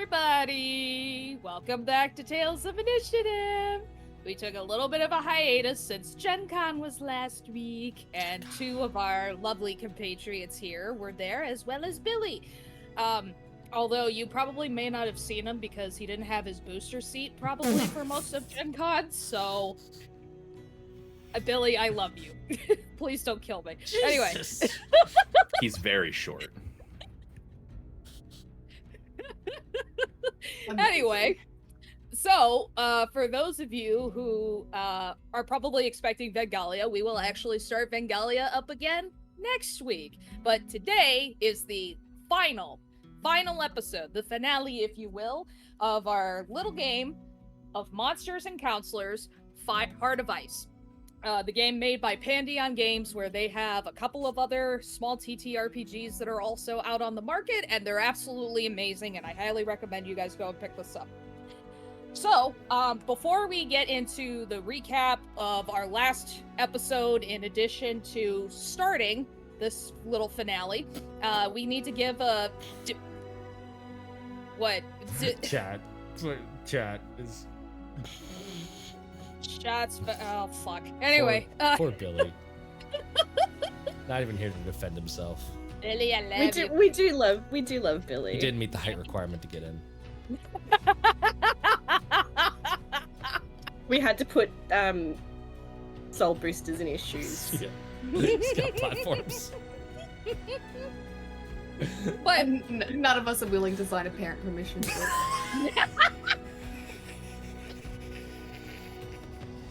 everybody! Welcome back to Tales of Initiative! We took a little bit of a hiatus since Gen Con was last week, and two of our lovely compatriots here were there, as well as Billy. Although you probably may not have seen him because he didn't have his booster seat probably for most of Gen Con, so... Billy, I love you. Please don't kill me. Jesus. Anyway. He's very short. Anyway, so for those of you who are probably expecting Vengalia, we will actually start Vengalia up again next week. But today is the final episode, the finale, if you will, of our little game of Monsters and Counselors, Heart of Ice. The game made by Pandion Games, where they have a couple of other small TTRPGs that are also out on the market, and they're absolutely amazing, and I highly recommend you guys go and pick this up. So, before we get into the recap of our last episode, in addition to starting this little finale, we need to give a... What? Chat is... Shots, but oh fuck. Anyway, poor Billy. Not even here to defend himself. Billy, I love you. We do love Billy. He didn't meet the height requirement to get in. We had to put soul boosters in his shoes. Yeah. He's got platforms. But none of us are willing to sign a parent permission slip.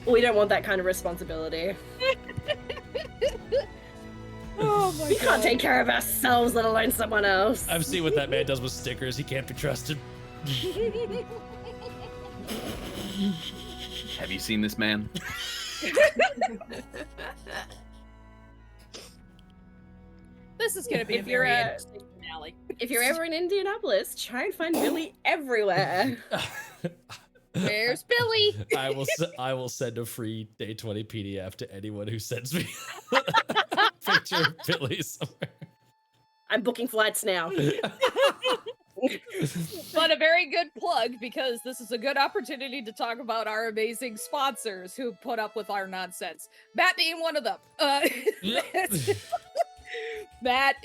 We don't want that kind of responsibility. oh my We God. can't take care of ourselves, let alone someone else. I've seen what that man does with stickers. He can't be trusted. Have you seen this man? This is gonna be If a you're very a- interesting finale. If you're ever in Indianapolis, try and find Billy everywhere. Where's Billy? I will send a free day 20 PDF to anyone who sends me a picture of Billy somewhere. I'm booking flights now. But a very good plug, because this is a good opportunity to talk about our amazing sponsors who put up with our nonsense. Matt being one of them. Matt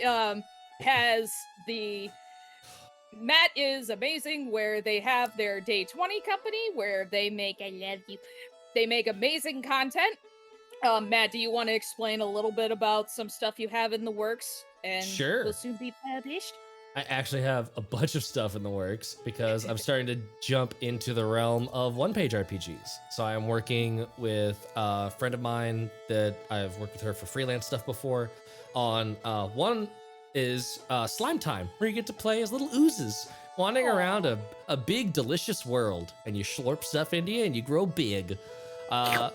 Matt is amazing, where they have their Day 20 company where they make, I love you, they make amazing content. Matt, do you want to explain a little bit about some stuff you have in the works and Sure. will soon be published? I actually have a bunch of stuff in the works because I'm starting to jump into the realm of one-page RPGs. So I'm working with a friend of mine that I've worked with her for freelance stuff before on one is Slime Time, where you get to play as little oozes wandering around a big, delicious world, and you slurp stuff into you and you grow big. The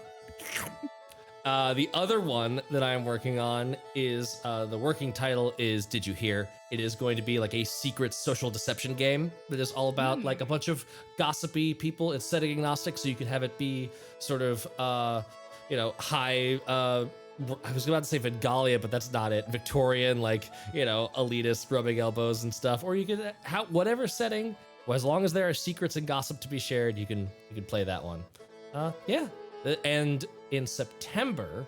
other one that I'm working on is, the working title is Did You Hear? It is going to be like a secret social deception game that is all about like a bunch of gossipy people. It's setting agnostic, so you can have it be sort of, high, I was about to say Vengalia, but that's not it. Victorian, like, elitist rubbing elbows and stuff. Or you could, whatever setting, as long as there are secrets and gossip to be shared, you can play that one. Yeah. And in September,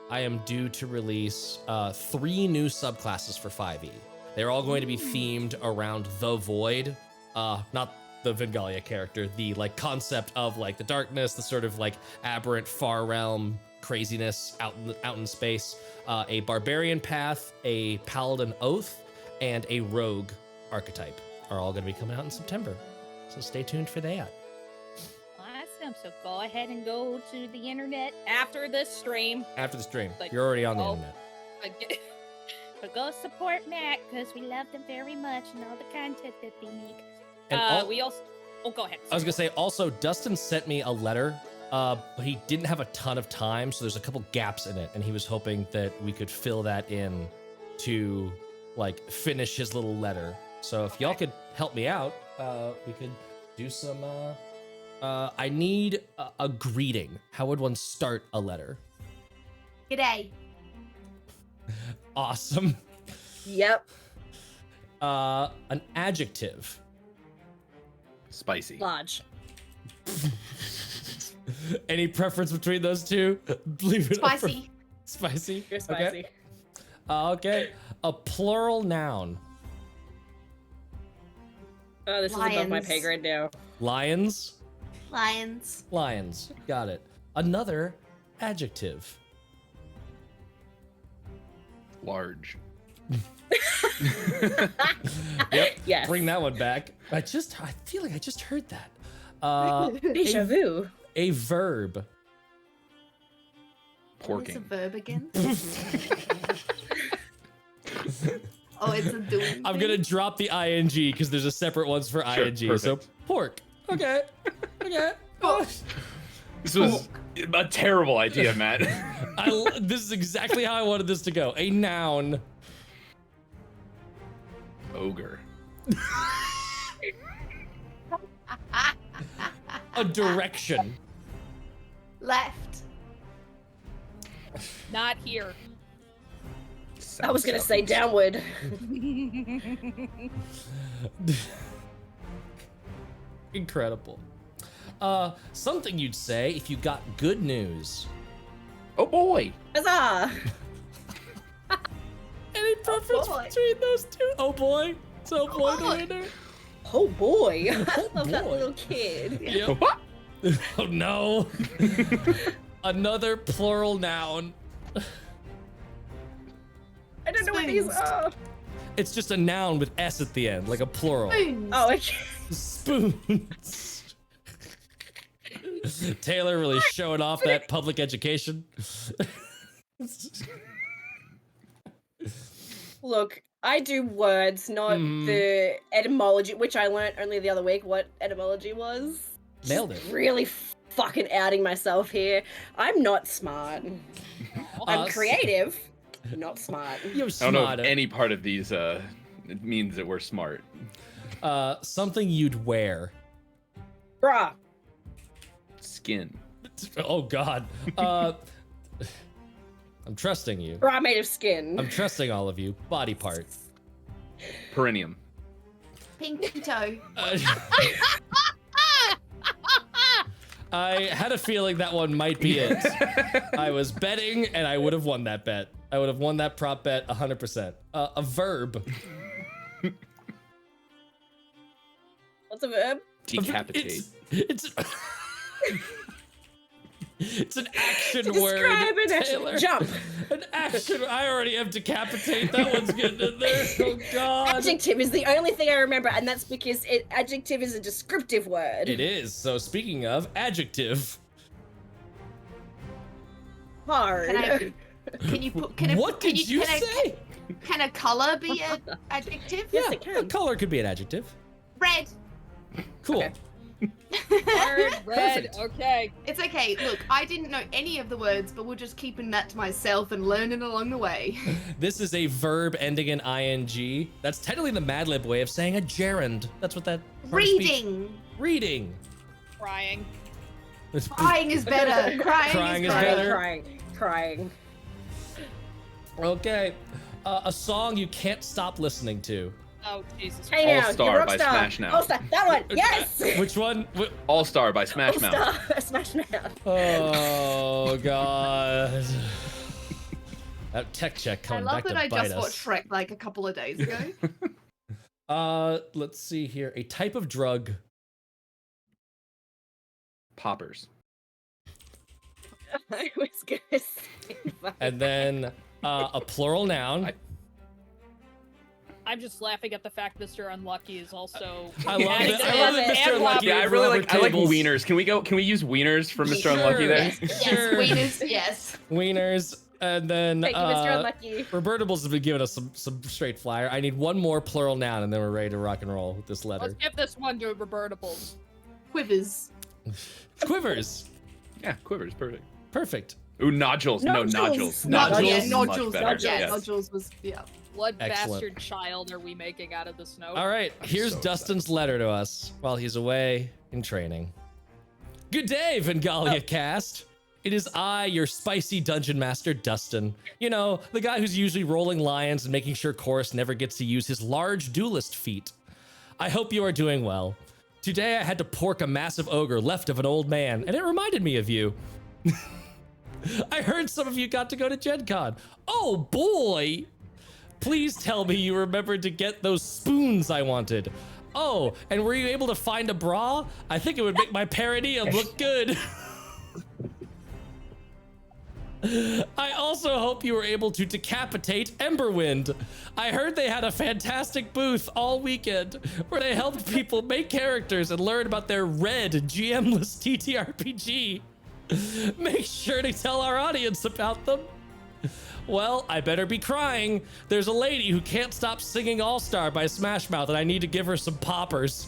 I am due to release 3 new subclasses for 5e. They're all going to be themed around the Void, not the Vengalia character, the like concept of like the darkness, the sort of like aberrant far realm craziness out in space. A barbarian path, a paladin oath, and a rogue archetype are all going to be coming out in September. So stay tuned for that. Awesome. So go ahead and go to the internet after this stream. After the stream, But- you're already on the oh. internet. But go support Matt, because we love them very much and all the content that they make. And We also... Oh, go ahead. I was gonna say, also, Dustin sent me a letter, but he didn't have a ton of time, so there's a couple gaps in it, and he was hoping that we could fill that in to, like, finish his little letter. So if y'all could help me out, we could do some, I need a greeting. How would one start a letter? G'day. Awesome. Yep. An adjective. Spicy. Large. Any preference between those two? Leave it up for- Spicy. Spicy? You're spicy. Okay. Okay. A plural noun. Oh, this is above my Lions. pay grade now. Lions? Lions. Lions. Got it. Another adjective. Large. Yep. Yes. Bring that one back. I feel like I just heard that. Deja vu. A verb. What is a Porking. verb again? Oh, it's a doing. I'm gonna drop the ing because there's a separate ones for Sure, ing. So perfect. pork. Okay. Okay. This was a terrible idea, Matt. This is exactly how I wanted this to go. A noun. Ogre. A direction. Left. Not here. I was gonna say downward. Incredible. Something you'd say if you got good news. Oh boy. Huzzah! Any preference boy. between those two? Oh boy. So boy the boy. winner. Oh boy. I love that boy. little kid. Yep. Oh no. Another plural noun. I don't know what these Spoons. are. It's just a noun with s at the end, like a plural. Spoons. Oh, okay. Spoons. Taylor really showing off that public education. Look, I do words, not Mhm. the etymology, which I learnt only the other week what etymology was. Nailed it. Really fucking outing myself here. I'm not smart. I'm creative, not smart. You're I don't know if smarter. any part of these means that we're smart. Something you'd wear. Bruh. Skin. Oh God. I'm trusting you. Bra made of skin. I'm trusting all of you. Body part. Perineum. Pinky toe. I had a feeling that one might be it. I was betting, and I would have won that bet. I would have won that prop bet 100%. A verb. What's a verb? Decapitate. It's it's an action word. Describe an action. Taylor. Jump. An action. I already have decapitate. That one's getting in there. Oh God. Adjective is the only thing I remember, and that's because adjective is a descriptive word. It is. So speaking of adjective, Hard. Can you put? Can what did you say? Can a color be an adjective? Yes, Yeah, it can. a color could be an adjective. Red. Cool. Okay. Hard, red. Perfect. Okay. It's okay. Look, I didn't know any of the words, but we're just keeping that to myself and learning along the way. This is a verb ending in ing. That's technically the Mad Lib way of saying a gerund. That's what that part of speech- Reading. Reading. Crying. Crying is better. Crying, Crying is is better. better. Crying. Okay. A song you can't stop listening to. Oh Jesus. Hey now, All Star you're by Rockstar. Smash Now. All Star. That one. Yes. Which one? All Star by Smash All Mouth. Star. Smash Mouth. Oh God. That tech check I coming love back that to I bite just us. watched Shrek like a couple of days ago. Let's see here. A type of drug. Poppers. I was gonna say. And then a plural noun. I'm just laughing at the fact Mr. Unlucky is also. I love adding it. to I love his it, Mr. and Unlucky. Yeah, I Robert's really rubber like. I like tables. wieners. Can we use wieners from Mr. Sure. Unlucky there? yes, Sure. wieners, yes. Wieners. And then Thank you, Mr. Unlucky. Robertables has been giving us some straight flyer. I need one more plural noun, and then we're ready to rock and roll with this letter. Let's give this one to Robertables. Quivers. Quivers. Yeah, quivers, perfect. Perfect. Ooh, nodules. No, Nodules. nodules. Nodules. Yeah, Much nodules. better. Nodules. Yeah, Yes. nodules was, yeah. What Excellent. bastard child are we making out of this note? All right, I'm here's so Dustin's letter to us while he's away in training. Good day, Vengalia cast. It is I, your spicy dungeon master, Dustin. You know, the guy who's usually rolling lions and making sure Chorus never gets to use his large duelist feat. I hope you are doing well. Today I had to pork a massive ogre left of an old man, and it reminded me of you. I heard some of you got to go to Gen Con. Oh boy! Please tell me you remembered to get those spoons I wanted. Oh, and were you able to find a bra? I think it would make my perineum look good. I also hope you were able to decapitate Emberwind. I heard they had a fantastic booth all weekend where they helped people make characters and learn about their red GM-less TTRPG. Make sure to tell our audience about them. Well, I better be crying. There's a lady who can't stop singing All-Star by Smash Mouth, and I need to give her some poppers.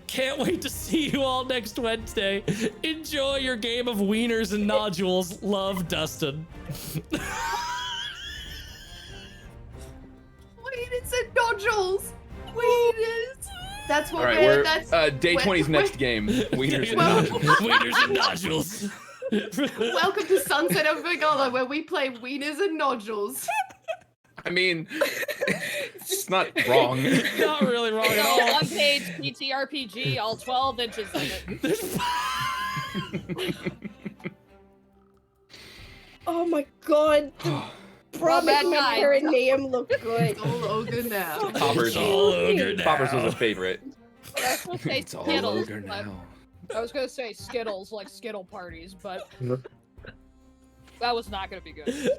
Can't wait to see you all next Wednesday. Enjoy your game of wieners and nodules. Love, Dustin. Wieners and nodules. Wieners. That's what All right, we're day 20's next game. Wieners and nodules. Wieners and nodules. Welcome to Sunset of Vigala, where we play wieners and nodules. I mean, it's just not wrong. Not really wrong at all. One page PTRPG, all 12 inches of it. Oh my god. Promise bad my guy. perineum looked good. It's all ogre now. Poppers. All ogre now. Poppers was a favorite. I was gonna say It's all Skittles, ogre but- now. I was gonna say Skittles, like Skittle parties, but that was not gonna be good.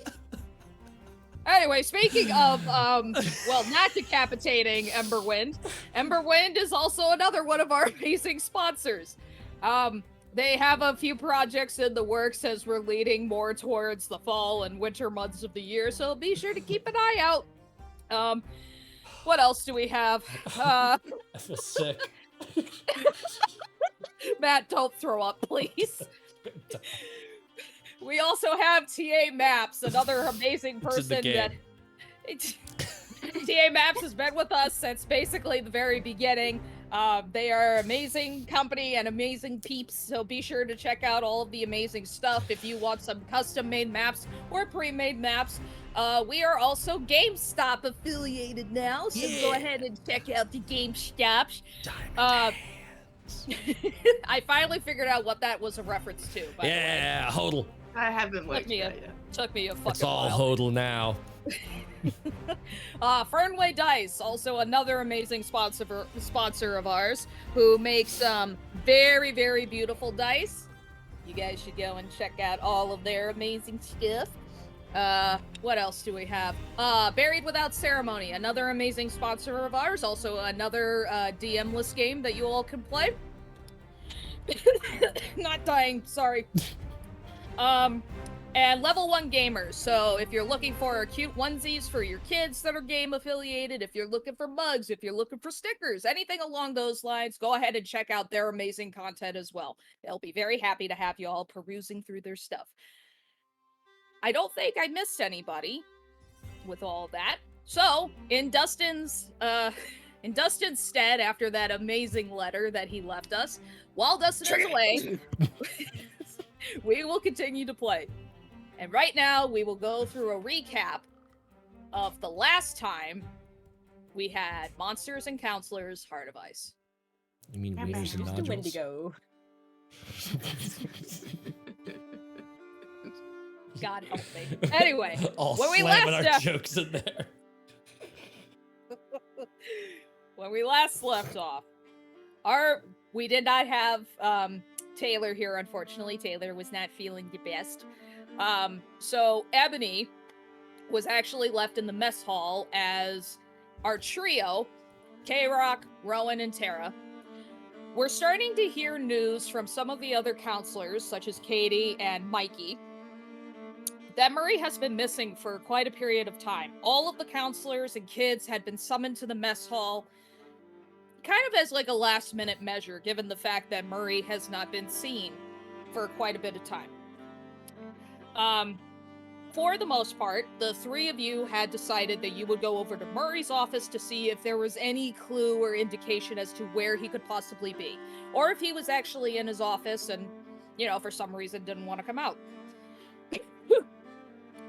Anyway, speaking of, well, not decapitating Emberwind, Emberwind is also another one of our amazing sponsors. They have a few projects in the works as we're leading more towards the fall and winter months of the year, so be sure to keep an eye out. What else do we have? I feel sick. Matt, don't throw up, please. We also have TA Maps, another amazing person that... TA Maps has been with us since basically the very beginning. They are an amazing company and amazing peeps, so be sure to check out all of the amazing stuff if you want some custom-made maps or pre-made maps. We are also GameStop affiliated now, so go ahead and check out the GameStop. I finally figured out what that was a reference to. By Yeah, hodl. I haven't worked Took me a yet. took me a fucking It's all while. hodl now. Fernway Dice, also another amazing sponsor of ours, who makes very, very beautiful dice. You guys should go and check out all of their amazing stuff. What else do we have? Buried Without Ceremony, another amazing sponsor of ours, also another DM-less game that you all can play. Not dying, sorry. And Level 1 Gamers, so if you're looking for cute onesies for your kids that are game affiliated, if you're looking for mugs, if you're looking for stickers, anything along those lines, go ahead and check out their amazing content as well. They'll be very happy to have you all perusing through their stuff. I don't think I missed anybody with all that. So, in Dustin's stead, after that amazing letter that he left us, while Dustin is away, we will continue to play. And right now, we will go through a recap of the last time we had Monsters and Counselors Heart of Ice. You mean wieners and Just a nodules? Wendigo. God help me. Anyway, All when we slamming last our jokes in there. when we last left off, we did not have Taylor here, unfortunately. Taylor was not feeling the best. So Ebony was actually left in the mess hall as our trio, K-Rock, Rowan, and Terra. We're starting to hear news from some of the other counselors, such as Katie and Mikey, that Murray has been missing for quite a period of time. All of the counselors and kids had been summoned to the mess hall, kind of as like a last-minute measure, given the fact that Murray has not been seen for quite a bit of time. For the most part, the three of you had decided that you would go over to Murray's office to see if there was any clue or indication as to where he could possibly be, or if he was actually in his office and, you know, for some reason didn't want to come out.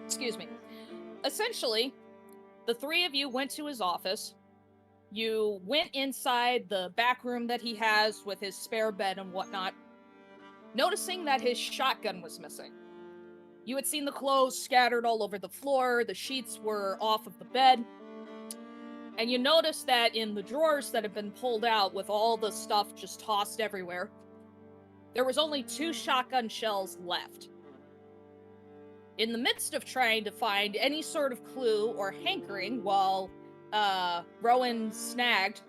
Excuse me. Essentially, the three of you went to his office, You went inside the back room that he has with his spare bed and whatnot, noticing that his shotgun was missing. You had seen the clothes scattered all over the floor, the sheets were off of the bed, and you noticed that in the drawers that had been pulled out with all the stuff just tossed everywhere, there was only 2 shotgun shells left. In the midst of trying to find any sort of clue or hankering while Rowan snagged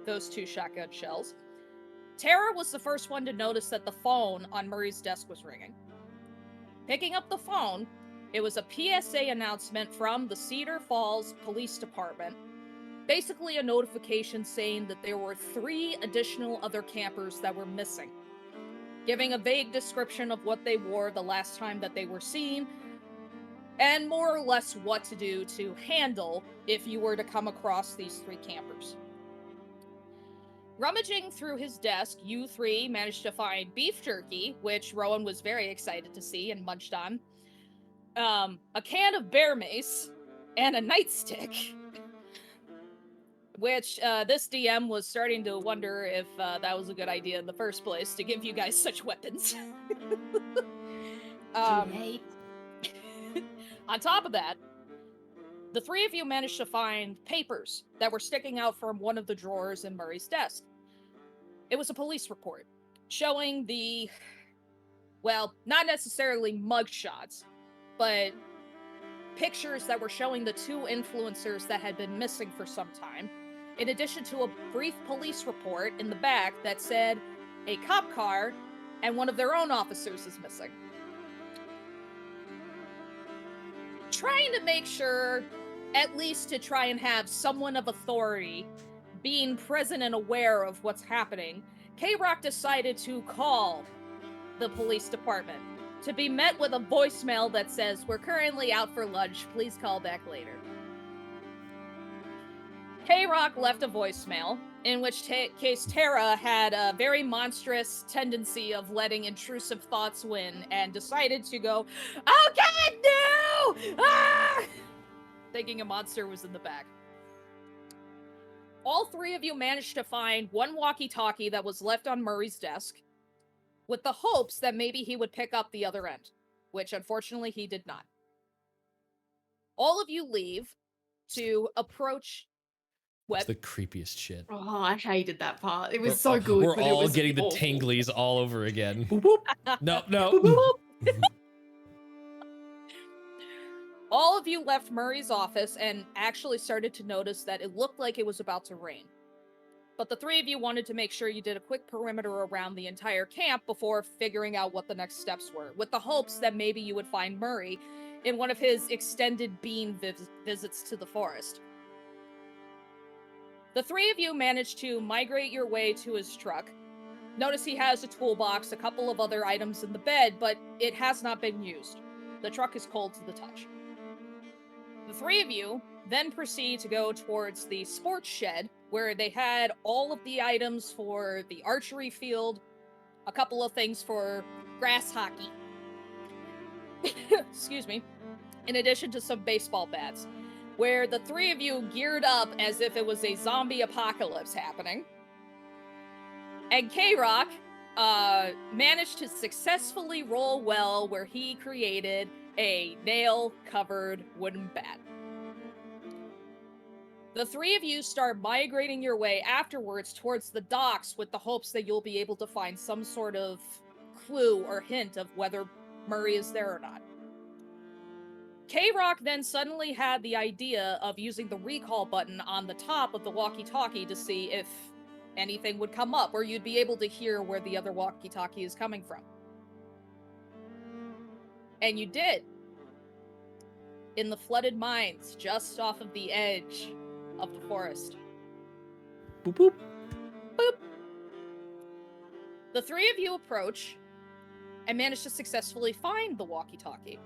those 2 shotgun shells, Terra was the first one to notice that the phone on Murray's desk was ringing. Picking up the phone, it was a PSA announcement from the Cedar Falls Police Department, basically a notification saying that there were 3 additional other campers that were missing, giving a vague description of what they wore the last time that they were seen, and more or less what to do to handle if you were to come across these 3 campers. Rummaging through his desk, you 3 managed to find beef jerky, which Rowan was very excited to see and munched on, a can of bear mace, and a nightstick, which this DM was starting to wonder if that was a good idea in the first place, to give you guys such weapons. On top of that, the 3 of you managed to find papers that were sticking out from one of the drawers in Murray's desk. It was a police report showing the, well, not necessarily mugshots, but pictures that were showing the 2 influencers that had been missing for some time, in addition to a brief police report in the back that said a cop car and one of their own officers is missing. Trying to make sure, at least to try and have someone of authority being present and aware of what's happening, K-Rock decided to call the police department, to be met with a voicemail that says, "We're currently out for lunch, please call back later." K-Rock left a voicemail, in which case Terra had a very monstrous tendency of letting intrusive thoughts win, and decided to go, "Oh god, no! Ah!" thinking a monster was in the back. All 3 of you managed to find 1 walkie-talkie that was left on Murray's desk, with the hopes that maybe he would pick up the other end, which unfortunately he did not. All of you leave to approach It's the creepiest shit. Oh, I hated that part. It was so good. We're but it all was getting the awful. tinglies all over again. Boop, boop. No. Boop, boop. All of you left Murray's office and actually started to notice that it looked like it was about to rain. But the 3 of you wanted to make sure you did a quick perimeter around the entire camp before figuring out what the next steps were, with the hopes that maybe you would find Murray in one of his extended bean visits to the forest. The 3 of you managed to migrate your way to his truck. Notice he has a toolbox, a couple of other items in the bed, but it has not been used. The truck is cold to the touch. The 3 of you then proceed to go towards the sports shed, where they had all of the items for the archery field, a couple of things for grass hockey. Excuse me. In addition to some baseball bats, where the 3 of you geared up as if it was a zombie apocalypse happening. And K-Rock managed to successfully roll well, where he created a nail-covered wooden bat. The 3 of you start migrating your way afterwards towards the docks with the hopes that you'll be able to find some sort of clue or hint of whether Murray is there or not. K-Rock then suddenly had the idea of using the recall button on the top of the walkie-talkie to see if anything would come up, or you'd be able to hear where the other walkie-talkie is coming from. And you did. In the flooded mines, just off of the edge of the forest. Boop, boop. Boop. The 3 of you approach and manage to successfully find the walkie-talkie.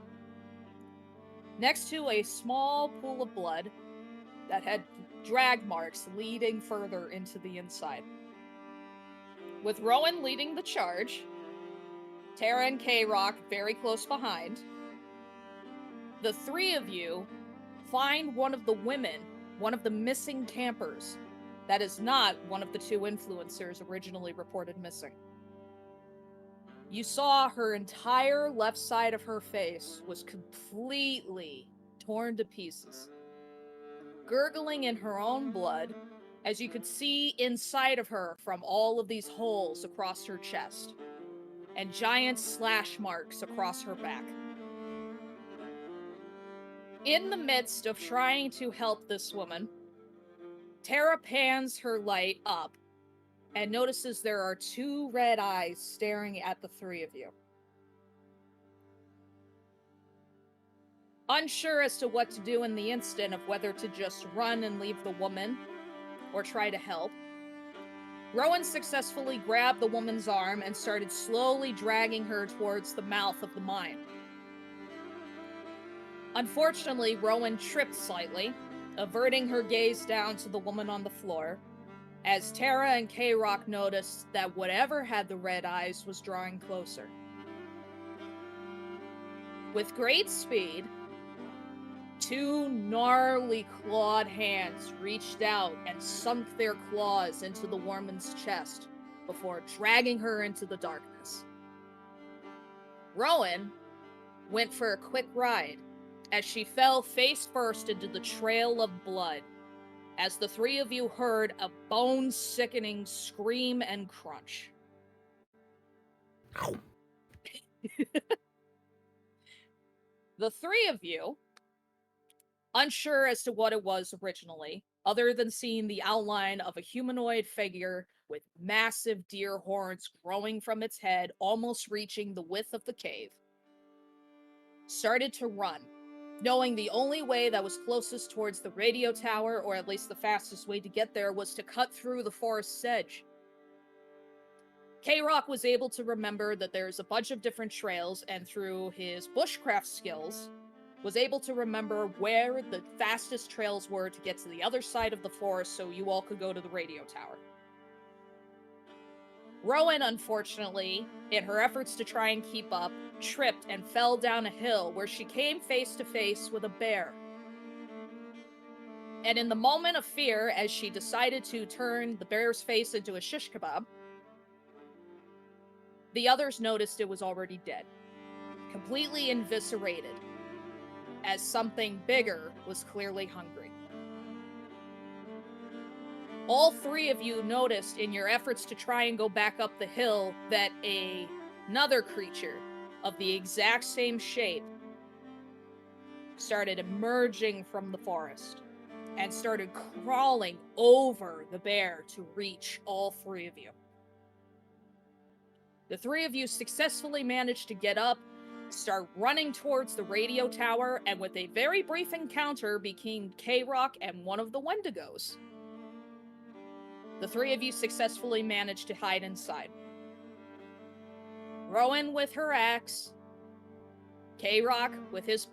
Next to a small pool of blood that had drag marks leading further into the inside. With Rowan leading the charge, Terra and K-Rock very close behind, the 3 of you find one of the women, one of the missing campers, that is not one of the two influencers originally reported missing. You saw her entire left side of her face was completely torn to pieces, gurgling in her own blood, as you could see inside of her from all of these holes across her chest, and giant slash marks across her back. In the midst of trying to help this woman, Terra pans her light up and notices there are two red eyes staring at the three of you. Unsure as to what to do in the instant of whether to just run and leave the woman or try to help, Rowan successfully grabbed the woman's arm and started slowly dragging her towards the mouth of the mine. Unfortunately, Rowan tripped slightly, averting her gaze down to the woman on the floor, as Terra and K-Rock noticed that whatever had the red eyes was drawing closer. With great speed, two gnarly clawed hands reached out and sunk their claws into the woman's chest before dragging her into the darkness. Rowan went for a quick ride as she fell face first into the trail of blood, as the three of you heard a bone-sickening scream and crunch. The three of you, unsure as to what it was originally, other than seeing the outline of a humanoid figure with massive deer horns growing from its head, almost reaching the width of the cave, started to run, knowing the only way that was closest towards the radio tower, or at least the fastest way to get there, was to cut through the forest's edge. K-Rock was able to remember that there's a bunch of different trails, and through his bushcraft skills, was able to remember where the fastest trails were to get to the other side of the forest so you all could go to the radio tower. Rowan, unfortunately, in her efforts to try and keep up, tripped and fell down a hill where she came face to face with a bear. And in the moment of fear, as she decided to turn the bear's face into a shish kebab, the others noticed it was already dead, completely eviscerated, as something bigger was clearly hungry. All three of you noticed in your efforts to try and go back up the hill that another creature of the exact same shape started emerging from the forest and started crawling over the bear to reach all three of you. The three of you successfully managed to get up, start running towards the radio tower, and with a very brief encounter became K-Rock and one of the Wendigos, the three of you successfully managed to hide inside. Rowan with her axe, K-Rock with his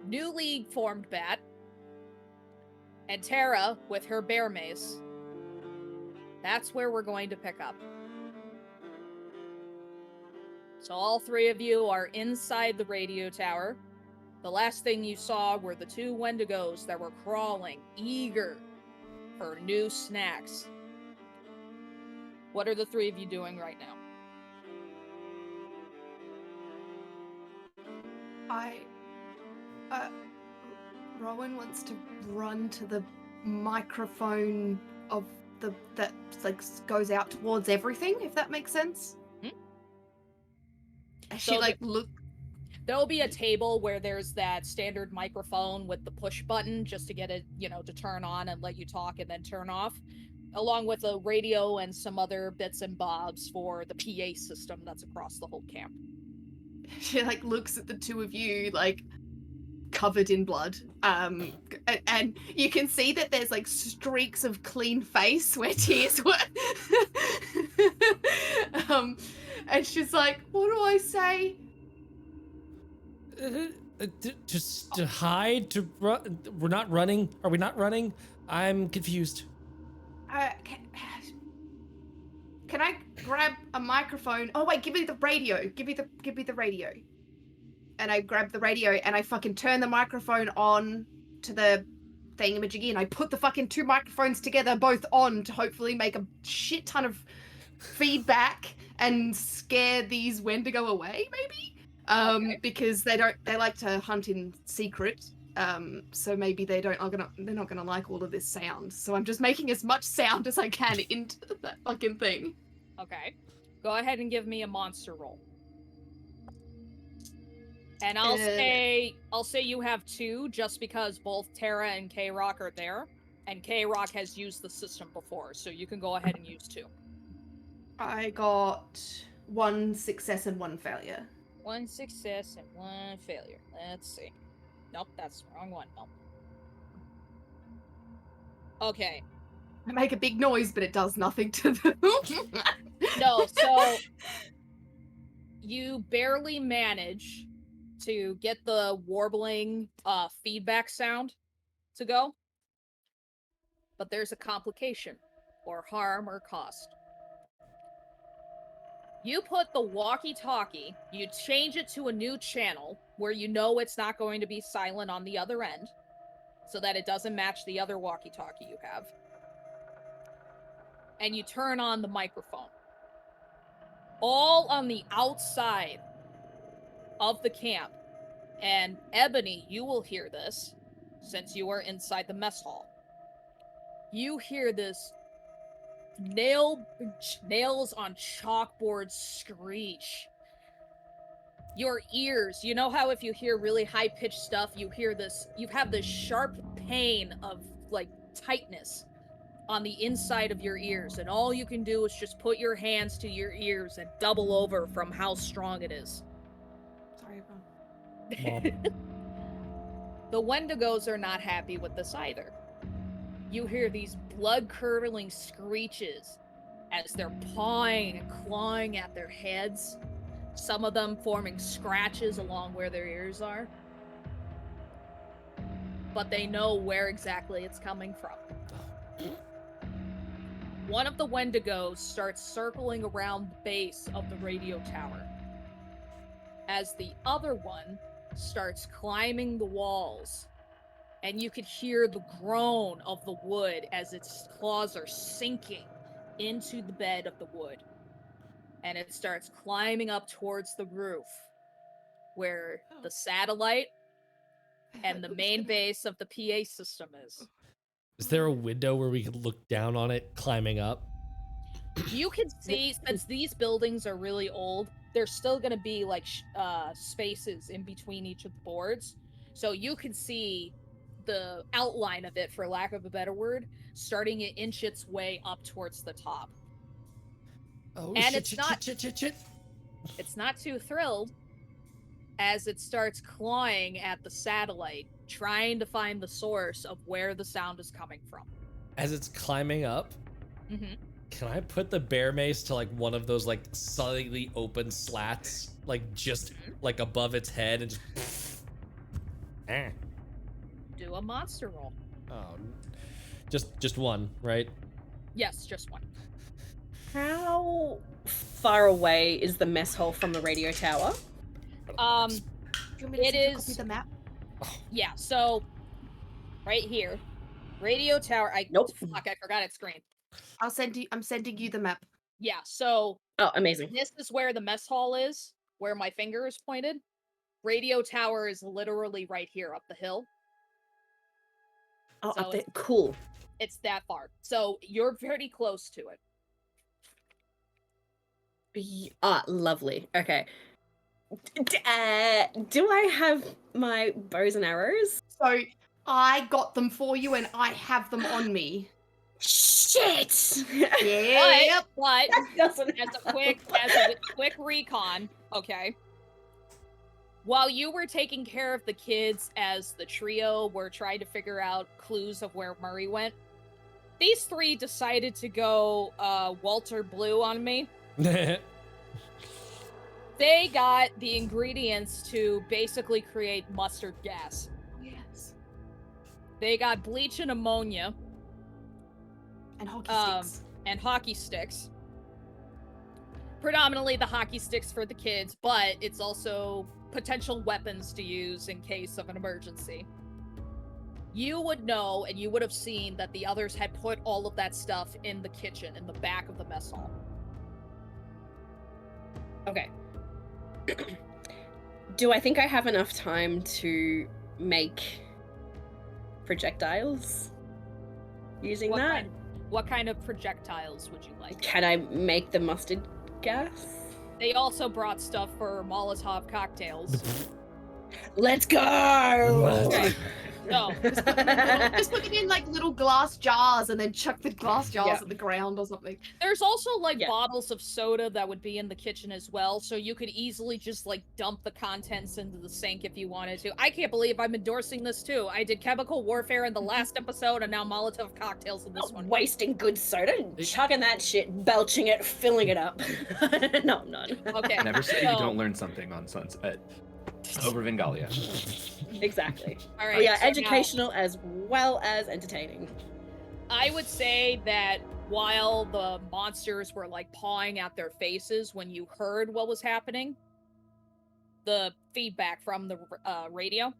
newly formed bat, and Terra with her bear mace. That's where we're going to pick up. So all three of you are inside the radio tower. The last thing you saw were the two Wendigos that were crawling, eager for new snacks. What are the three of you doing right now? Rowan wants to run to the microphone of that like goes out towards everything, if that makes sense. She look. There'll be a table where there's that standard microphone with the push button just to get it, to turn on and let you talk and then turn off, along with a radio and some other bits and bobs for the PA system that's across the whole camp. She looks at the two of you covered in blood, and you can see that there's streaks of clean face where tears were. And she's like, "What do I say?" Just to hide, to run. We're not running. Are we not running? I'm confused. Can I grab a microphone? Oh wait, give me the radio. Give me the radio. And I grab the radio and I fucking turn the microphone on to the thingamajiggy, and I put the fucking 2 microphones together, both on, to hopefully make a shit ton of feedback and scare these Wendigo away, maybe. Because they like to hunt in secret. So maybe they're not gonna like all of this sound. So I'm just making as much sound as I can into that fucking thing. Okay. Go ahead and give me a monster roll. And I'll say you have 2 just because both Terra and K-Rock are there. And K-Rock has used the system before, so you can go ahead and use 2. I got 1 success and 1 failure. 1 success and 1 failure. Let's see. Nope, that's the wrong one. Nope. Okay. I make a big noise, but it does nothing to them. No, so you barely manage to get the warbling feedback sound to go. But there's a complication, or harm, or cost. You put the walkie-talkie, you change it to a new channel where you know it's not going to be silent on the other end, so that it doesn't match the other walkie-talkie you have. And you turn on the microphone. All on the outside of the camp. And Ebony, you will hear this, since you are inside the mess hall. You hear this nails on chalkboard screech. Your ears, you know how if you hear really high-pitched stuff, you have this sharp pain of, like, tightness on the inside of your ears, and all you can do is just put your hands to your ears and double over from how strong it is. Sorry, Mom. The Wendigos are not happy with this either. You hear these blood-curdling screeches as they're pawing and clawing at their heads, some of them forming scratches along where their ears are. But they know where exactly it's coming from. One of the Wendigos starts circling around the base of the radio tower, as the other one starts climbing the walls. And you could hear the groan of the wood as its claws are sinking into the bed of the wood. And it starts climbing up towards the roof, where the satellite and the main base of the PA system is. Is there a window where we could look down on it climbing up? You can see, since these buildings are really old, there's still going to be like spaces in between each of the boards. So you can see the outline of it, for lack of a better word, starting to inch its way up towards the top. Oh, and shit. It's not too thrilled as it starts clawing at the satellite, trying to find the source of where the sound is coming from. As it's climbing up, can I put the bear mace to like one of those like slightly open slats, like just like above its head and just Do a monster roll. Oh, just one, right? Yes, just one. How far away is the mess hall from the radio tower? It is the map. Yeah, so right here, radio tower. Nope. Fuck, I forgot its screen. I'm sending you the map. Yeah, so Oh, amazing. this is where the mess hall is, where my finger is pointed. Radio tower is literally right here up the hill. Oh, So up there. Cool. It's that far. So you're very close to it. Lovely. Okay. Do I have my bows and arrows? So I got them for you, and I have them on me. Shit! Yeah. But That doesn't as a help. quick recon, okay. While you were taking care of the kids as the trio were trying to figure out clues of where Murray went, these 3 decided to go Walter Blue on me. They got the ingredients to basically create mustard gas. Yes. They got bleach and ammonia. And hockey sticks. And hockey sticks. Predominantly the hockey sticks for the kids, but it's also potential weapons to use in case of an emergency. you would know and you would have seen that the others had put all of that stuff in the kitchen, in the back of the mess hall. Okay. Do I think I have enough time to make projectiles using that? What kind of projectiles would you like? Can I make the mustard gas? They also brought stuff for Molotov cocktails. Let's go! Okay. So, Just put it in like little glass jars and then chuck the glass jars Yeah. at the ground or something. there's also like Yeah. bottles of soda that would be in the kitchen as well, so you could easily just like dump the contents into the sink if you wanted to. I can't believe I'm endorsing this too. I did chemical warfare in the last episode and now Molotov cocktails in this Not one. wasting good soda, chugging that shit, belching it, filling it up. No, none. Okay. Never say so- you don't learn something on Sunset. Over Vengalia. Exactly. All right. We are so now- educational as well as entertaining. I would say that while the monsters were like pawing at their faces when you heard what was happening, the feedback from the radio,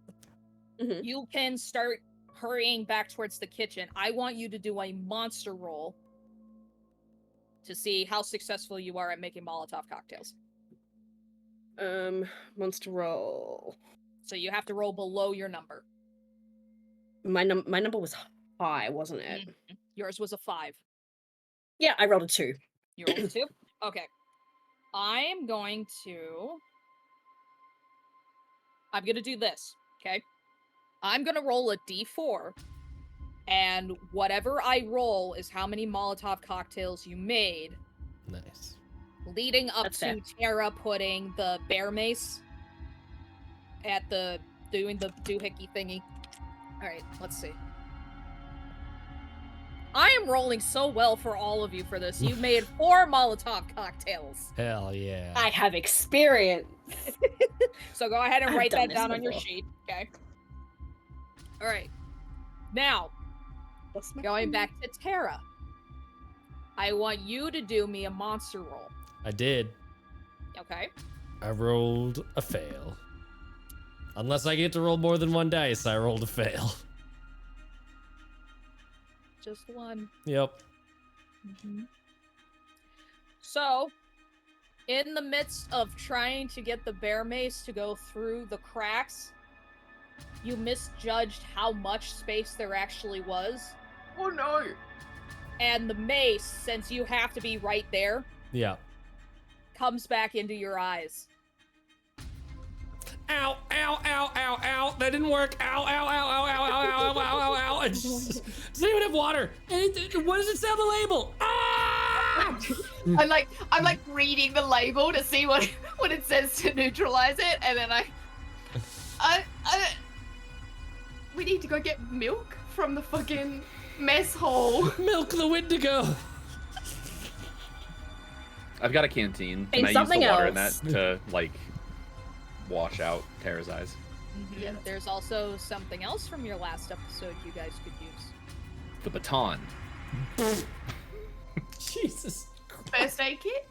Mhm. you can start hurrying back towards the kitchen. I want you to do a monster roll to see how successful you are at making Molotov cocktails. Monster roll. So you have to roll below your number. My number was high, wasn't it? Yours was a 5. Yeah, I rolled a 2. You rolled a 2? Okay. I'm going to do this, okay? I'm gonna roll a d4, and whatever I roll is how many Molotov cocktails you made, Nice. leading up That's to fair. Terra putting the bear mace at doing the doohickey thingy. Alright, let's see. I am rolling so well for all of you for this. You made 4 Molotov cocktails. Hell yeah. I have experience. So go ahead and I've write done that this down on your before. sheet, okay? Alright. Now, What's my going thing? back to Terra. I want you to do me a monster roll, I did. okay? I rolled a fail. Unless I get to roll more than one dice, I rolled a fail. Just one. Yep. So, in the midst of trying to get the bear mace to go through the cracks, you misjudged how much space there actually was. Oh no! And the mace, since you have to be right there, Yeah. comes back into your eyes. Ow, ow, ow, ow, ow. That didn't work. Ow, ow, ow, ow, ow, ow, ow, ow, ow, ow, ow. Does anyone have water? What does it say on the label? Ah! I'm like reading the label to see what it says to neutralize it, and then we need to go get milk from the fucking mess hall. Milk the Wendigo. I've got a canteen. And Can I use the something water in else. that to, like, wash out Terra's eyes? Yeah. There's also something else from your last episode you guys could use. The baton. Jesus. First aid kit.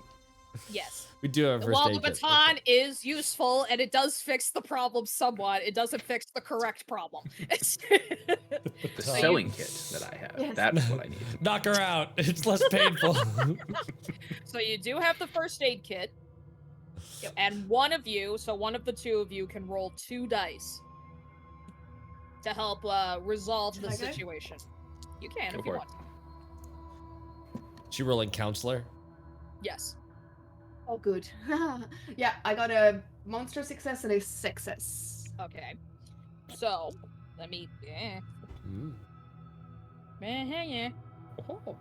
Yes. We do have a first While aid the kit. baton is useful and it does fix the problem somewhat, it doesn't fix the correct problem. The So you- sewing kit that I have. Yes. That's what I need. Knock her out. It's less painful. So you do have the first aid kit, and one of the two of you can roll 2 dice to help resolve Should the I go? situation. You can Go if you for it. want. She rolling counselor. Yes. Oh, good. Yeah, I got a monster success and a success. Okay. So, let me. Ooh.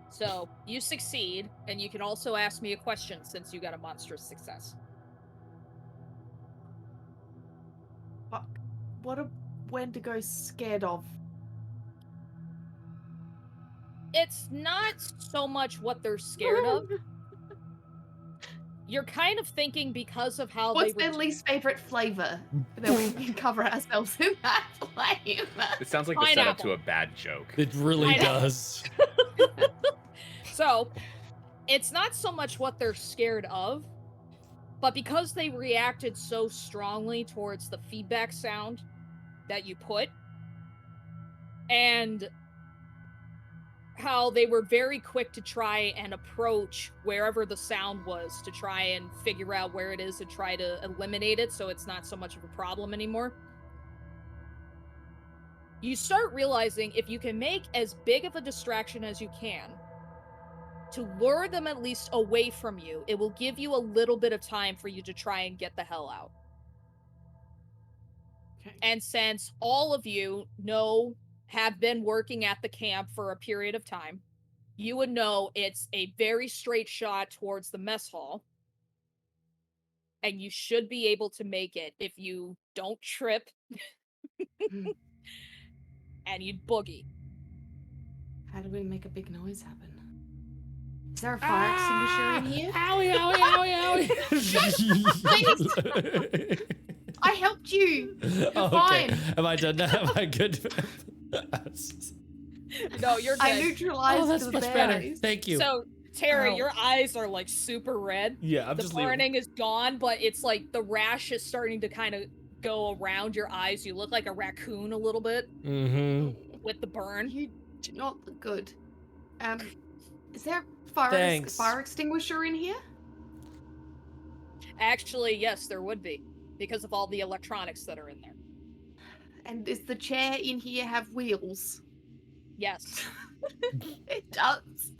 So, you succeed, and you can also ask me a question since you got a monstrous success. What are Wendigos scared of? It's not so much what they're scared of. You're kind of thinking because of how What's they their least favorite flavor? That we can cover ourselves in that flavor. It sounds like the setup Pineapple. to a bad joke. It really I know. does. So, it's not so much what they're scared of, but because they reacted so strongly towards the feedback sound that you put, and how they were very quick to try and approach wherever the sound was to try and figure out where it is and try to eliminate it so it's not so much of a problem anymore. You start realizing if you can make as big of a distraction as you can to lure them at least away from you, it will give you a little bit of time for you to try and get the hell out. Okay. And since all of you have been working at the camp for a period of time, you would know it's a very straight shot towards the mess hall. And you should be able to make it if you don't trip and you boogie. How do we make a big noise happen? Is there a fire extinguisher in here? Owie, owie, owie, owie. I helped you. You're Oh, fine. okay. Am I done now? Am I good? No, you're good. I neutralized Oh, that's the much bears. better. Thank you. So, Terra, Ow. your eyes are like super red. Yeah, I'm The just leaving. burning is gone, but it's like the rash is starting to kind of go around your eyes. You look like a raccoon a little bit Mm-hmm. with the burn. You do not look good. Is there a Thanks. fire extinguisher in here? Actually, yes, there would be, because of all the electronics that are in there. And does the chair in here have wheels? Yes. It does.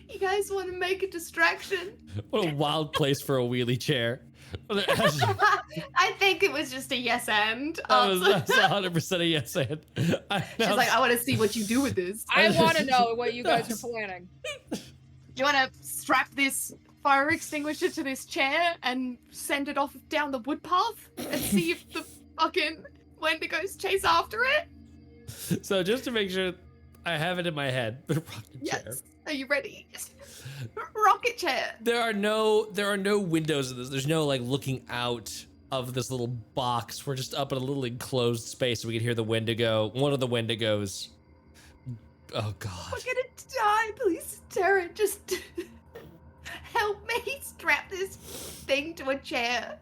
You guys want to make a distraction? What a wild place for a wheelie chair. I think it was just a yes and. That's 100% a yes and. She's like, I want to see what you do with this. I want to know what you guys are planning. You want to strap this fire extinguisher to this chair and send it off down the wood path and see if the fucking Wendigos chase after it? So just to make sure I have it in my head, the rocking chair. Yes. Are you ready? Rocket chair. There are no windows in this. There's no like looking out of this little box. We're just up in a little enclosed space so we can hear the Wendigo, one of the Wendigos. Oh god. We're gonna die. Please, Terra, just help me strap this thing to a chair.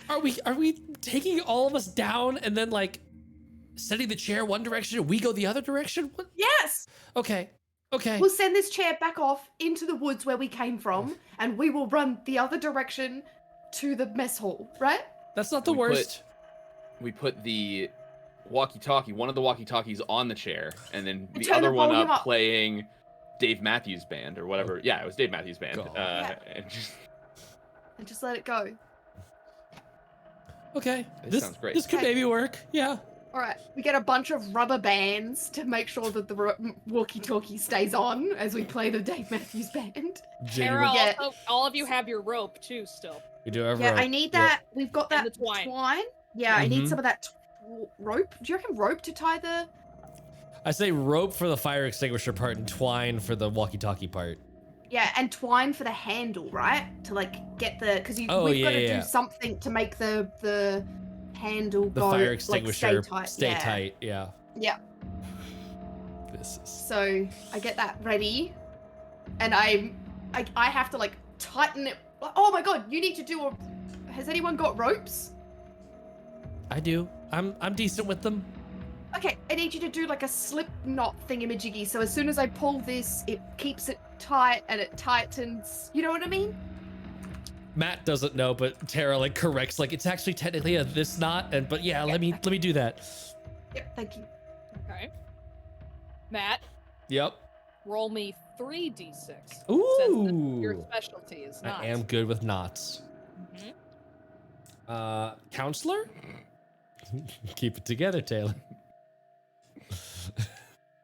Are we taking all of us down and then like setting the chair one direction and we go the other direction? What? Yes. Okay. We'll send this chair back off into the woods where we came from, and we will run the other direction to the mess hall, right? That's not the We worst. We put the walkie-talkie, one of the walkie-talkies on the chair, and then And the turn other the one volume up up. playing Dave Matthews Band or whatever. Yeah, it was Dave Matthews Band. God. Yeah. And just, And just let it go. Okay. This sounds great. This could Okay. maybe work. Yeah. All right, we get a bunch of rubber bands to make sure that the walkie-talkie stays on as we play the Dave Matthews Band. Terra, Yeah. also, all of you have your rope too still. We do have Yeah, rope. I need that. We've got And that the twine. Yeah, I need Mhm. some of that rope. Do you reckon rope to tie the? I say rope for the fire extinguisher part and twine for the walkie-talkie part. Yeah, and twine for the handle, right? To like get the because Oh, we've yeah, got to yeah. do something to make the handle The go fire like, extinguisher stay tight. tight. Yeah. Yeah. This is So I get that ready, and I have to like tighten it. Oh my god! You need to do a. Has anyone got ropes? I do. I'm decent with them. Okay, I need you to do like a slip knot thingamajiggy. So as soon as I pull this, it keeps it tight and it tightens. You know what I mean? Matt doesn't know, but Terra like corrects like it's actually technically a this knot and but yeah, let me do that. Yep. Thank you. Okay. Matt, Yep. roll me 3d6. Since your Ooh. specialty is not. I am good with knots. Mhm. Counselor? Keep it together, Taylor.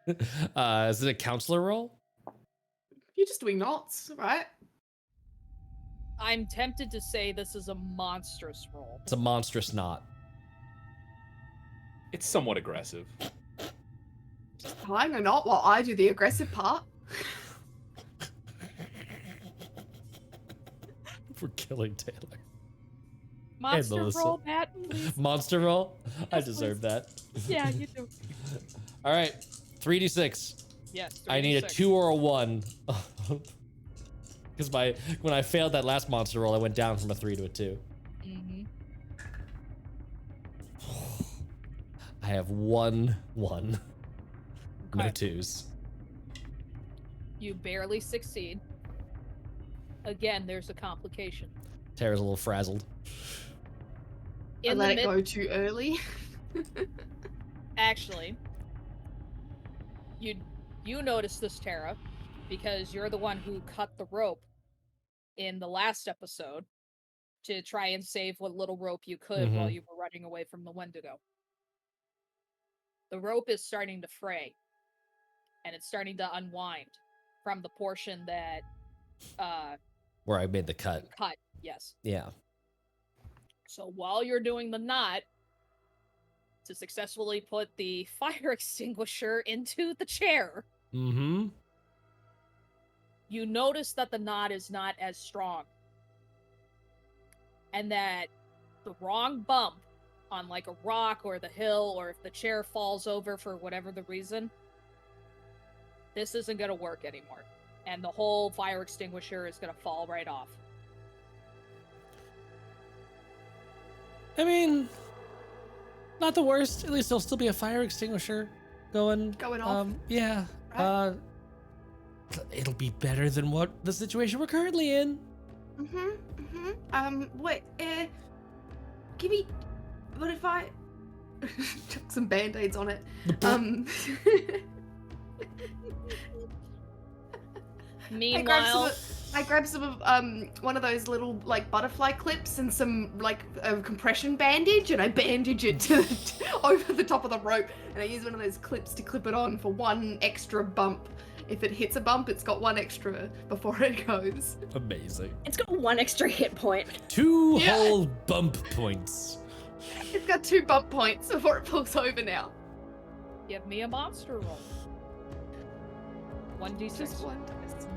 Is it a counselor roll? You're just doing knots, right? I'm tempted to say this is a monstrous roll. It's a monstrous knot. it's somewhat aggressive. Tying a knot while I do the aggressive part. We're killing Taylor. Monster Melissa. roll, Matt, please. Monster roll? I Yes, deserve please. that. Yeah, you do. All right, 3d6. Yes. I need a 3d6. 2 or a 1. Because when I failed that last monster roll, I went down from a 3 to a 2. Mhm. I have 1. No Okay. 2s. You barely succeed. Again, there's a complication. Terra's a little frazzled. I let it go too early. Actually, you notice this, Terra, because you're the one who cut the rope in the last episode to try and save what little rope you could while you were running away from the Wendigo. The rope is starting to fray, and it's starting to unwind from the portion that Where I made the cut. cut. Yes. Yeah. So while you're doing the knot to successfully put the fire extinguisher into the chair, Mm-hmm. you notice that the knot is not as strong. And that the wrong bump on like a rock or the hill, or if the chair falls over for whatever the reason, this isn't going to work anymore. And the whole fire extinguisher is going to fall right off. I mean, not the worst. At least there'll still be a fire extinguisher going off. Yeah. Right. It'll be better than what the situation we're currently in. Wait, give me, what if I took some band-aids on it? Meanwhile, I grabbed some of one of those little like butterfly clips and some like compression bandage, and I bandage it to over the top of the rope, and I use one of those clips to clip it on for 1 extra bump. If it hits a bump, it's got 1 extra before it goes. Amazing. It's got 1 extra hit point. 2 whole bump points. It's got 2 bump points before it pulls over now. give me a monster roll. 1d6. Just 1 dice.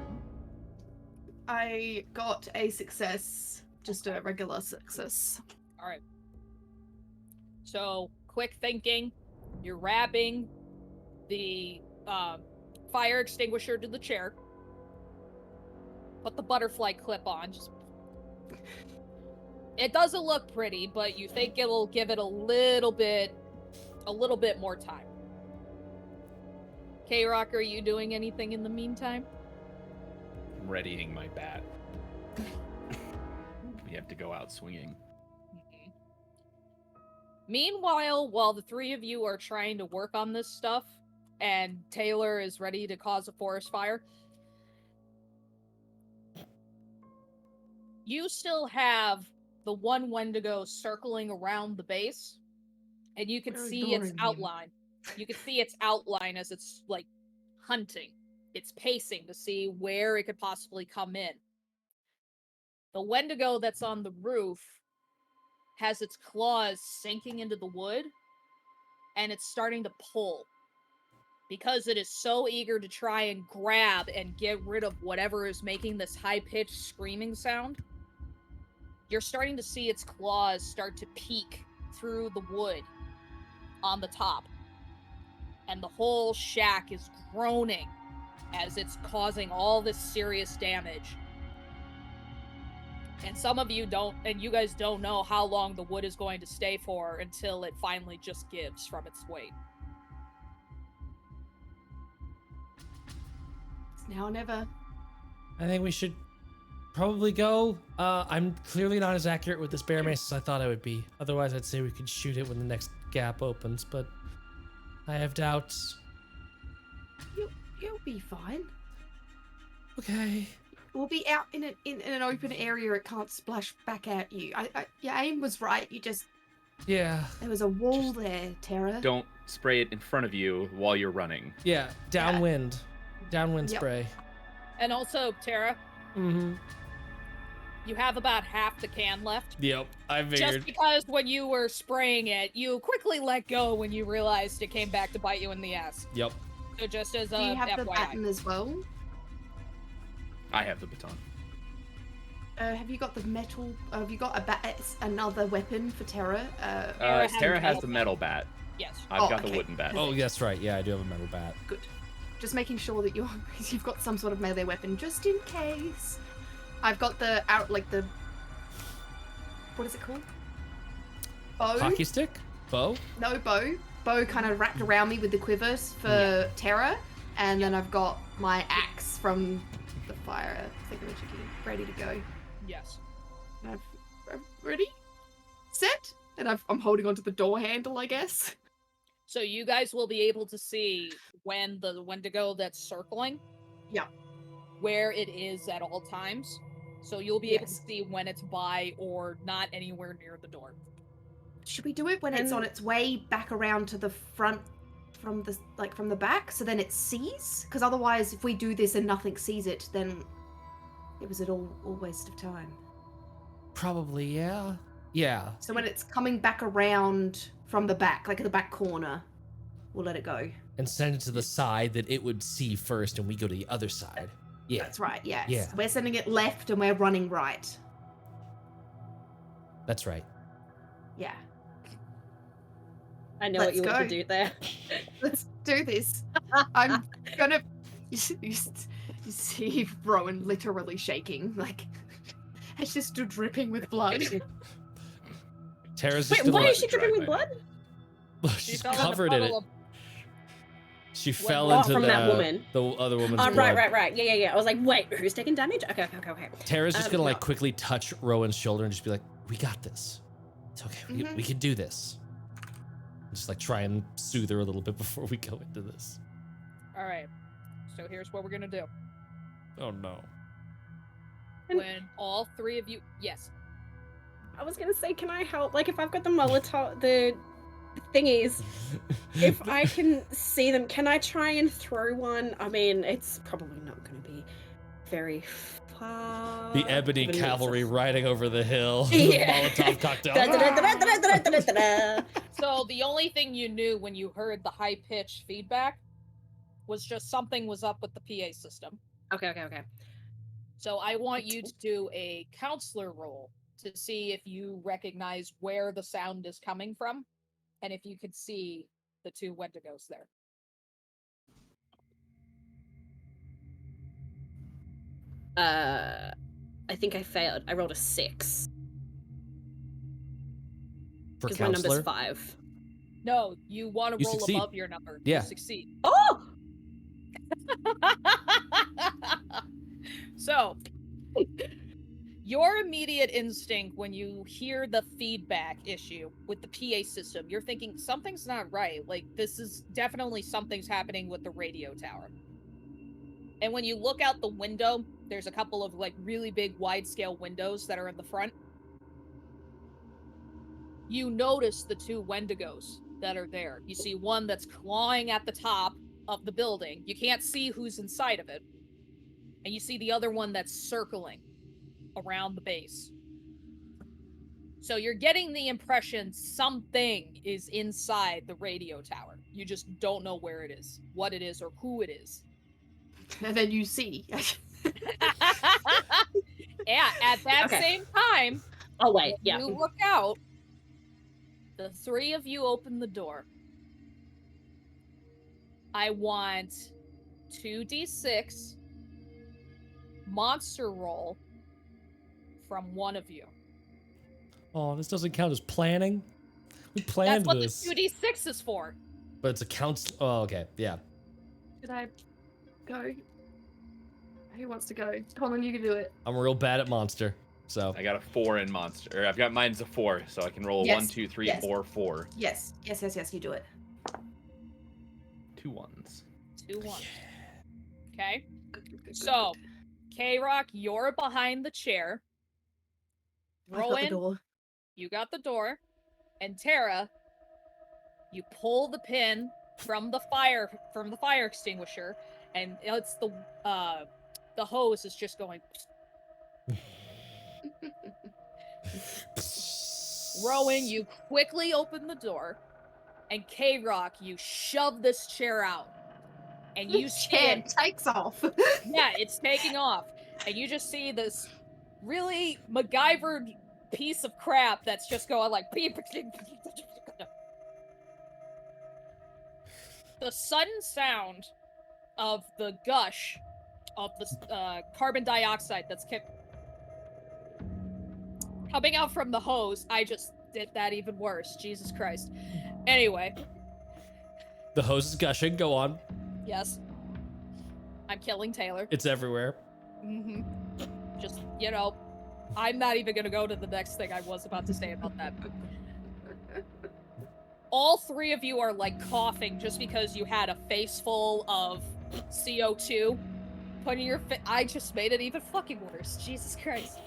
I got a success, just a regular success. All right. So, quick thinking. You're wrapping the fire extinguisher to the chair. Put the butterfly clip on. Just. It doesn't look pretty, but you think it'll give it a little bit more time. K-Rock, are you doing anything in the meantime? I'm readying my bat. We have to go out swinging. Mm-hmm. Meanwhile, while the three of you are trying to work on this stuff, and Taylor is ready to cause a forest fire, you still have the one Wendigo circling around the base, and you can They're see its ignoring him. outline. You can see its outline as it's, like, hunting. It's pacing to see where it could possibly come in. The Wendigo that's on the roof has its claws sinking into the wood, and it's starting to pull. Because it is so eager to try and grab and get rid of whatever is making this high-pitched screaming sound, you're starting to see its claws start to peek through the wood on the top. And the whole shack is groaning as it's causing all this serious damage. And some of you don't, and you guys don't know how long the wood is going to stay for until it finally just gives from its weight. It's now or never. I think we should probably go. I'm clearly not as accurate with this bear mace as I thought I would be. Otherwise, I'd say we could shoot it when the next gap opens, but I have doubts. You'll be fine. Okay. We'll be out in an open area. It can't splash back at you. Your aim was right. You just Yeah. there was a wall there, Terra. Don't spray it in front of you while you're running. Yeah. Downwind. Downwind Yep. spray. And also, Terra, Mm-hmm. you have about half the can left. Yep. I Just figured. because when you were spraying it, you quickly let go when you realized it came back to bite you in the ass. Yep. So just as a Do you have the FYI. baton as well? I have the baton. Have you got the metal? Have you got another weapon for Terra? Terra has the metal metal bat. Yes. I've Oh, got the okay. wooden bat. Oh, that's right. Yeah, I do have a metal bat. Good. Just making sure that you've got some sort of melee weapon, just in case. I've got the what is it called? Bow? Hockey stick? Bow? No bow. bow kind of wrapped around me with the quivers for Terra, and then I've got my axe from the fire thingamajiggy ready to go. Yes. I'm ready, set, and I'm holding onto the door handle, I guess. So you guys will be able to see when the Wendigo that's circling, where it is at all times. So you'll be able to see when it's by or not anywhere near the door. Should we do it when it's on its way back around to the front from the back, so then it sees? Because otherwise, if we do this and nothing sees it, then it was all waste of time. Probably, yeah. Yeah. So when it's coming back around from the back, like at the back corner, we'll let it go. And send it to the side that it would see first, and we go to the other side. Yeah. That's right, yes. Yeah. We're sending it left and we're running right. That's right. Yeah. I know Let's what you want go. to do there. Let's do this. I'm gonna... You see Rowan literally shaking, like... It's just still dripping with blood. Terra's Wait, just why gonna is she dripping with blood? She's fell in a covered in it. puddle of- She fell Oh, into from that woman. the other woman's Oh, blood. right. Yeah. I was like, wait, who's taking damage? Okay. Terra's just gonna no. like quickly touch Rowan's shoulder and just be like, "We got this. It's okay. We can do this." Just like try and soothe her a little bit before we go into this. All right. So here's what we're gonna do. Oh no. When all three of you, yes, I was gonna say, can I help? Like, if I've got the Molotov, the thingies, if I can see them, can I try and throw one? I mean, it's probably not gonna be very far. The Ebony given cavalry it's riding over the hill. Yeah. The Molotov cocktail. a- So the only thing you knew when you heard the high-pitched feedback was just something was up with the PA system. Okay. So I want you to do a counselor roll to see if you recognize where the sound is coming from and if you could see the two Wendigos there. I think I failed. I rolled a 6. For Because my counselor. number's 5. No, you want to You roll succeed. above your number. Yeah. You succeed. Oh! So, your immediate instinct when you hear the feedback issue with the PA system, you're thinking something's not right. Like, this is definitely something's happening with the radio tower. And when you look out the window, there's a couple of like really big wide scale windows that are in the front. You notice the two Wendigos that are there. You see one that's clawing at the top of the building. You can't see who's inside of it. And you see the other one that's circling around the base. So you're getting the impression something is inside the radio tower. You just don't know where it is, what it is, or who it is. And then you see. Yeah, at that Okay. same time, Oh, wait, if yeah. you look out, the three of you open the door. I want 2d6 monster roll from one of you. Oh, this doesn't count as planning. We That's planned what this. the 2d6 is for. But it's a counsel. Oh, okay. Yeah. Should I go? Who wants to go? Colin, you can do it. I'm real bad at monster. So I got a 4 in monster. Or I've got mine's a 4, so I can roll a Yes, 1, 2, 3, yes. 4, 4. Yes, you do it. 2 1s. 2 1. Okay. Good. So, K-Rock, you're behind the chair. I've got the Rowan, door. you got the door. And Terra, you pull the pin from the fire extinguisher, and it's the hose is just going. Rowan, you quickly open the door, and K-Rock, you shove this chair out, and you see chair it. takes off. Yeah, it's taking off, and you just see this really MacGyvered piece of crap that's just going like. The sudden sound of the gush of the carbon dioxide that's coming out from the hose. I just did that even worse. Jesus Christ. Anyway, The hose is gushing. Go on. Yes. I'm killing Taylor. It's everywhere. Mm-hmm. Just, I'm not even gonna go to the next thing I was about to say about that. All three of you are like coughing just because you had a face full of CO2 put in your I just made it even fucking worse. Jesus Christ.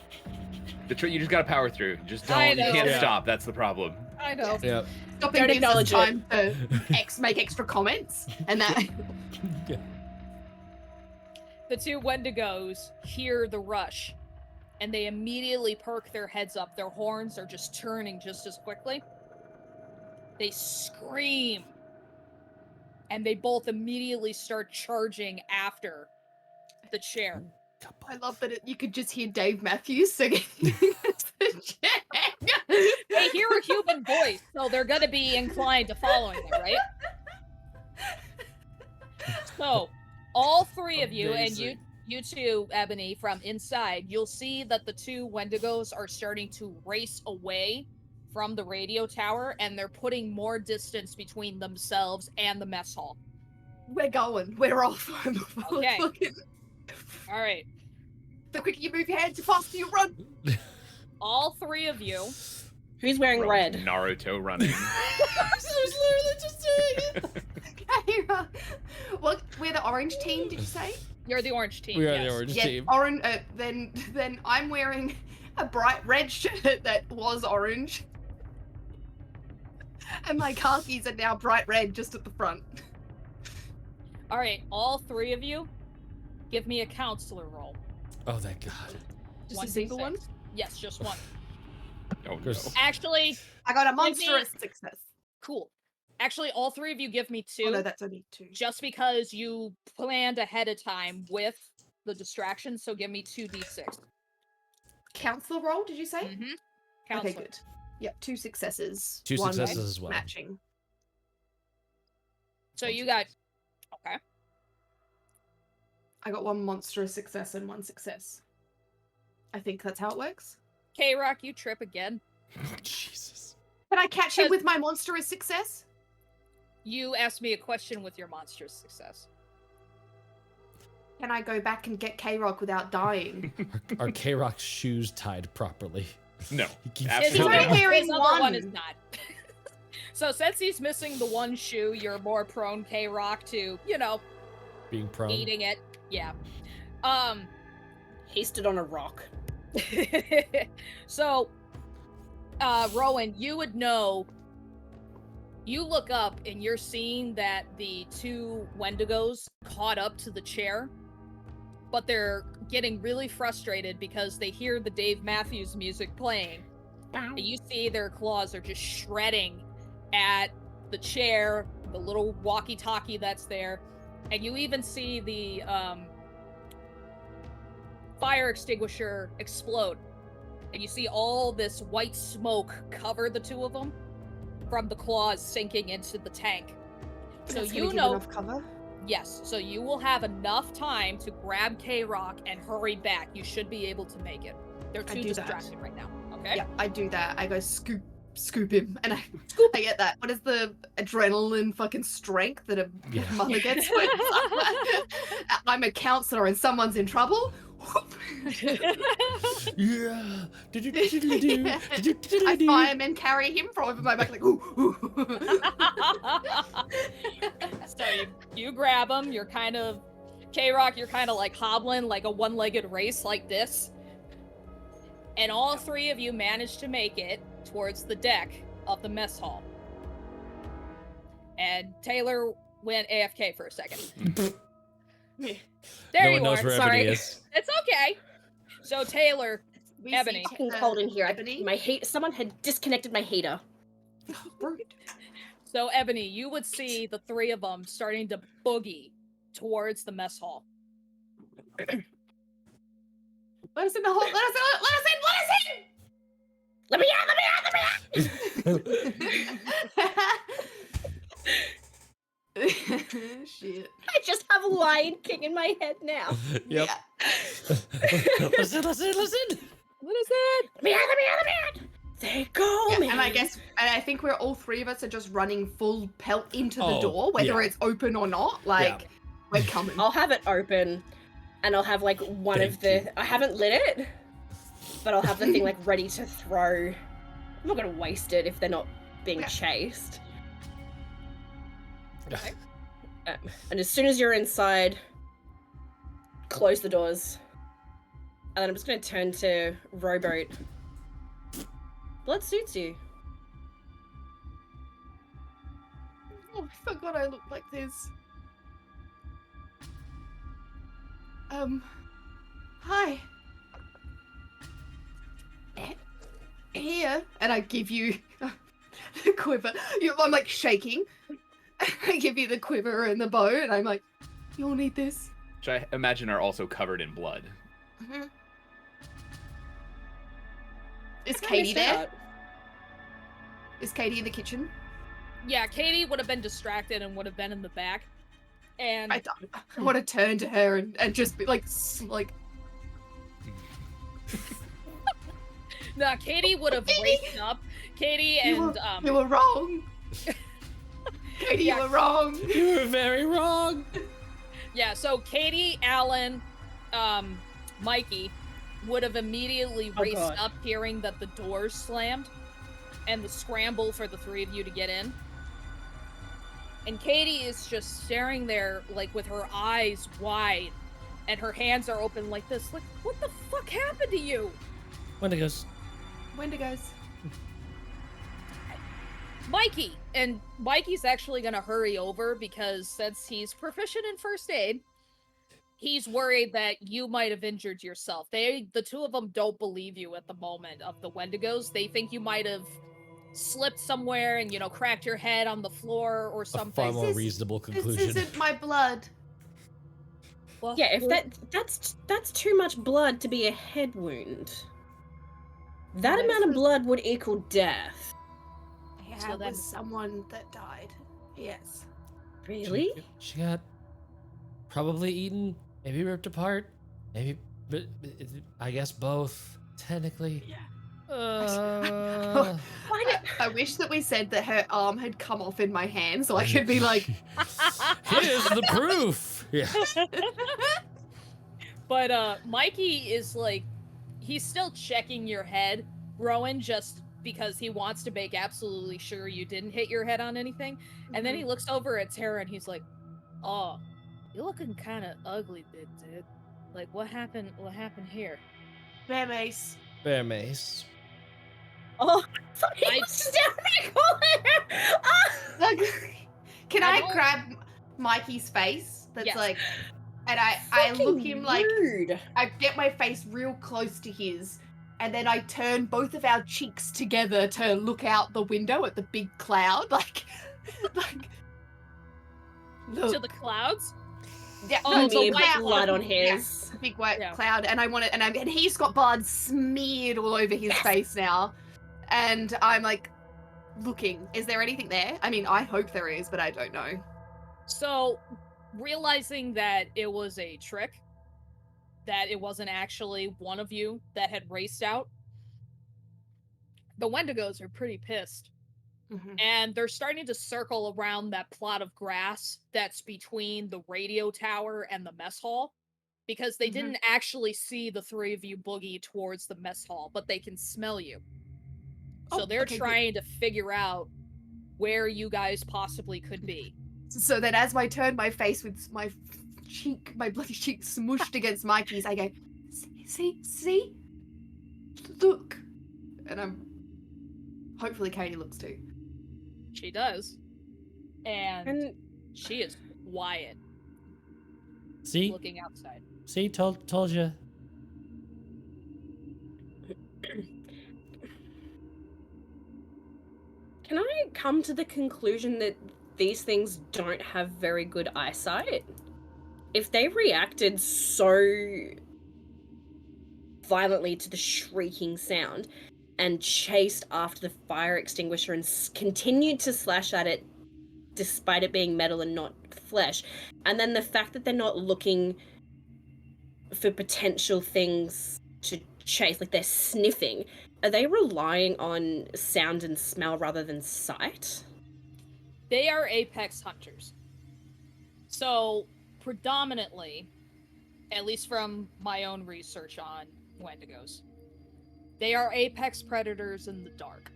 You just gotta power through. Just I don't. You know. can't Yeah. stop. That's the problem. I know. Yep. Stopping Don't gives us acknowledge it. time to make extra comments, and that. Yeah. The two Wendigos hear the rush, and they immediately perk their heads up. Their horns are just turning just as quickly. They scream, and they both immediately start charging after the chair. I love that you could just hear Dave Matthews singing. They hear a human voice, so they're gonna be inclined to following it, right? So, all three of you, and you too, Ebony, from inside, you'll see that the two Wendigos are starting to race away from the radio tower, and they're putting more distance between themselves and the mess hall. We're going. We're off. Okay. All right. The quicker you move your hands, the faster you run. All three of you. Who's wearing red? Naruto running. I was literally just doing it. Kyra. What? We're the orange team, did you say? You're the orange team. We are yes. the orange Yeah, team. orange. Then I'm wearing a bright red shirt that was orange, and my khakis are now bright red, just at the front. All right, all three of you, give me a counselor roll. Oh, thank God. Just a single 1d6. one. Yes, just one. Oh no. There's- Actually, I got a me- monstrous success. cool. Actually, all three of you give me two. Oh no, that's only 2. Just because you planned ahead of time with the distraction, so give me 2d6. Council roll, did you say? Mm-hmm. Okay, Counselor. good. Yep, 2 successes. 2 one successes as well. Matching. So you got... Okay. I got 1 monstrous success and 1 success. I think that's how it works. K-Rock, you trip again. Oh, Jesus. Can I catch him with my monstrous success? You asked me a question with your monstrous success. Can I go back and get K-Rock without dying? Are K-Rock's shoes tied properly? No. He keeps Absolutely He's only not. wearing His other one is one. not. So since he's missing the one shoe, you're more prone, K-Rock, to, being prone. eating it. Yeah. Hasted on a rock. So, Rowan, you would know. You look up and you're seeing that the two Wendigos caught up to the chair, but they're getting really frustrated because they hear the Dave Matthews music playing. And you see their claws are just shredding at the chair, the little walkie-talkie that's there, and you even see the fire extinguisher explode. And you see all this white smoke cover the two of them from the claws sinking into the tank. So That's gonna you give know, enough cover. yes, so you will have enough time to grab K-Rock and hurry back. You should be able to make it. They're I too do that. distracted right now. Okay? Yeah, I do that. I go scoop him, and I get that. What is the adrenaline fucking strength that a Yeah. mother gets when I'm a counselor and someone's in trouble? Yeah. I firemen carry him from over my back like ooh, ooh. So you grab him, you're kind of K-Rock, you're kind of like hobbling like a one-legged race like this. And all three of you manage to make it towards the deck of the mess hall. And Taylor went AFK for a second. There No you one knows are. where Sorry. Ebony is. It's okay. So Taylor, We Ebony. see Fucking cold in here. Ebony. My hate. Someone had disconnected my heater. Rude. so Ebony, you would see the three of them starting to boogie towards the mess hall. Let us in the hole. Let us in. Let me out! Let me out! Shit. I just have Lion King in my head now. Yep. Yeah. Listen. What is it? Let me out! Let me out! Let me out! There go, Yeah, man. and I think we're all three of us are just running full pelt into the Oh, door, whether yeah. it's open or not. Like, we're coming. I'll have it open, and I'll have like one of the. I haven't lit it, but I'll have the thing like ready to throw. I'm not gonna waste it if they're not being chased. Okay. And as soon as you're inside, close the doors. And then I'm just gonna turn to Rowboat. Blood suits you. Oh, I forgot I look like this. Hi. Here, and I give you the quiver. I'm like shaking. I give you the quiver and the bow, and I'm like, you'll need this. Which I imagine are also covered in blood. Mm-hmm. Is I Katie missed there? out. Is Katie in the kitchen? Yeah, Katie would have been distracted and would have been in the back. And I want to turn to her and just be like. no, Katie would have raced up. Katie and You were wrong. Katie, Yeah. you were wrong. You were very wrong. yeah, so Katie, Alan, Mikey would have immediately raced God. up, hearing that the doors slammed, and the scramble for the three of you to get in. And Katie is just staring there, like with her eyes wide, and her hands are open like this. Like, what the fuck happened to you? Wendigos. Wendigos. Mikey! And Mikey's actually gonna hurry over because since he's proficient in first aid, he's worried that you might have injured yourself. The two of them don't believe you at the moment of the Wendigos. They think you might have slipped somewhere and, cracked your head on the floor or A something. far more This is- reasonable This conclusion. isn't my blood. Well, Yeah, if that's too much blood to be a head wound. That This amount of was- blood would equal death. Yeah, So it then- was someone that died. Yes. Really? She got probably eaten, maybe ripped apart, maybe, but I guess both, technically. Yeah. Why I wish that we said that her arm had come off in my hand so I could be like, Here's the proof. Yeah. But Mikey is like, he's still checking your head, Rowan, just because he wants to make absolutely sure you didn't hit your head on anything. And then he looks over at Terra and he's like, "Oh, you're looking kind of ugly, big dude. Like, what happened? What happened here?" bear mace. Bear mace. Oh, he I- was down there calling her. Like, can I I don't- grab Mikey's face? That's Yes. like, and I look him like, rude. I get my face real close to his, and then I turn both of our cheeks together to look out the window at the big cloud, like, look. To the clouds? Yeah, Oh, no, And the me white and blood on Yeah, his. big white Yeah. cloud, and I want it, and he's got blood smeared all over his face now, and I'm like, looking. Is there anything there? I mean, I hope there is, but I don't know. So, realizing that it was a trick, that it wasn't actually one of you that had raced out, the Wendigos are pretty pissed. And they're starting to circle around that plot of grass that's between the radio tower and the mess hall, because they Mhm. didn't actually see the three of you boogie towards the mess hall, but they can smell you. So Oh, they're okay, good. trying to figure out where you guys possibly could be. So that as I turn my face with my cheek, my bloody cheek smooshed against Mikey's, I go, see, look, and I'm hopefully Katie looks too. She does. And And she is quiet See? looking outside. See? Told you. can I come to the conclusion that these things don't have very good eyesight? If they reacted so violently to the shrieking sound and chased after the fire extinguisher and continued to slash at it despite it being metal and not flesh, and then the fact that they're not looking for potential things to chase, like they're sniffing, are they relying on sound and smell rather than sight? They are apex hunters. So, predominantly, at least from my own research on Wendigos, they are apex predators in the dark.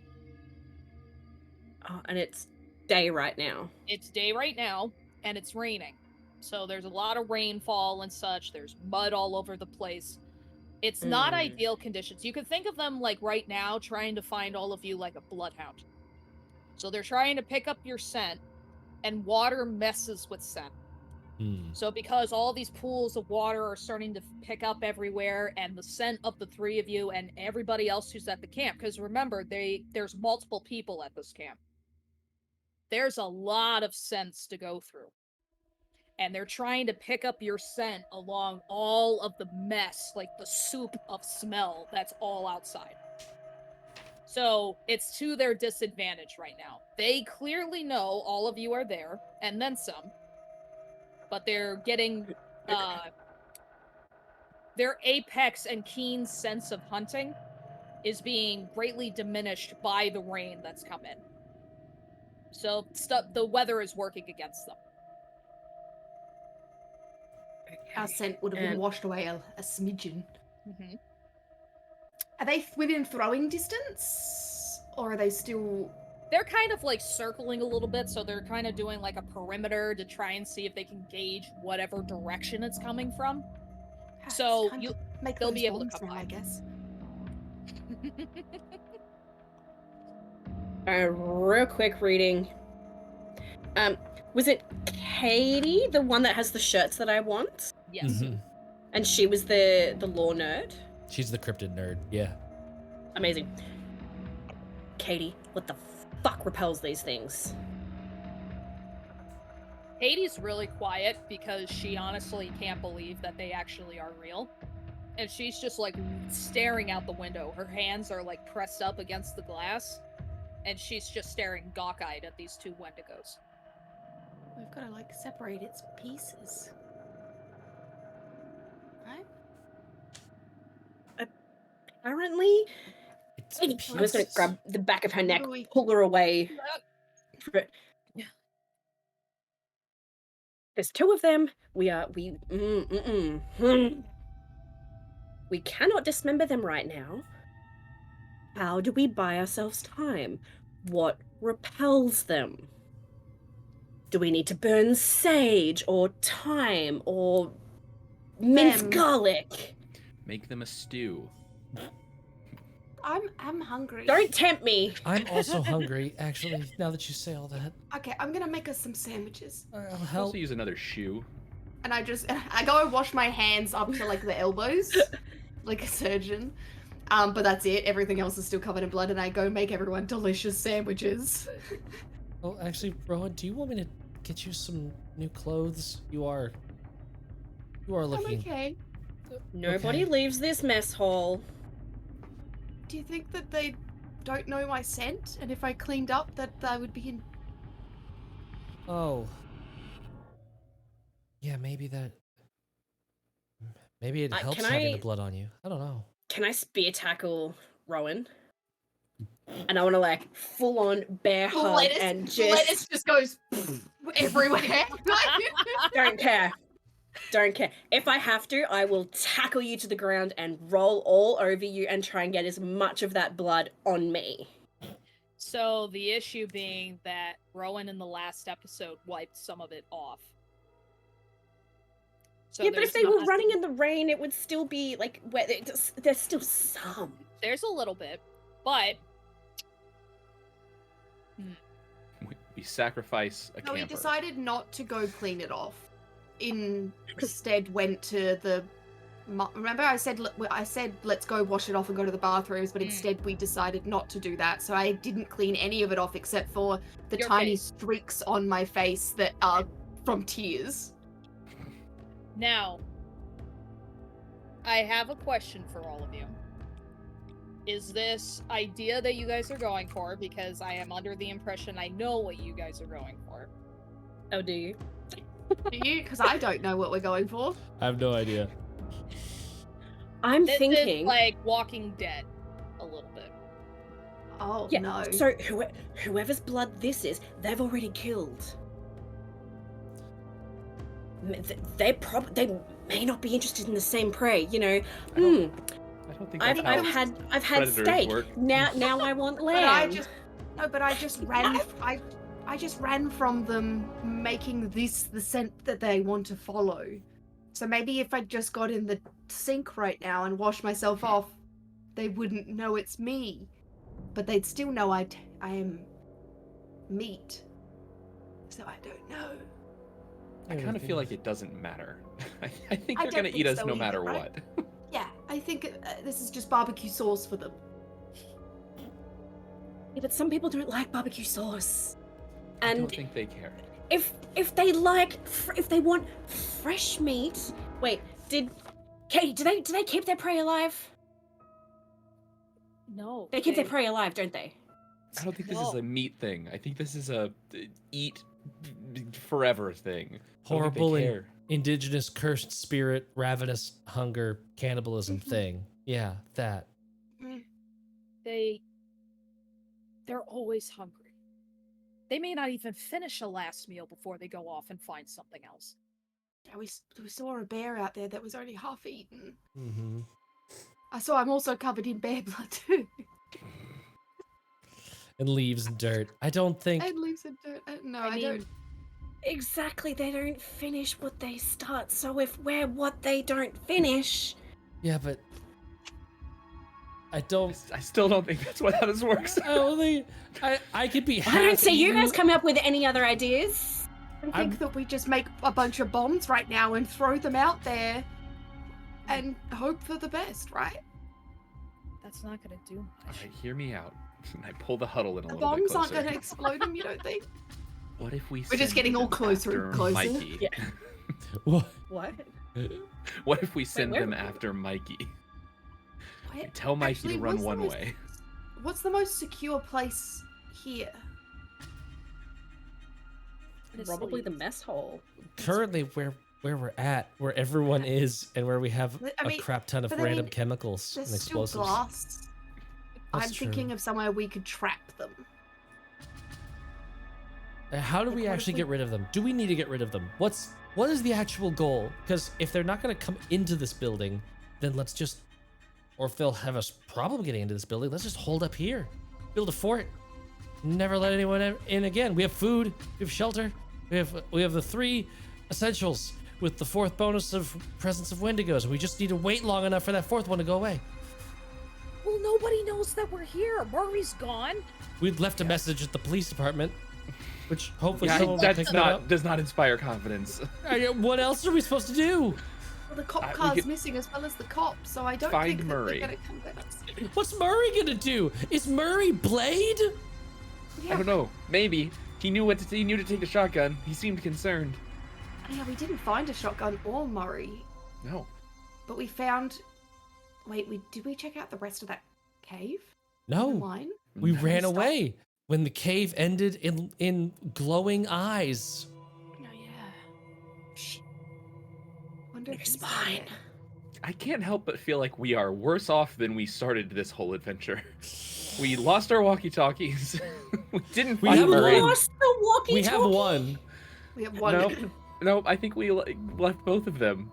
Oh, and it's day right now. It's day right now, and it's raining. So there's a lot of rainfall and such. There's mud all over the place. It's not ideal conditions. You could think of them like right now trying to find all of you like a bloodhound. So they're trying to pick up your scent, and water messes with scent. So because all these pools of water are starting to pick up everywhere, and the scent of the three of you and everybody else who's at the camp, because remember, there's multiple people at this camp. There's a lot of scents to go through. And they're trying to pick up your scent along all of the mess, like the soup of smell that's all outside. So it's to their disadvantage right now. They clearly know all of you are there, and then some. But they're getting their apex and keen sense of hunting is being greatly diminished by the rain that's come in. So the weather is working against them. Our scent would have been washed away a smidgen. Mm-hmm. Are they within throwing distance? Or are they still... They're kind of like circling a little bit, so they're kind of doing like a perimeter to try and see if they can gauge whatever direction it's coming from. So they'll be able to come now, by. I guess. Real quick reading. Was it Katie, the one that has the shirts that I want? Yes. And she was the lore nerd? She's the cryptid nerd, yeah. Amazing. Katie, what the fuck repels these things? Katie's really quiet because she honestly can't believe that they actually are real. And she's just like staring out the window. Her hands are like pressed up against the glass. And she's just staring gawk-eyed at these two Wendigos. We've got to like separate its pieces. Right? Apparently, I was gonna grab the back of her neck, pull her away. There's two of them. We cannot dismember them right now. How do we buy ourselves time? What repels them? Do we need to burn sage or thyme or mince garlic? Make them a stew. I'm hungry. Don't tempt me. I'm also hungry, actually, now that you say all that. Okay, I'm gonna make us some sandwiches. I'll I'll help. also use another shoe. And I go and wash my hands up to like the elbows, like a surgeon. But that's it. Everything else is still covered in blood, and I go make everyone delicious sandwiches. Oh, actually, Rowan, do you want me to get you some new clothes? You are looking... I'm okay. Nobody leaves this mess hall. Do you think that they don't know my scent, and if I cleaned up that I would be in... Oh. Yeah, maybe it helps having the blood on you. I don't know. Can I spear tackle Rowan? And I want to like full on bear hug and just... Lettuce just goes everywhere. Don't care. Don't care. If I have to, I will tackle you to the ground and roll all over you and try and get as much of that blood on me. So the issue being that Rowan in the last episode wiped some of it off. So yeah, but if they were running in the rain, it would still be like there's still some. There's a little bit, but We sacrifice a camper. We decided not to go clean it off. Instead, went to the. Remember, I said let's go wash it off and go to the bathrooms, but instead we decided not to do that. So I didn't clean any of it off except for the tiny streaks on my face that are from tears. Now, I have a question for all of you. Is this idea that you guys are going for? Because I am under the impression I know what you guys are going for. Oh, do you? Do you? Because I don't know what we're going for. I have no idea. I'm This thinking. is like Walking Dead, a little bit. Oh Yeah. no. So whoever's blood this is, they've already killed. They may not be interested in the same prey. You know. I don't think that's I've how had predators steak. work. Now I want lamb. But I just ran. I just ran from them, making this the scent that they want to follow. So maybe if I just got in the sink right now and washed myself off, they wouldn't know it's me, but they'd still know I am meat. So I don't know. I kind of feel like it doesn't matter. I think I they're don't gonna eat think us so no either, matter right? what. Yeah, I think this is just barbecue sauce for them. Yeah, but some people don't like barbecue sauce. I And don't think they care. if they want fresh meat. Wait, Katie, do they keep their prey alive? No. They keep their prey alive, don't they? I don't think this is No. a meat thing. I think this is a eat forever thing. I don't think they Horrible and care. indigenous cursed spirit, ravenous hunger, cannibalism thing. Yeah, that. They're always hungry. They may not even finish a last meal before they go off and find something else. Yeah, we saw a bear out there that was only half eaten. Mm-hmm. I'm also covered in bear blood too. And leaves and dirt. I don't think. And leaves and dirt. No, I mean, don't. Exactly, they don't finish what they start. So if we're what they don't finish, Yeah, but I don't. I still don't think that's how this works. I don't think. I could be. I don't see you half-eaten. guys come up with any other ideas. I think that we just make a bunch of bombs right now and throw them out there and hope for the best, right? That's not gonna do All much. right, hear me out. I pull the huddle in a The little bit bombs closer. aren't going to explode them, you don't think? What if we? We're just send getting all them closer and after closer. Mikey? Yeah. What? What? What if we send where them were we? after Mikey? Wait, We tell Mikey actually, to run what's the one most- way. What's the most secure place here? Probably the mess hole. Currently, where we're at, where everyone is, and where we have I mean, a crap ton of but I random mean, chemicals and There's still explosives. glass. That's I'm true. thinking of somewhere we could trap them. How do we Like, what if actually we- get rid of them? Do we need to get rid of them? What is the actual goal? Because if they're not going to come into this building, then let's just, or if they'll have a problem getting into this building, let's just hold up here, build a fort, never let anyone in again. We have food, we have shelter, we have the 3 essentials with the 4th bonus of presence of Wendigos. We just need to wait long enough for that 4th one to go away. Well, nobody knows that we're here. Murray's gone. We'd left a message at the police department, which hopefully Yeah, someone will pick that's that not up. does not inspire confidence. What else are we supposed to do? Well, the cop we car's could missing as well as the cop, so I don't find think that Murray. they're going to come get us. What's Murray gonna do? Is Murray Blade? I don't know. Maybe he knew he knew to take the shotgun. He seemed concerned. Yeah, we didn't find a shotgun or Murray, No. but we found. Wait, did we check out the rest of that cave? No, Line? we No. ran Stop. away when the cave ended in glowing eyes. No, yeah. Shh. Wonder if It's he's fine. there. I can't help but feel like we are worse off than we started this whole adventure. We lost our walkie-talkies. We didn't We find have Murray. one. Lost the walkie. We have one. We have one. Nope, I think we left both of them.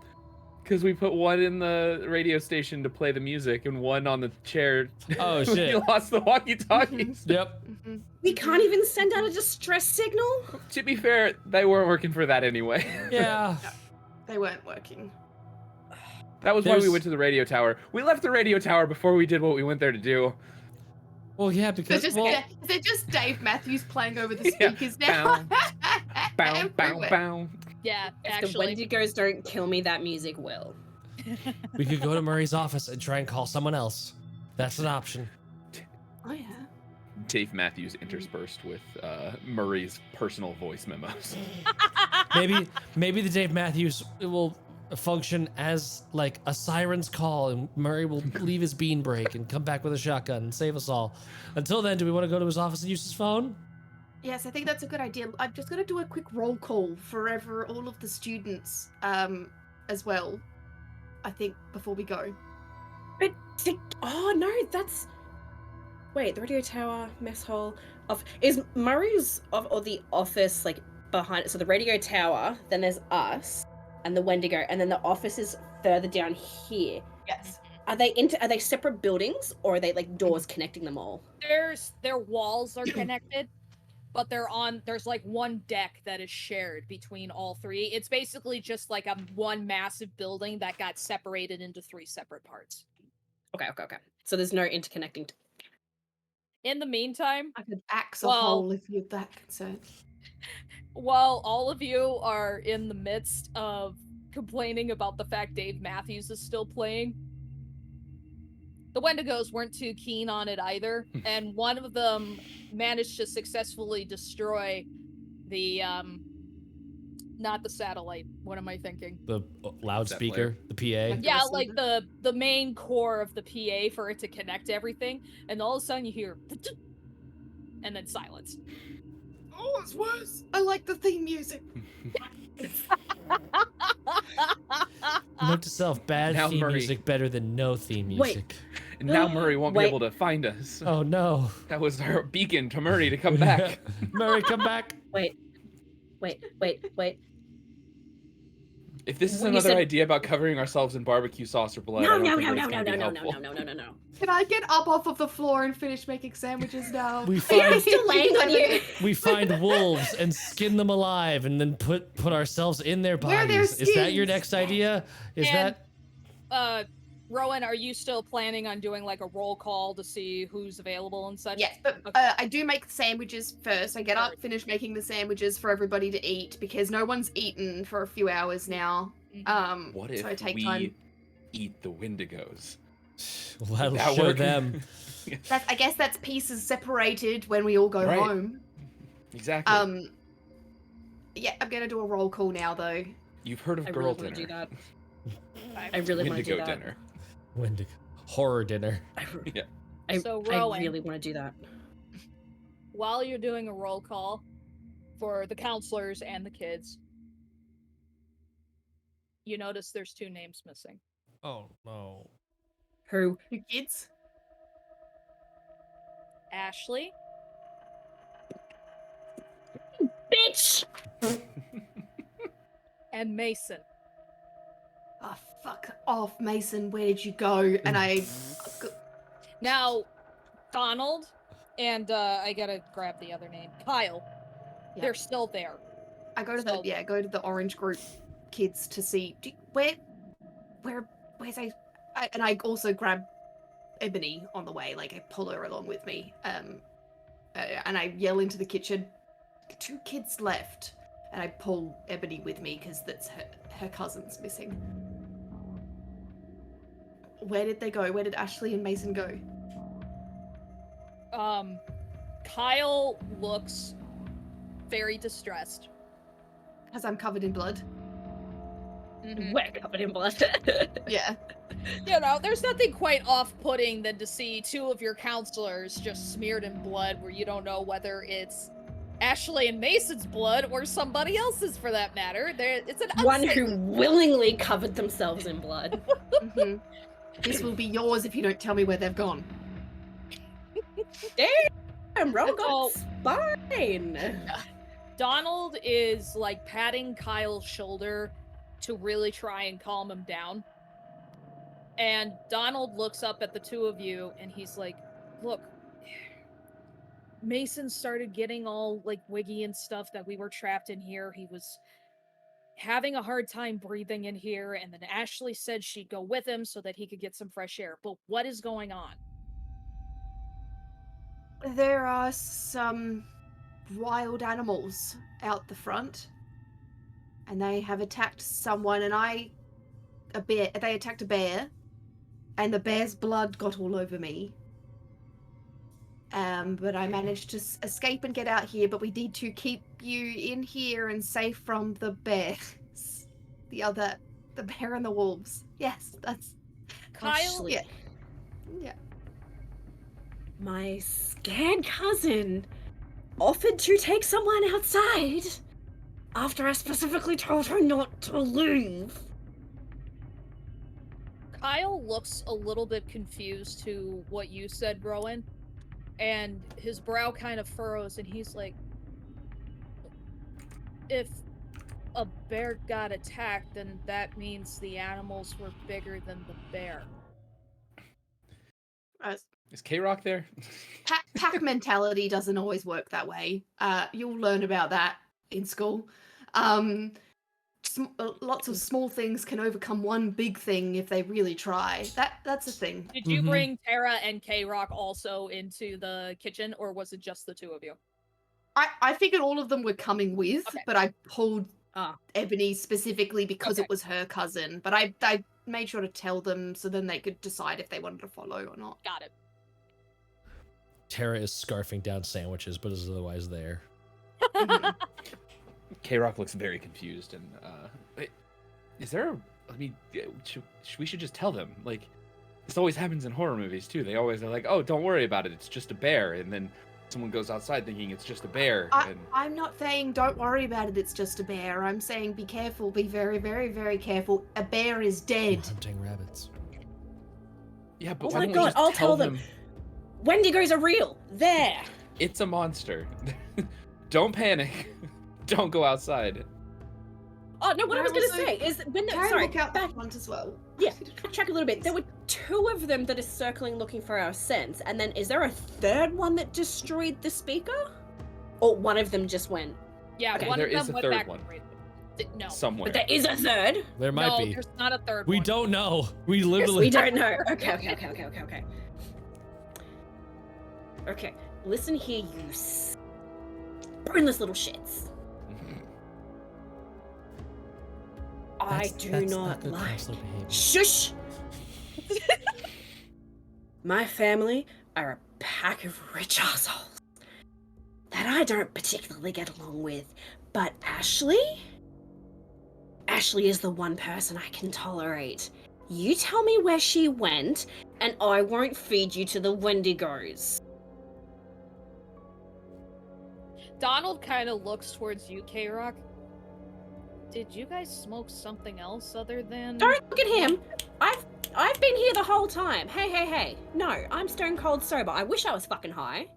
Because we put one in the radio station to play the music and one on the chair. Oh, We shit. lost the walkie-talkies. Yep. Mhm. We can't even send out a distress signal. To be fair, they weren't working for that anyway. Yeah. They weren't working. That was why we There's- went to the radio tower. We left the radio tower before we did what we went there to do. Well, yeah, Is because it just, well, is it just Dave Matthews playing over the Yeah. speakers now? Bow, bow, Everywhere. bow. Yeah, If actually. the Wendigos don't kill me, that music will. we could go to Murray's office and try and call someone else. That's an option. Oh yeah. Dave Matthews interspersed with Murray's personal voice memos. Maybe the Dave Matthews will function as like a siren's call, and Murray will leave his bean break and come back with a shotgun and save us all. Until then, do we want to go to his office and use his phone? Yes, I think that's a good idea. I'm just going to do a quick roll call for all of the students as well, I think, before we go. Oh no, that's. Wait, the radio tower, mess hall. Is Murray's or the office like behind it? So the radio tower, then there's us, and the Wendigo, and then the office is further down here. Yes. Are they separate buildings, or are they like doors connecting them all? Their walls are connected, but there's like one deck that is shared between all three. It's basically just like one massive building that got separated into 3 separate parts. Okay. So there's no interconnecting. In the meantime, I could axe a Well- hole if you're that concerned. while all of you are in the midst of complaining about the fact Dave Matthews is still playing, the Wendigos weren't too keen on it either, and one of them managed to successfully destroy the not the satellite. What am I thinking? The loudspeaker, the PA. Like- Yeah, receiver? like the main core of the PA for it to connect everything, and all of a sudden you hear and then silence. Oh, it's worse. I like the theme music. Note to self: bad Now theme Murray. music better than no theme music. And now Murray won't be Wait. able to find us. Oh no, That was our beacon to Murray to come back. Murray, come back. Wait. If this is When you another said- idea about covering ourselves in barbecue sauce or blood, I No, don't no, think no, it's no, gonna no, be no, no, helpful. no. Can I get up off of the floor and finish making sandwiches now? We I'm find still laying on you. we find wolves and skin them alive, and then put ourselves in their Where are bodies. their Is that your skins? next idea? Is And- that Rowan, are you still planning on doing like a roll call to see who's available and such? Yes, but Okay. I do make the sandwiches first. I get up, finish making the sandwiches for everybody to eat because no one's eaten for a few hours now. Mhm. What if so I take we time. eat the Wendigos? that'll that show work? them? I guess that's pieces separated when we all go Right. home. Exactly. Yeah, I'm gonna do a roll call now though. You've heard of I girl really want to dinner. do that. I really want to do Wendigo that. dinner. Wendigo horror dinner. So, I Rowan. really want to do that. While you're doing a roll call for the counselors and the kids, you notice there's 2 names missing. Oh no. Who? You kids? Ashleigh Bitch! and Mason. Oh, fuck off, Mason. Where did you go? And I. Now, Donald and I gotta grab the other name, Kyle. Yeah. They're still there. I go to So- go to the orange group kids to see where's and I also grab Ebony on the way, like I pull her along with me, and I yell into the kitchen, 2 kids left, and I pull Ebony with me because that's her cousin's missing. Where did they go? Where did Ashleigh and Mason go? Kyle looks very distressed. Because I'm covered in blood. Mhm. We're covered in blood. Yeah. You know, there's nothing quite off-putting than to see 2 of your counselors just smeared in blood where you don't know whether it's Ashleigh and Mason's blood or somebody else's for that matter. It's an One unsafe- who willingly covered themselves in blood. Mhm. This will be yours if you don't tell me where they've gone. Damn, Rowan all- got spine. Donald is like patting Kyle's shoulder to really try and calm him down. And Donald looks up at the 2 of you and he's like, look, Mason started getting all like wiggy and stuff that we were trapped in here. He was having a hard time breathing in here, and then Ashleigh said she'd go with him so that he could get some fresh air. But what is going on? There are some wild animals out the front, and they have attacked someone. And they attacked a bear, and the bear's blood got all over me. But I managed to escape and get out here. But we need to keep you in here and safe from the bears, the bear and the wolves. Yes, that's Kyle, Ashley, yeah. my scared cousin offered to take someone outside after I specifically told her not to leave. Kyle looks a little bit confused to what you said, Rowan, and his brow kind of furrows, and he's like, if a bear got attacked, then that means the animals were bigger than the bear. Is K-Rock there? Pack mentality doesn't always work that way. You'll learn about that in school. Lots of small things can overcome one big thing if they really try. That's a thing. Did you bring Terra and K-Rock also into the kitchen, or was it just the two of you? I figured all of them were coming with, but I pulled Ebony specifically because it was her cousin. But I made sure to tell them so then they could decide if they wanted to follow or not. Got it. Terra is scarfing down sandwiches, but is otherwise there. K-Rock looks very confused, and wait, is there we should just tell them. Like, this always happens in horror movies too. They always are like, oh, don't worry about it, it's just a bear, and then someone goes outside thinking it's just a bear. I'm not saying don't worry about it, it's just a bear. I'm saying be careful, be very, very, very careful. A bear is dead. Hunting rabbits. Yeah, but Oh my god, I'll tell them. Wendigos are real. There. It's a monster. Don't panic. Don't go outside. Oh no, what I was gonna say is when Look out that front as well. Yeah, backtrack a little bit. There were two of them that are circling looking for our scents, and then is there a third one that destroyed the speaker? Or one of them just went? Yeah, Okay, one there of them is a went third back one. No. Somewhere. But there is a third. There might be. There's not a third We one. don't know. We literally We don't know. Okay. Okay, listen here, you boneless little shits. I do not good like. counselor behavior. Shush! My family are a pack of rich assholes that I don't particularly get along with. But Ashleigh is the one person I can tolerate. You tell me where she went, and I won't feed you to the Wendigos. Donald kind of looks towards you, K-Rock. Did you guys smoke something else other than... Don't look at him! I've been here the whole time. Hey. No, I'm stone cold sober. I wish I was fucking high.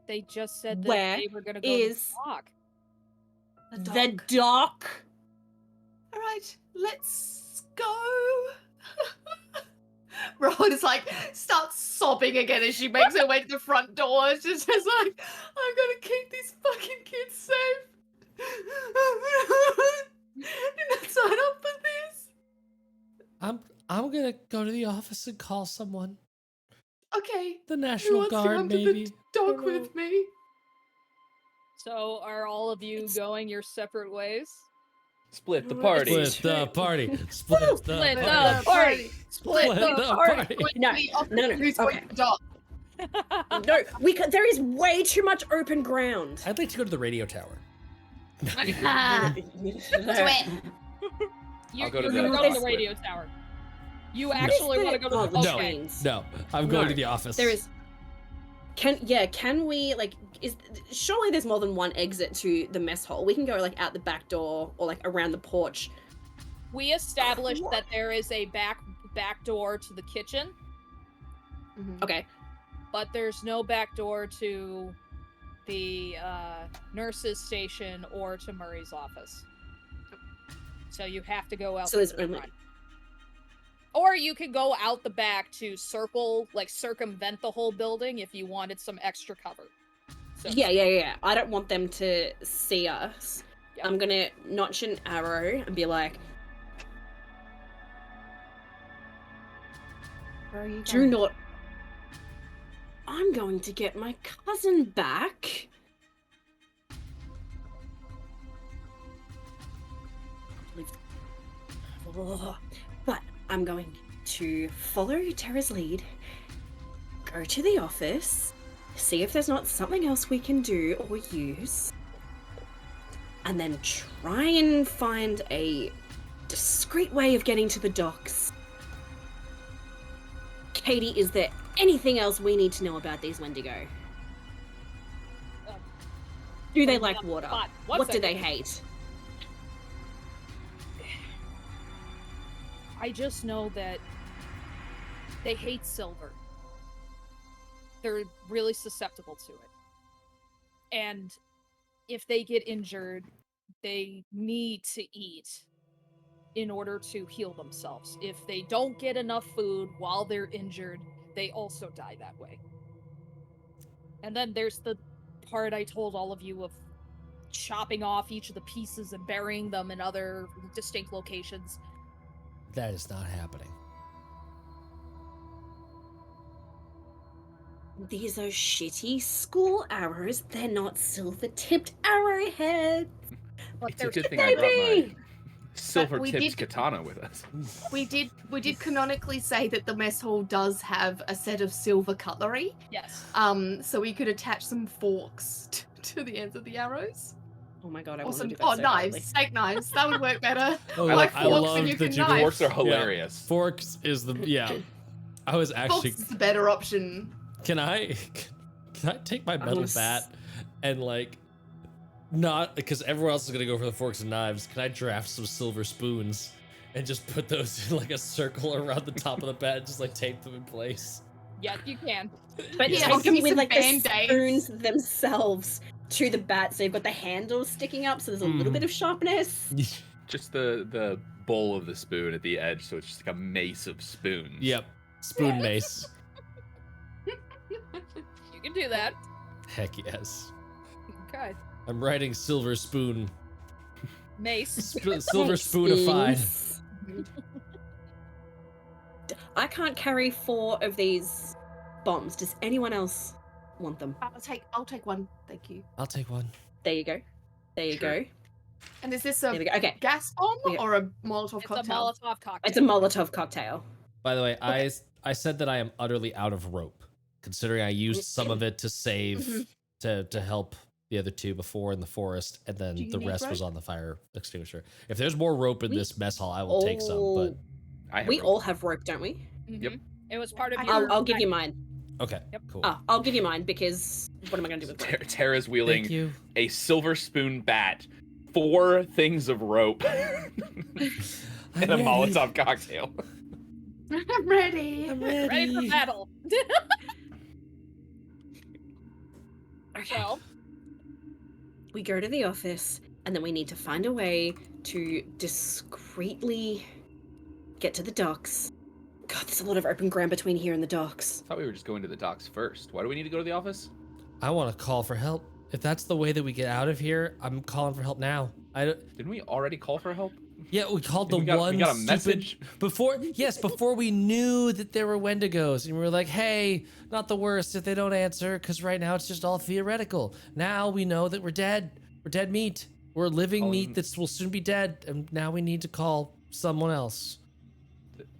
They just said that Where they were gonna go is to the dock. The dock. All right, let's go. Rowan is like, starts sobbing again as she makes her way to the front door. She's just like, I'm gonna keep these fucking kids safe. Did not sign up for this. I'm gonna go to the office and call someone. Okay. The Who National wants to Guard, come to maybe. the dock with me? So are all of you going your separate ways? Split the party. Split the party. Split the Split party. the party. Split the party. No. Who's going to the dock? No, there is way too much open ground. I'd like to go to the radio tower. You're go to gonna the go to the dock. radio tower. You actually want to go to the... No. Okay. No, I'm going No, to the office. There is. Can we surely there's more than one exit to the mess hall. We can go like out the back door or like around the porch. We established that there is a back door to the kitchen, Okay. but there's no back door to the nurse's station or to Murray's office. So you have to go out So there's the only. front. Or you could go out the back to circumvent the whole building if you wanted some extra cover. So, Yeah. I don't want them to see us. Yeah. I'm gonna notch an arrow and be like, Where are you do going? not. I'm going to get my cousin back. But I'm going to follow Terra's lead, go to the office, see if there's not something else we can do or use, and then try and find a discreet way of getting to the docks. Katie, is there anything else we need to know about these Wendigo? Do they like water? One What do second. they hate? I just know that they hate silver. They're really susceptible to it. And if they get injured, they need to eat in order to heal themselves. If they don't get enough food while they're injured, they also die that way. And then there's the part I told all of you of chopping off each of the pieces and burying them in other distinct locations. That is not happening. These are shitty school arrows. They're not silver-tipped arrowheads. But It's a they're good thing I brought my baby! silver we tipped did- katana with us. We did canonically say that the mess hall does have a set of silver cutlery. yes. So we could attach some forks to the ends of the arrows. Oh my god, I Or want to some do that so knives, badly. steak knives. That would work better. Oh, I like I forks love and you that can you can- knife. Forks are hilarious. Forks is the I was actually. Forks is the better option. Can I take my metal wanna bat and like not because everyone else is gonna go for the forks and knives? Can I draft some silver spoons and just put those in like a circle around the top of the bat and just like tape them in place? Yes, you can. But Yeah, take I'll give them you with some like the Band-Aids. spoons themselves to the bat, so you've got the handles sticking up, so there's a little bit of sharpness. Just the bowl of the spoon at the edge, so it's just like a mace of spoons. Yep, spoon mace. You can do that. Heck yes. Okay. I'm writing silver spoon. Mace. Silver spoonified. Spoons. I can't carry 4 of these bombs. Does anyone else want them? I'll take one, thank you. I'll take one. There you go. There you Sure. go. And is this There a we go. Okay. gas bomb We- or a Molotov It's a cocktail? Molotov cocktail. It's a Molotov cocktail. By the way, I said that I am utterly out of rope, considering I used some of it to save to help the other two before in the forest, and then Do you the need rest was rope? on the fire extinguisher. If there's more rope in We this mess hall, I will take some. But I have We rope. all have rope, don't we? Yep. It was part of I your. I'll give you mine. okay, Yep. cool. I'll give you mine because what am I going to do with rope? Terra's wheeling Thank you. a silver spoon bat, 4 things of rope, and a ready. Molotov cocktail. I'm ready. I'm Ready for battle. Okay. Well, We go to the office, and then we need to find a way to discreetly get to the docks. God, there's a lot of open ground between here and the docks. I thought we were just going to the docks first. Why do we need to go to the office? I want to call for help. If that's the way that we get out of here, I'm calling for help now. Didn't we already call for help? Yeah, we called the We got one a stupid- message. before we knew that there were Wendigos, and we were like, hey, not the worst if they don't answer, because right now it's just all theoretical. Now we know that we're dead. We're dead meat. We're living meat that will soon be dead, and now we need to call someone else.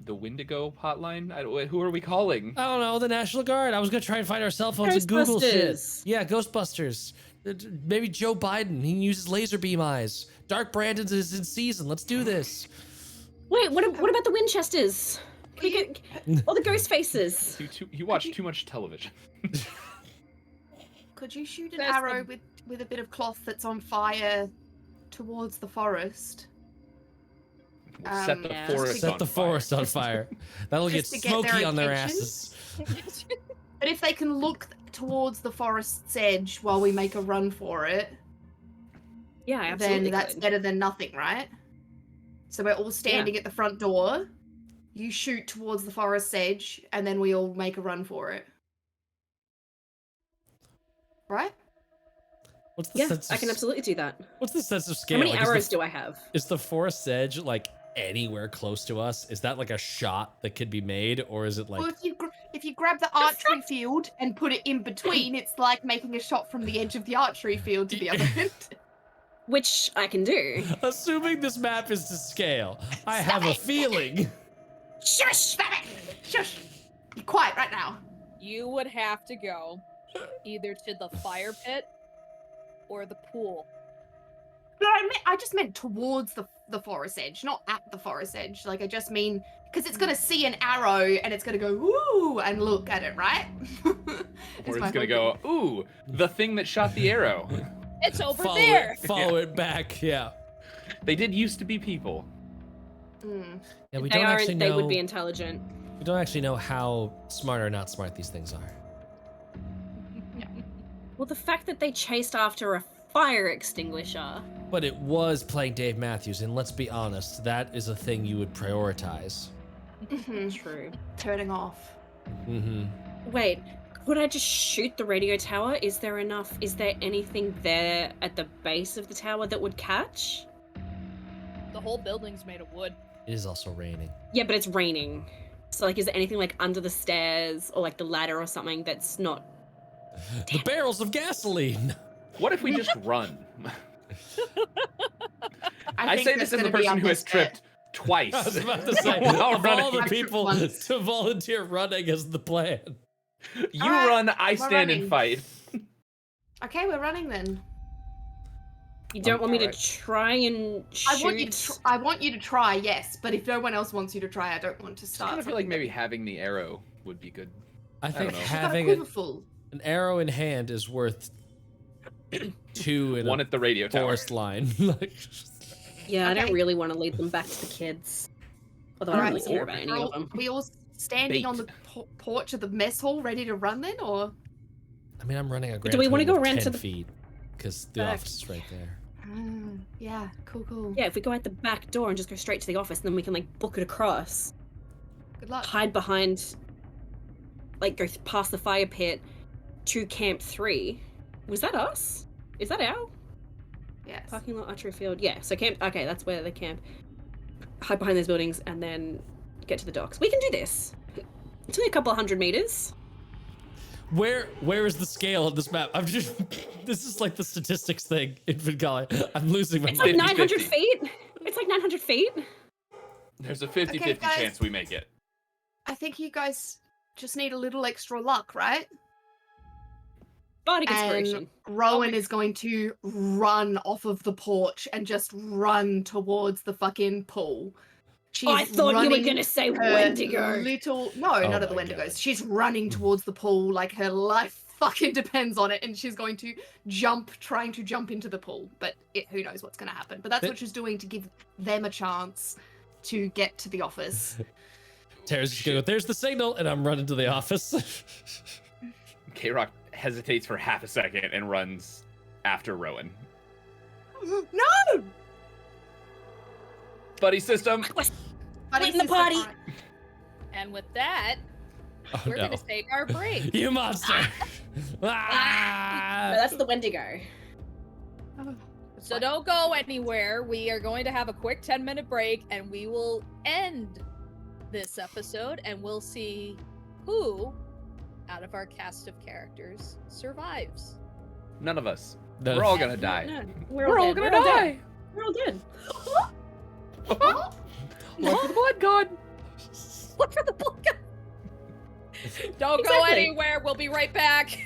The Wendigo hotline? Who are we calling? I don't know, the National Guard. I was gonna try and find our cell phones and Google shit. Ghostbusters. Yeah, Ghostbusters. Maybe Joe Biden. He uses laser beam eyes. Dark Brandon's is in season. Let's do this. Wait, what about the Winchesters? Can we get, or the ghost faces? You watch too much television. Could you shoot an There's arrow the- with a bit of cloth that's on fire towards the forest? We'll set the Yeah. forest Set on the fire. forest on fire. That'll get Just to get their smoky on their attention? asses. But if they can look towards the forest's edge while we make a run for it, Yeah, absolutely. then that's could. better than nothing, right? So we're all standing at the front door. You shoot towards the forest's edge, and then we all make a run for it. Right? What's the Yeah, sense? I can absolutely do that. What's the sense of scale? How many Like, arrows do I have? Is the forest edge like anywhere close to us? Is that like a shot that could be made, or is it like? Well, if you grab the archery field and put it in between, it's like making a shot from the edge of the archery field to the other end. Which I can do. Assuming this map is to scale, I have a feeling. Shush! Stop it! Shush! Be quiet right now. you would have to go either to the fire pit or the pool. No, I just meant towards the forest edge, not at the forest edge. Like, I just mean, because it's going to see an arrow and it's going to go, ooh, and look at it, right? Or it's gonna go, ooh, the thing that shot the arrow. It's over there. Follow it back. Yeah. They did used to be people. Mm. Yeah, we They don't are. actually They know. would be intelligent. We don't actually know how smart or not smart these things are. Well, the fact that they chased after a fire extinguisher. But it was playing Dave Matthews, and let's be honest, that is a thing you would prioritize. Mhm. True. Turning off. Mm-hmm. Wait, could I just shoot the radio tower? Is there enough? Is there anything there at the base of the tower that would catch? The whole building's made of wood. It is also raining. Yeah, but it's raining. So, like, is there anything like under the stairs or like the ladder or something that's not? The barrels of gasoline. What if we just run? I think say that's this as a gonna be person our who has best bet. tripped twice. I was about to say, while of all the running. people Once. to volunteer running is the plan. You Alright, run, I we're stand and running. fight. Okay, we're running then. You don't want me to alright. try and shoot? I want you to try, yes. But if no one else wants you to try, I don't want to I start. kind of feel like something maybe having the arrow would be good. I think know. She's got a having quiver full. an arrow in hand is worth 2 in One a at the radio tower. forest line. Like, Yeah, I don't Okay. really want to lead them back to the kids. Although I don't Alright, really care about any of them. Are we all standing on the porch of the mess hall, ready to run then, or? I mean, I'm running a grand do we wanna total go of around 10 to the feet because the back? office is right there. Yeah, cool. Yeah, if we go out the back door and just go straight to the office, then we can like book it across, Good luck. hide behind, like go past the fire pit to Camp 3. Was that us? Is that our Yes. parking lot, archery field? Yeah. So camp. Okay, that's where they camp. Hide behind those buildings and then get to the docks. We can do this. It's only a couple of 100 meters. Where is the scale of this map? I'm just this is like the statistics thing in Vengali. I'm losing my It's like mind. 900 50-50. feet. It's like 900 feet. There's a 50-50 Okay, guys. chance we make it. I think you guys just need a little extra luck, right? Bardic And inspiration. Rowan is going to run off of the porch and just run towards the fucking pool. She's I thought you were running going to say her Wendigo. No, Oh none of the my Wendigos. God. She's running towards the pool like her life fucking depends on it, and she's going to trying to jump into the pool. But who knows what's going to happen. But that's But- what she's doing to give them a chance to get to the office. Tara's just gonna go, there's the signal, and I'm running to the office. K-Rock hesitates for half a second and runs after Rowan. No! Buddy system. Buddy in the system, party. alright. And with that, Oh, we're no. gonna take our break. You monster! No, Ah! that's the Wendigo. It's So fine. don't go anywhere. We are going to have a quick 10-minute break and we will end this episode and we'll see who out of our cast of characters survives. None of us. No. We're all gonna die. No, We're all gonna die. We're all dead. Look for the blood god. Look for the blood. Don't go Exactly. anywhere. We'll be right back.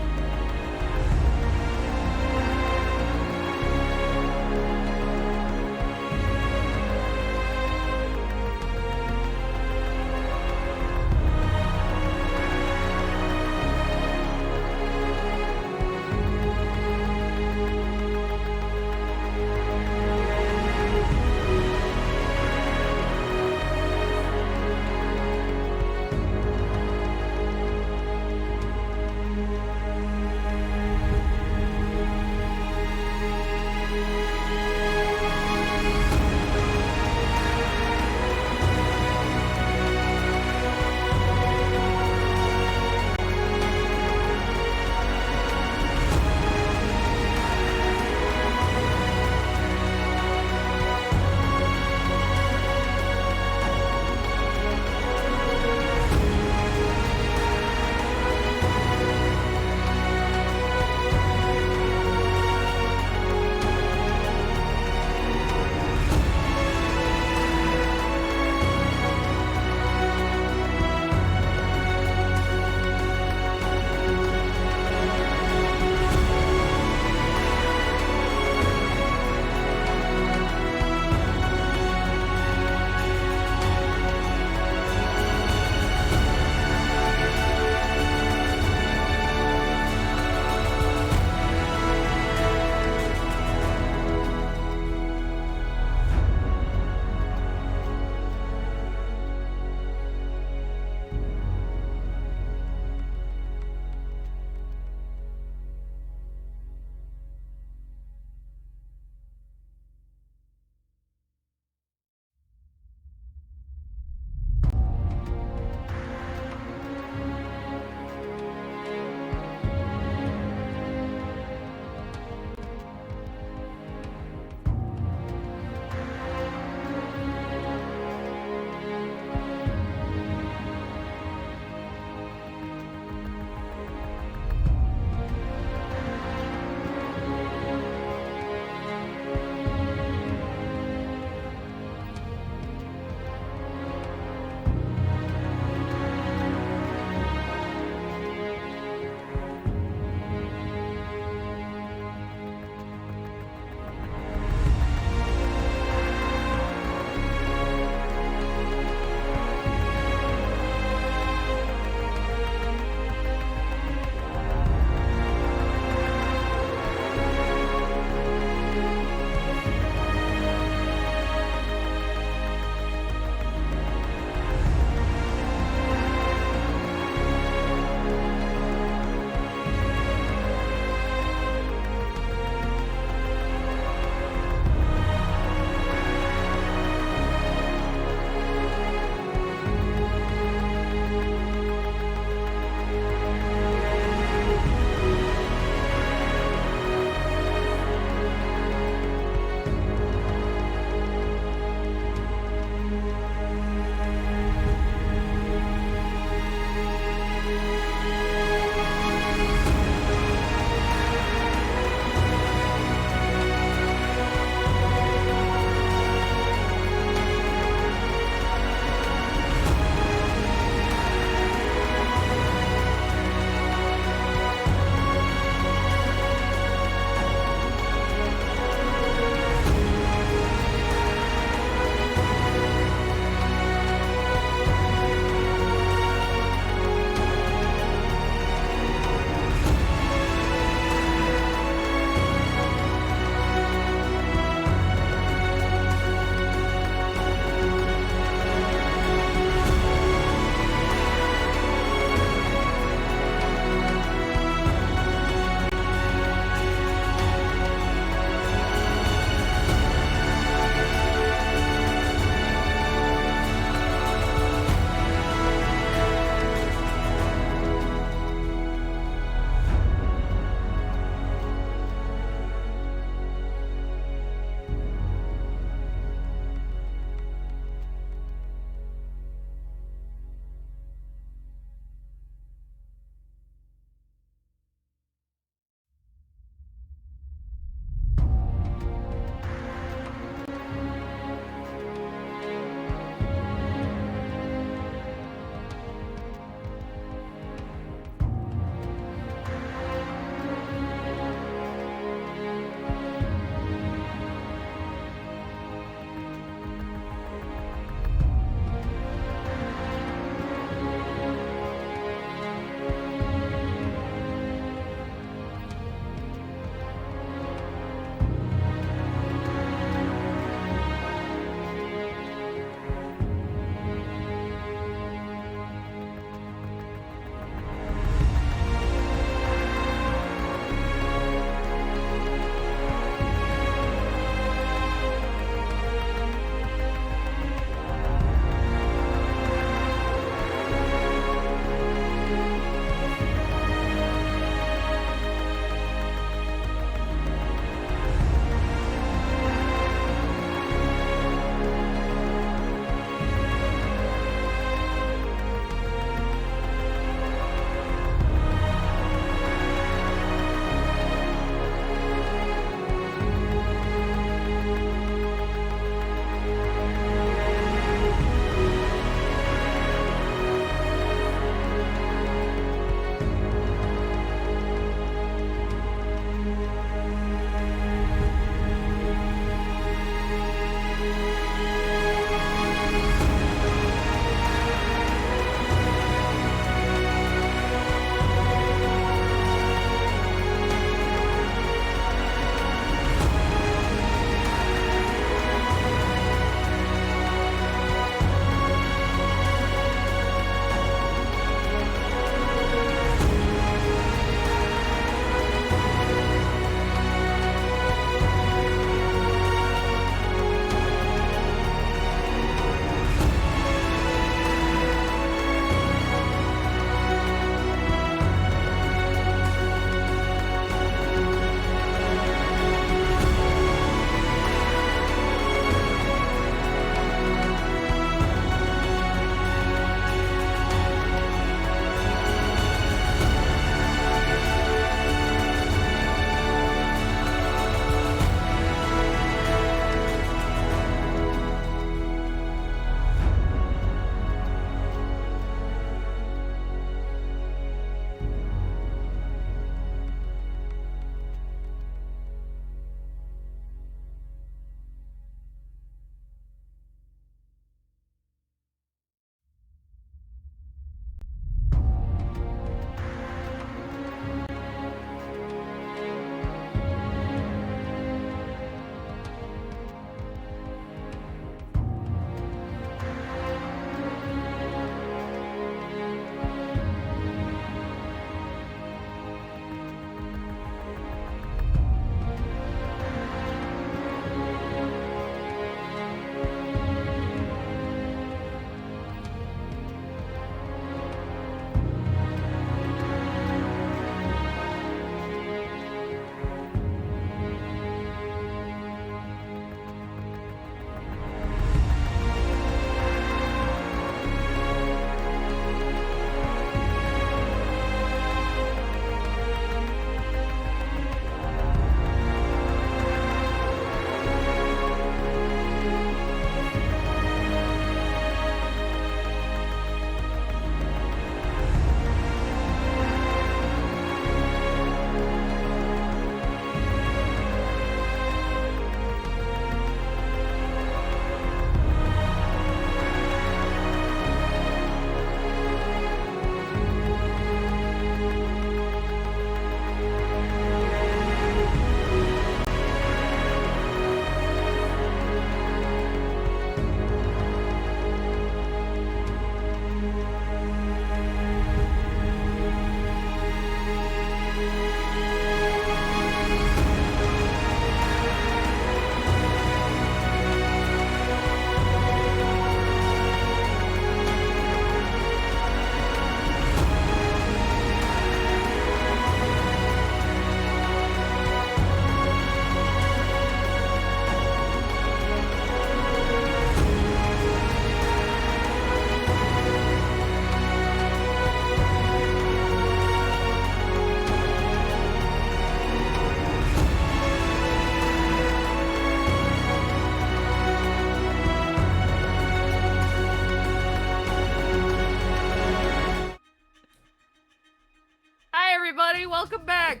everybody. Welcome back.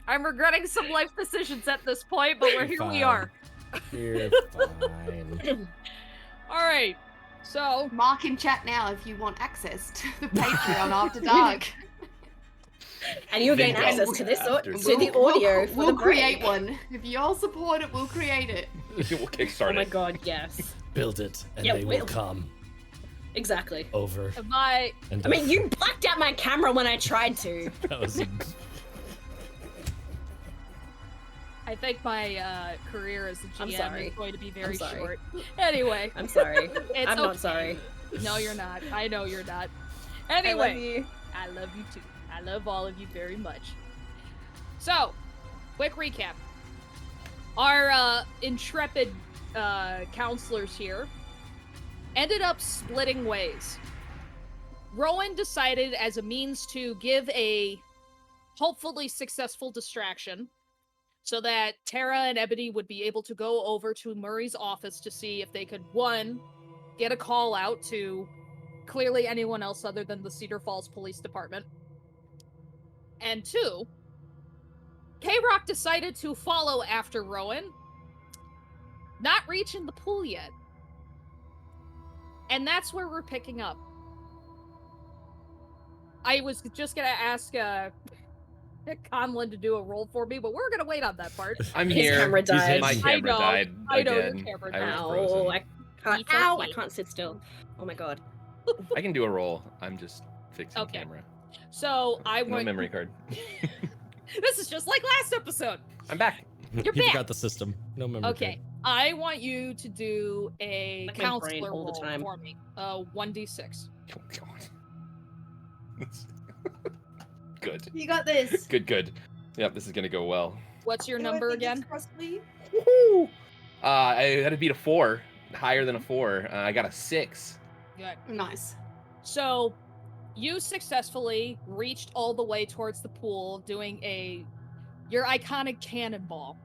I'm regretting some life decisions at this point, but here we are. You're fine. All right. So, Mark in chat now if you want access to the Patreon after dark. And you'll gain Then access go to this after to dark. the audio for We'll the break. create one. If you all support it, we'll create it. We'll kickstart Oh my it. god, yes. Build it, and Yeah, they will we'll- come Exactly. over. my And I mean, you blacked out my camera when I tried to. that was I think my career as a I'm GM sorry. is going to be very sorry. short. Anyway, I'm sorry. it's I'm not okay. sorry. No, you're not. I know you're not. I love Anyway, you. I love you too. I love all of you very much. So, quick recap. Our intrepid counselors here ended up splitting ways. Rowan decided as a means to give a hopefully successful distraction so that Terra and Ebony would be able to go over to Murray's office to see if they could, one, get a call out to clearly anyone else other than the Cedar Falls Police Department. And two, K-Rock decided to follow after Rowan, not reaching the pool yet. And that's where we're picking up. I was just gonna ask Conlon to do a roll for me, but we're gonna wait on that part. I'm His here. camera died. My I camera know, died I know your again. camera I was died. Ow, frozen. I can't. It's Ow, okay. I can't sit still. Oh my god. I can do a roll. I'm just fixing Okay. camera. So I No want. memory card. This is just like last episode. I'm back. You're you back. forgot the system. No memory. Okay, I want you to do a Like my brain counselor all the roll time. for me. 1d6. Oh, God. Good. You got this. Good. Yep, this is gonna go well. What's your number again? Woohoo! I had to beat a 4. Higher than a 4. I got a 6. Good. Nice. So, you successfully reached all the way towards the pool, doing your iconic cannonball.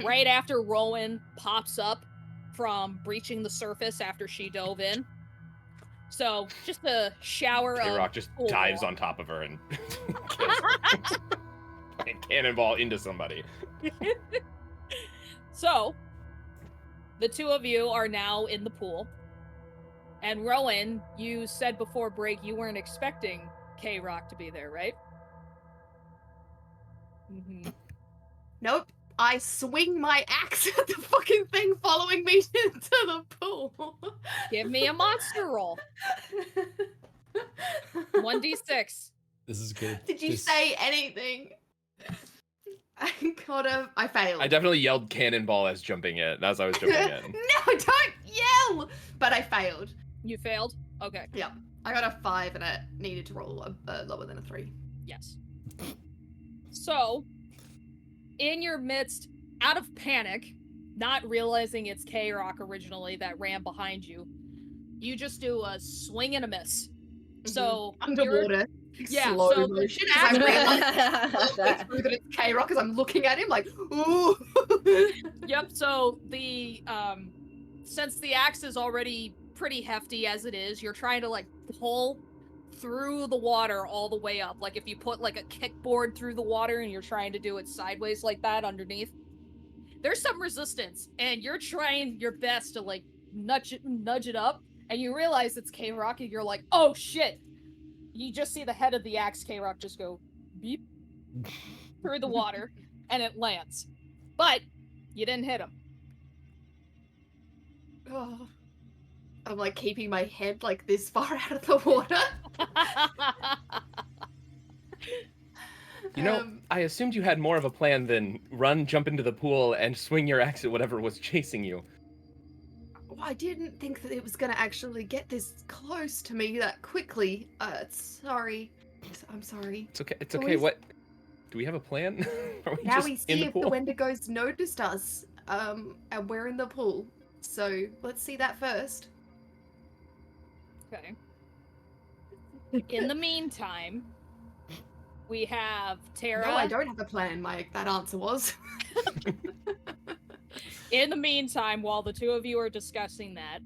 Right after Rowan pops up from breaching the surface after she dove in. So, just a shower of K-Rock just pool dives water. on top of her and kills her. Fucking cannonball into somebody. So, the two of you are now in the pool. And Rowan, you said before break you weren't expecting K-Rock to be there, right? Mm-hmm. Nope. I swing my axe at the fucking thing following me into the pool. Give me a monster roll. 1d6. This is good. Did you This- say anything? I failed. I definitely yelled cannonball as jumping in. As I was jumping in. No, don't yell! But I failed. You failed? Okay. I got a 5 and I needed to roll a lower than a 3. Yes. So, in your midst, out of panic, not realizing it's K-Rock originally that ran behind you, you just do a swing and a miss. So, you're- Underwater. Yeah, Slow so the motion. As I realize That- that it's K-Rock as I'm looking at him like, ooh. Yep, so the since the axe is already pretty hefty as it is, you're trying to like pull through the water all the way up. Like if you put like a kickboard through the water and you're trying to do it sideways like that underneath. There's some resistance and you're trying your best to like nudge it up and you realize it's K-Rock and you're like, "Oh shit." You just see the head of the axe K-Rock just go beep through the water and it lands. But you didn't hit him. Oh. I'm like keeping my head like this far out of the water. You know, Um, I assumed you had more of a plan than run, jump into the pool, and swing your axe at whatever was chasing you. I didn't think that it was going to actually get this close to me that quickly. Sorry. I'm sorry. It's okay. It's Boys. okay. What? Do we have a plan? Are we Now just we in see the if the pool? Wendigos noticed us. And we're in the pool. So let's see that first. Okay. In the meantime, we have Terra. No, I don't have a plan. That answer was. In the meantime, while the two of you are discussing that,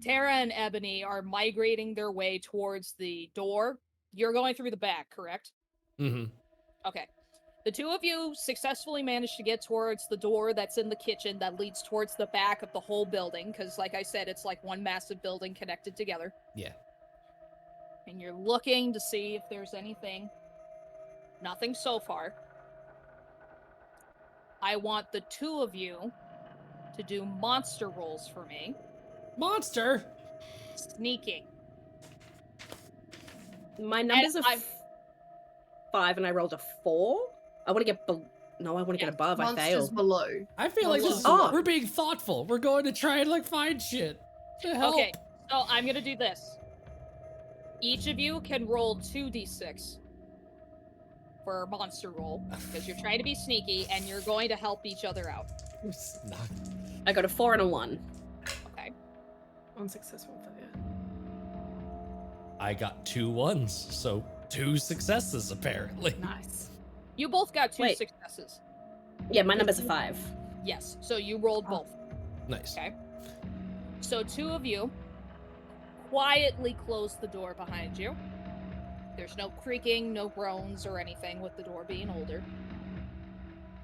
Terra and Ebony are migrating their way towards the door. You're going through the back, correct? Mm-hmm. Okay. The two of you successfully managed to get towards the door that's in the kitchen that leads towards the back of the whole building, because like I said, it's like one massive building connected together. Yeah. And you're looking to see if there's anything. Nothing so far. I want the two of you to do monster rolls for me. Monster? Sneaking. My numbers are I'm- 5 and I rolled a 4. I want to get no, I want to get above. I Monsters failed. below. I feel like this is, Oh. we're being thoughtful. We're going to try and like find shit to help. Okay, so I'm gonna do this. Each of you can roll 2d6 for a monster roll, because you're trying to be sneaky and you're going to help each other out. It's not- I got a 4 and a 1. Okay. Unsuccessful failure. I got 2 1s, so 2 successes apparently. Nice. You both got 2 Wait. successes. Yeah, my number's a 5. Yes, so you rolled both. Nice. Okay. So 2 of you quietly close the door behind you. There's no creaking, no groans or anything with the door being older.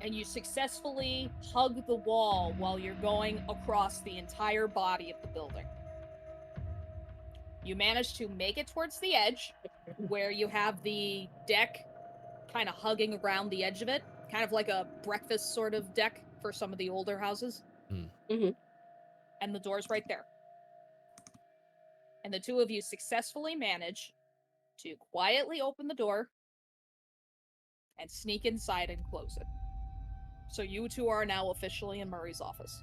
And you successfully hug the wall while you're going across the entire body of the building. You manage to make it towards the edge, where you have the deck kind of hugging around the edge of it, kind of like a breakfast sort of deck for some of the older houses. Mhm. And the door's right there. And the two of you successfully manage to quietly open the door and sneak inside and close it. So you two are now officially in Murray's office.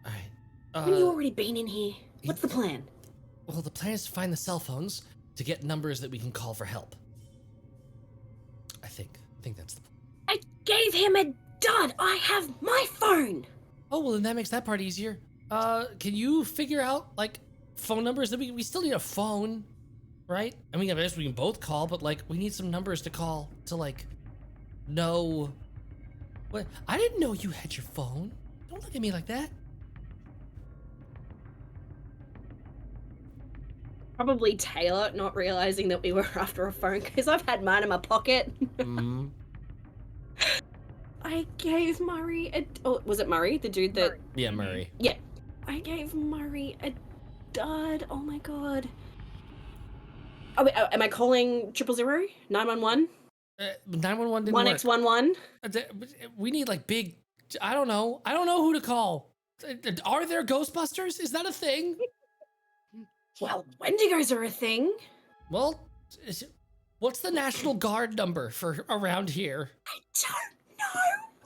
Alright. Haven't you already been in here? What's the plan? Well, the plan is to find the cell phones to get numbers that we can call for help. I think that's the plan. I gave him a dud. I have my phone. Oh, well, then that makes that part easier. Can you figure out, like, phone numbers that we still need a phone, right? I mean, I guess we can both call, but, like, we need some numbers to call to, like, know. What? I didn't know you had your phone. Don't look at me like that. Probably Taylor not realizing that we were after a phone because I've had mine in my pocket. Mm. I gave Murray a. Oh, was it Murray? The dude that. Murray. Yeah, Murray. Yeah. I gave Murray a dud. Oh my god. Oh, wait, am I calling 000? 911? 911 didn't work. 1x11? We need like big. I don't know who to call. Are there Ghostbusters? Is that a thing? Well, Wendigos are a thing. Well, what's the National Guard number for around here? I don't know.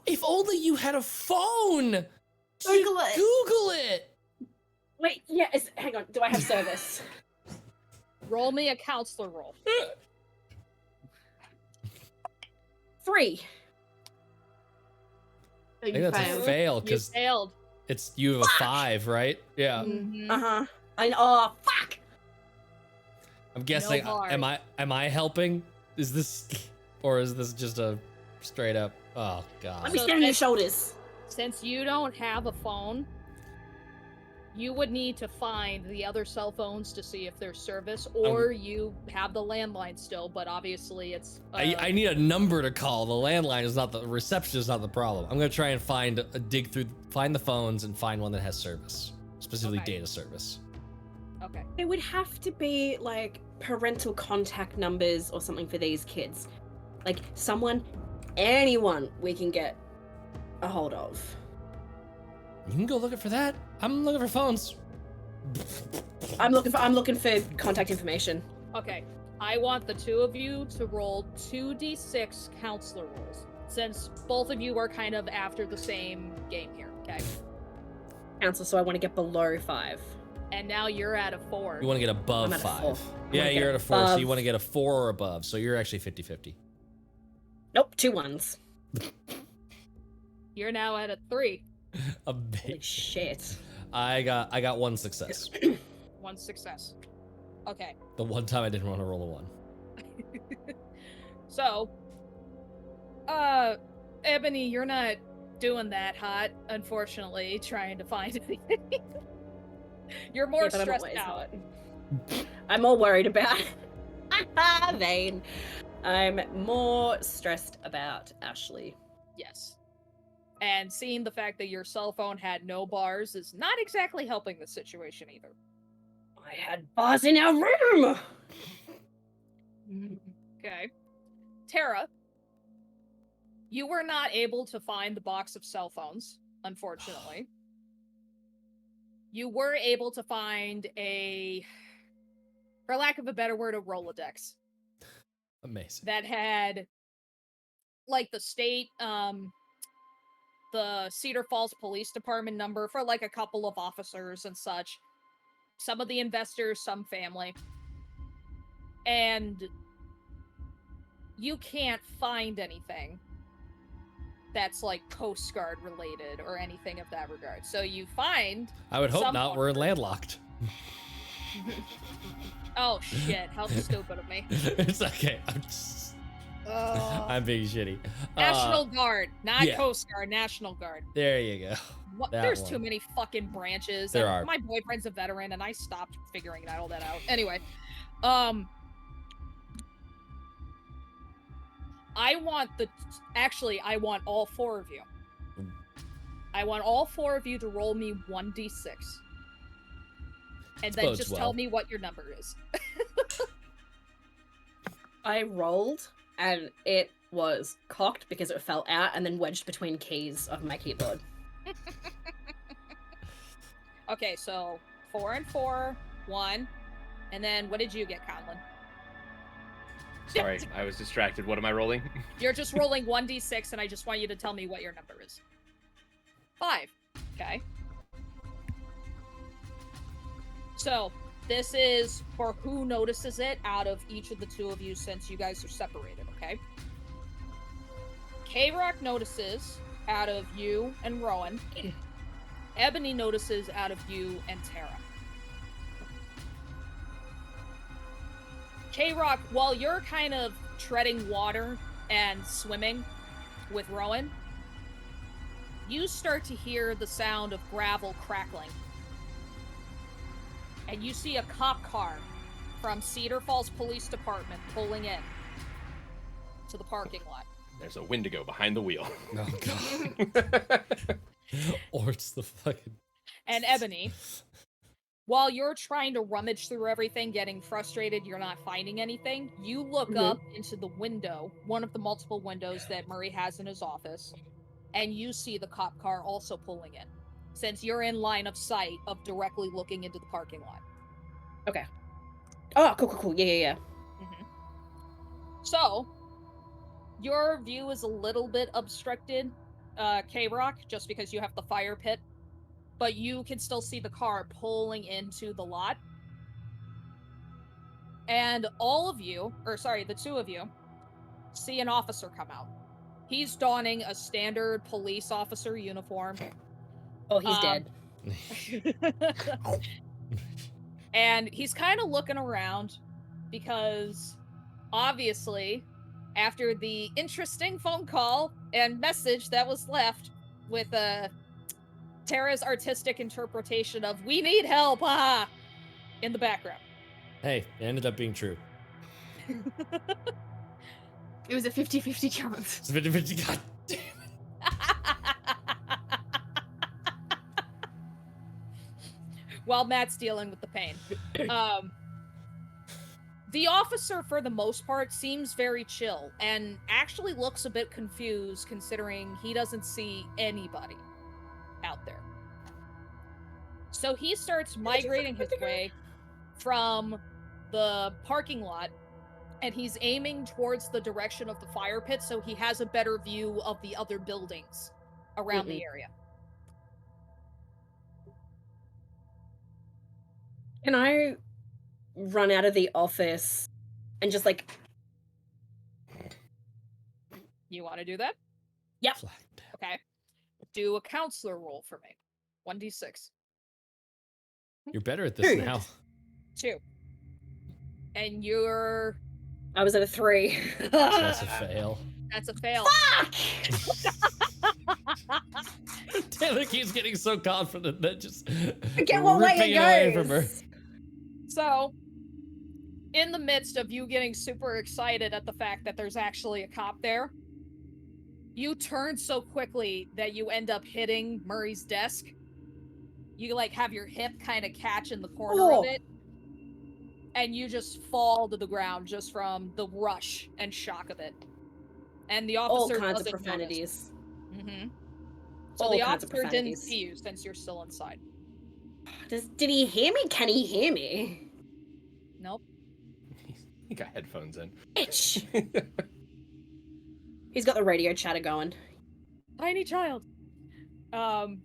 If only you had a phone. Google it. Google it. Wait, yeah, hang on. Do I have service? Roll me a counselor roll. 3. I think that's a fail You because failed. it's you have a 5, right? Yeah. Mhm. Uh-huh. Oh, fuck! I'm guessing. No bar. Am I helping? Is this, or is this just a straight up? Oh god. Let me So stand on your that's- shoulders. Since you don't have a phone, you would need to find the other cell phones to see if there's service, or you have the landline still, but obviously it's... I need a number to call. The landline is not the reception is not the problem. I'm gonna try and find the phones and find one that has service, specifically Okay. data service. Okay. It would have to be like parental contact numbers or something for these kids. Like anyone we can get a hold of. You can go looking for that. I'm looking for phones. I'm looking for contact information. Okay. I want the two of you to roll 2d6 counselor rolls, since both of you are kind of after the same game here, okay? Council, so I want to get below 5. And now you're at a 4. You want to get above I'm at a 5. 4. I Yeah, wanna get you're at a 4, so you above. want to get a 4 or above. So you're actually 50-50. Nope, 2 1s. You're now at a 3. A Holy big. shit. I got 1 success. 1 success. Okay. The one time I didn't want to roll a 1. So, Ebony, you're not doing that hot, unfortunately, trying to find anything. You're more Yeah, but I'm stressed always out. hot. I'm all worried about. I Vain. I'm more stressed about Ashleigh. Yes. And seeing the fact that your cell phone had no bars is not exactly helping the situation either. I had bars in our room! Okay. Terra, you were not able to find the box of cell phones, unfortunately. You were able to find for lack of a better word, a Rolodex. Amazing. That had, like, the state, the Cedar Falls Police Department number for, like, a couple of officers and such. Some of the investors, some family. And you can't find anything that's, like, Coast Guard related or anything of that regard. So you find... I would hope some not. We're landlocked. Oh, shit. How stupid of me. It's okay. I'm being shitty. National Guard, not yeah. Coast Guard, National Guard. There you go. There's too many fucking branches. There and are. My boyfriend's a veteran, and I stopped figuring all that out. Anyway, I want all four of you. I want all four of you to roll me 1d6. And then just tell me what your number is. I rolled, and it was cocked because it fell out and then wedged between keys of my keyboard. Okay, so 4 and 4, 1, and then what did you get, Conlon? Sorry, I was distracted. What am I rolling? You're just rolling 1d6, and I just want you to tell me what your number is. 5. Okay. So, this is for who notices it out of each of the two of you since you guys are separated, okay? K-Rock notices out of you and Rowan. Ebony notices out of you and Terra. K-Rock, while you're kind of treading water and swimming with Rowan, you start to hear the sound of gravel crackling. And you see a cop car from Cedar Falls Police Department pulling in to the parking lot. There's a Wendigo behind the wheel. Oh, God. Or it's the fucking... And Ebony, while you're trying to rummage through everything, getting frustrated, you're not finding anything, you look up into the window, one of the multiple windows that Murray has in his office, and you see the cop car also pulling in, since you're in line of sight of directly looking into the parking lot. Okay. Oh, cool. Yeah. Mm-hmm. So, your view is a little bit obstructed, K-Rock, just because you have the fire pit, but you can still see the car pulling into the lot. And the two of you, see an officer come out. He's donning a standard police officer uniform. Oh, he's dead. And he's kind of looking around because, obviously, after the interesting phone call and message that was left with Terra's artistic interpretation of "we need help" in the background. Hey, it ended up being true. It was a 50-50 chance. It's 50-50. God damn it. While Matt's dealing with the pain. The officer, for the most part, seems very chill and actually looks a bit confused considering he doesn't see anybody out there. So he starts migrating his way from the parking lot, and he's aiming towards the direction of the fire pit so he has a better view of the other buildings around the area. Can I run out of the office and just like... You want to do that? Yep. Okay. Do a counselor roll for me. 1d6. You're better at this now. 2. And you're... I was at a 3. That's a fail. That's a fail. Fuck! Taylor keeps getting so confident that just Forget what way it ripping away from her. So, in the midst of you getting super excited at the fact that there's actually a cop there, you turn so quickly that you end up hitting Murray's desk. You like have your hip kind of catch in the corner of it, and you just fall to the ground just from the rush and shock of it. And the officer All kinds of doesn't profanities. Mm-hmm. So All the kinds of officer didn't profanities. see you since you're still inside. Did he hear me? Can he hear me? Nope. He got headphones in. Bitch. He's got the radio chatter going. Tiny child. No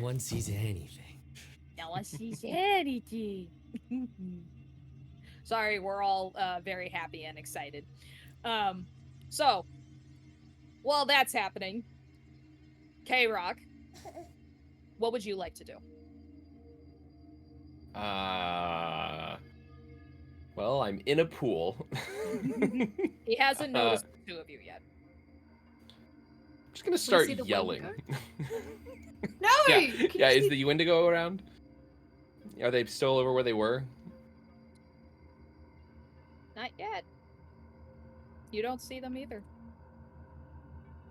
one sees anything. No one sees anything. Sorry, we're all very happy and excited. So, while that's happening, K-Rock, what would you like to do? Well, I'm in a pool. He hasn't noticed the two of you yet. I'm just gonna see start the yelling. No! Yeah, is the Wendigo around? Are they still over where they were? Not yet. You don't see them either.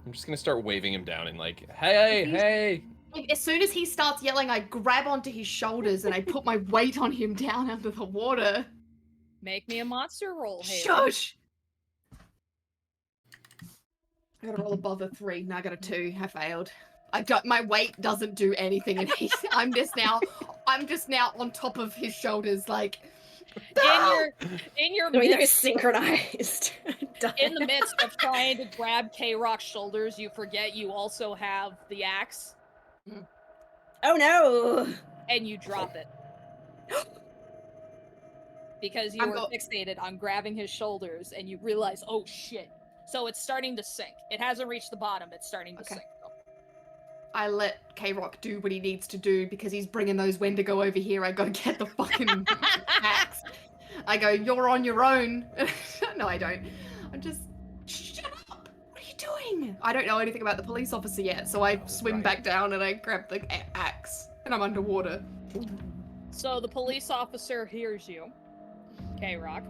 I'm just gonna start waving him down and like, hey, hey! As soon as he starts yelling, I grab onto his shoulders and I put my weight on him down under the water. Make me a monster roll, Haley. Shush! I gotta roll above a 3. Now I got a 2. I failed. My weight doesn't do anything, and I'm just now on top of his shoulders, like. In your Doing those midst, synchronized. in the midst of trying to grab K-Rock's shoulders, you forget you also have the axe, Oh no! and you drop it. Because you were fixated on grabbing his shoulders, and you realize, oh shit. So it's starting to sink. It hasn't reached the bottom, it's starting to sink. Though. I let K-Rock do what he needs to do because he's bringing those Wendigo over here. I go get the fucking axe. I go, you're on your own. No, I don't. I'm just, shut up. What are you doing? I don't know anything about the police officer yet, so I swim back down and I grab the axe and I'm underwater. So the police officer hears you, K-Rock,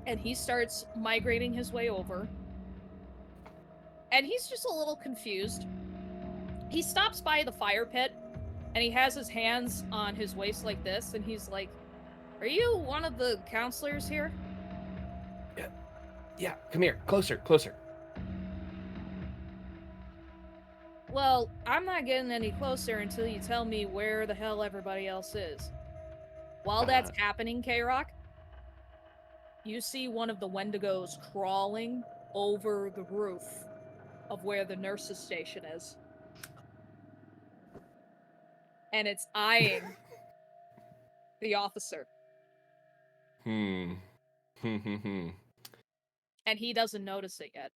and he starts migrating his way over. And he's just a little confused. He stops by the fire pit, and he has his hands on his waist like this, and he's like, are you one of the counselors here? Yeah, come here. Closer. Well, I'm not getting any closer until you tell me where the hell everybody else is. While that's happening, K-Rock, you see one of the Wendigos crawling over the roof of where the nurse's station is. And it's eyeing the officer. And he doesn't notice it yet.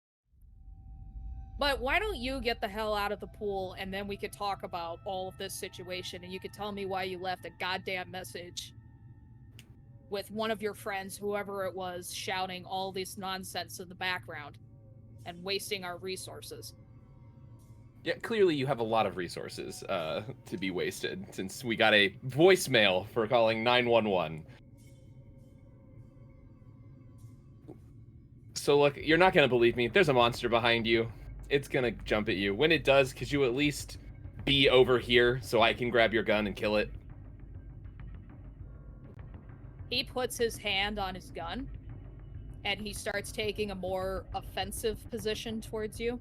But why don't you get the hell out of the pool, and then we could talk about all of this situation, and you could tell me why you left a goddamn message with one of your friends, whoever it was, shouting all this nonsense in the background and wasting our resources. Yeah, clearly you have a lot of resources to be wasted, since we got a voicemail for calling 911. So look, you're not going to believe me. There's a monster behind you. It's going to jump at you. When it does, could you at least be over here so I can grab your gun and kill it? He puts his hand on his gun, and he starts taking a more offensive position towards you.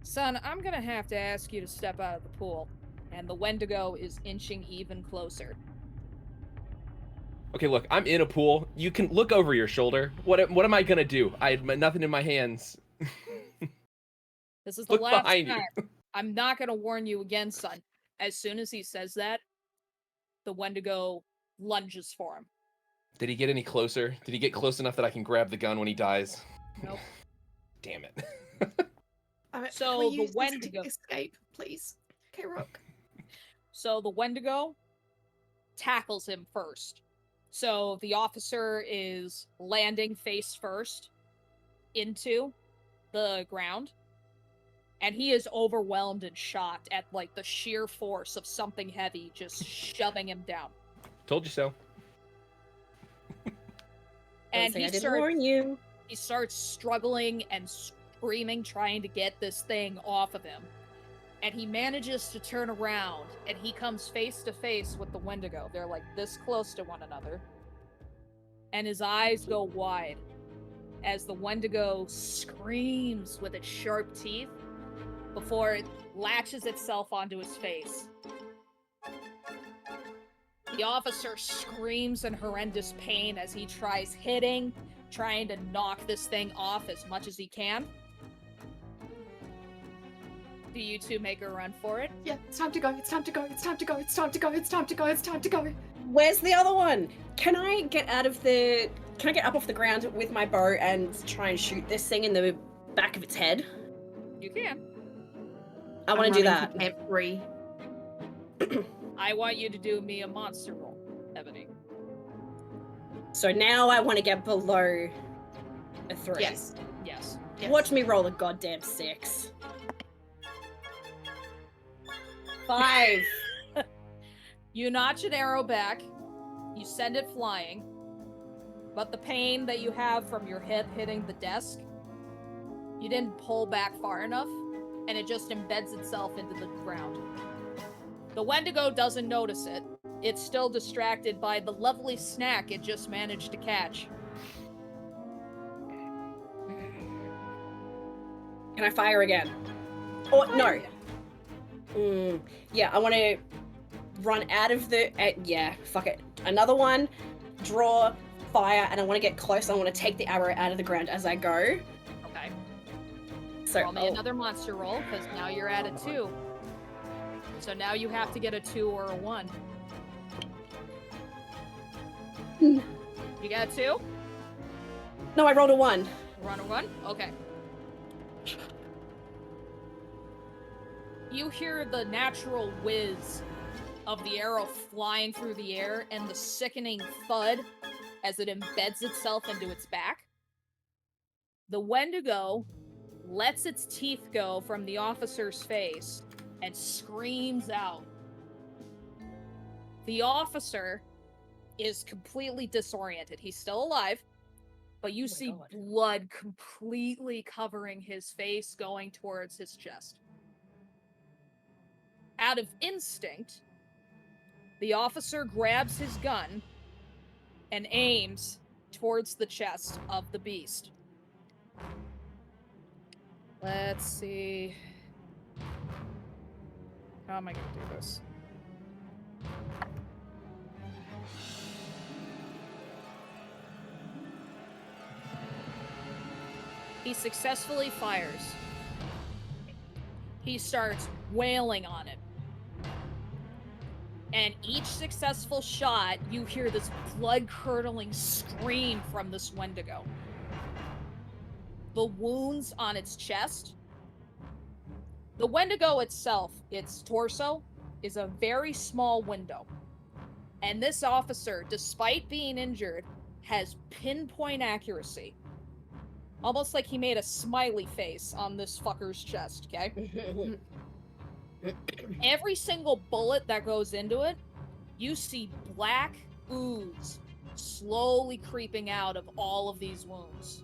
Son, I'm gonna have to ask you to step out of the pool. And the Wendigo is inching even closer. Okay, look, I'm in a pool. You can look over your shoulder. What am I gonna do? I had nothing in my hands. This is the Look last behind time. you. I'm not gonna warn you again, son. As soon as he says that, the Wendigo lunges for him. Did he get any closer? Did he get close enough that I can grab the gun when he dies? Nope. Damn it. So the Wendigo escape, please. K-Rock. So the Wendigo tackles him first. So the officer is landing face first into the ground, and he is overwhelmed and shocked at like the sheer force of something heavy just shoving him down. Told you so. And Say he I didn't starts warn you. he starts struggling and screaming, trying to get this thing off of him. And he manages to turn around, and he comes face to face with the Wendigo. They're like this close to one another. And his eyes go wide as the Wendigo screams with its sharp teeth before it latches itself onto his face. The officer screams in horrendous pain as he tries hitting, trying to knock this thing off as much as he can. Do you two make a run for it? Yeah, it's time to go. It's time to go. It's time to go. It's time to go. It's time to go. It's time to go. Where's the other one? Can I get up off the ground with my bow and try and shoot this thing in the back of its head? You can. I want to do I'm running that. for Camp 3. I want you to do me a monster roll, Ebony. So now I want to get below a 3. Yes. Yes. Yes. Watch me roll a goddamn 6. 5. You notch an arrow back, you send it flying, but the pain that you have from your hip hitting the desk, you didn't pull back far enough, and it just embeds itself into the ground. The Wendigo doesn't notice it. It's still distracted by the lovely snack it just managed to catch. Can I fire again? Oh, no. Yeah, I want to run out of the... yeah, fuck it. Another one, draw, fire, and I want to get close. I want to take the arrow out of the ground as I go. Okay. So, Roll me another monster roll, because now you're at a 2. So now you have to get a 2 or a 1. You got a 2? No, I rolled a 1. Run a 1? Okay. You hear the natural whiz of the arrow flying through the air and the sickening thud as it embeds itself into its back. The Wendigo lets its teeth go from the officer's face and screams out. The officer is completely disoriented. He's still alive, but you see God. blood completely covering his face going towards his chest. Out of instinct, the officer grabs his gun and aims towards the chest of the beast. Let's see. How am I going to do this? He successfully fires. He starts wailing on it. And each successful shot, you hear this blood-curdling scream from this Wendigo. The wounds on its chest. The Wendigo itself, its torso, is a very small window. And this officer, despite being injured, has pinpoint accuracy. Almost like he made a smiley face on this fucker's chest, okay? Every single bullet that goes into it, you see black ooze slowly creeping out of all of these wounds.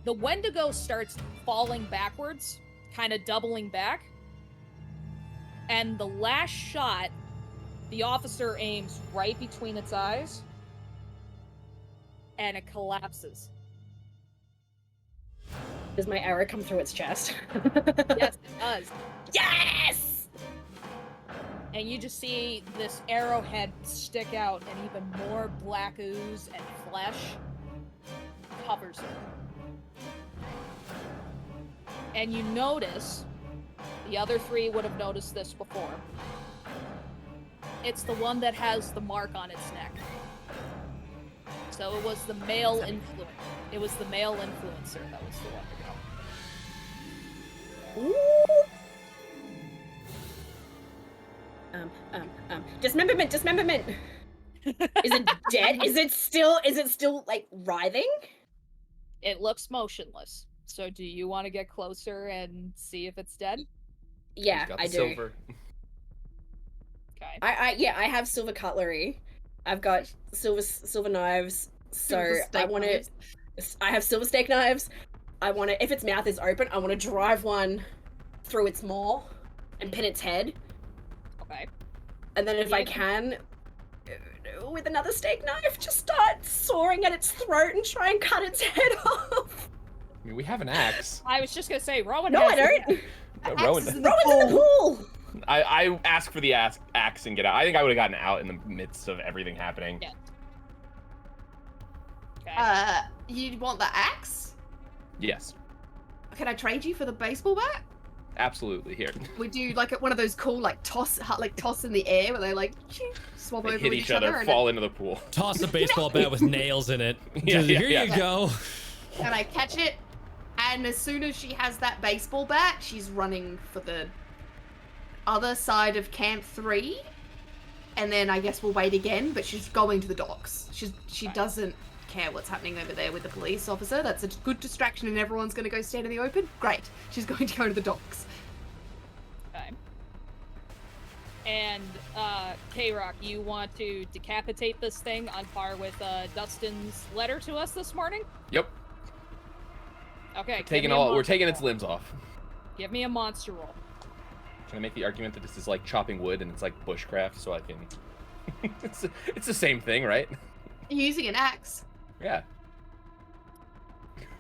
The Wendigo starts falling backwards, kind of doubling back. And the last shot, the officer aims right between its eyes, and it collapses. Does my arrow come through its chest? Yes, it does. Yes! And you just see this arrowhead stick out, and even more black ooze and flesh covers it. And you notice, the other 3 would have noticed this before. It's the one that has the mark on its neck. So it was the male influence. It was the male influencer that was the one to go. Dismemberment. Is it dead? Is it still like writhing? It looks motionless. So do you want to get closer and see if it's dead? Yeah, He's got the I do. silver. Okay. I have silver cutlery. I've got silver knives. So Silver I steak want knives. to. I have silver steak knives. I want to. If its mouth is open, I want to drive one through its maw and pin its head. Okay. And then if I Yeah. can, with another steak knife, just start sawing at its throat and try and cut its head off. I mean, we have an axe. I was just gonna say, Rowan. No, has I don't. Rowan, Axes in Rowan's in the pool. I ask for the axe and get out. I think I would have gotten out in the midst of everything happening. Yeah. Okay. You want the axe? Yes, Can I trade you for the baseball bat? absolutely. Here, We do like one of those cool toss in the air where they swap they over hit with each other, and fall into the pool. Toss a baseball bat with nails in it. Yeah, Just, yeah, here yeah. you go. and I catch it, and as soon as she has that baseball bat, she's running for the other side of Camp 3, and then I guess we'll wait again, but she's going to the docks. She doesn't care what's happening over there with the police officer. That's a good distraction and everyone's going to go stand in the open. Great. She's going to go to the docks. Okay. And K-Rock, you want to decapitate this thing on par with Dustin's letter to us this morning? Yep, Okay. we're taking its limbs off. Give me a monster roll. Can I make the argument that this is like chopping wood and it's like bushcraft, so I can? it's the same thing, right? You're using an axe. Yeah.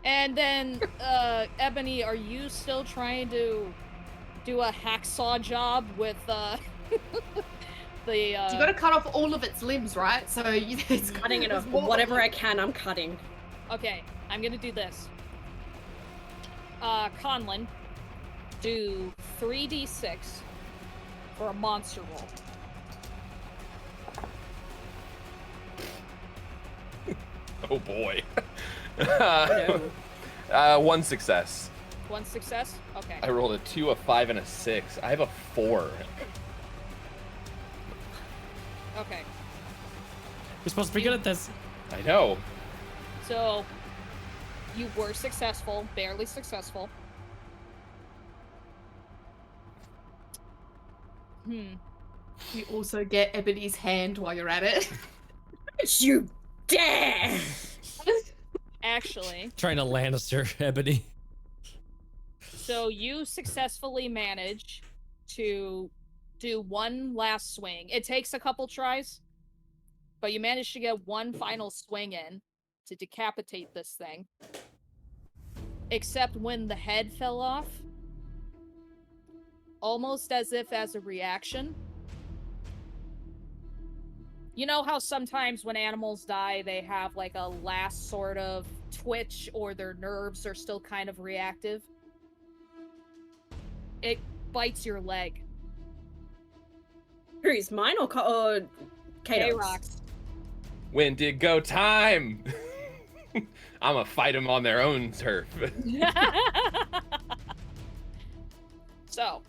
And then, Ebony, are you still trying to do a hacksaw job with the? You got to cut off all of its limbs, right? So it's Cutting it there's off. more than Whatever one. I can, I'm cutting. Okay, I'm gonna do this. Conlon, do 3d6 for a monster roll. Oh boy. No. One success. One success. Okay. I rolled a 2, a 5, and a 6. I have a 4. Okay. We're supposed to be good at this. I know. So, you were successful, barely successful. You also get Ebony's hand while you're at it. You dare! Actually, Trying to Lannister Ebony. so you successfully manage to do one last swing. It takes a couple tries, but you managed to get one final swing in to decapitate this thing. Except when the head fell off, almost as if as a reaction. You know how sometimes when animals die, they have like a last sort of twitch or their nerves are still kind of reactive? It bites your leg. Who's mine or K-Dog's? K-Rocks. Wendigo time! I'ma fight them on their own turf. So,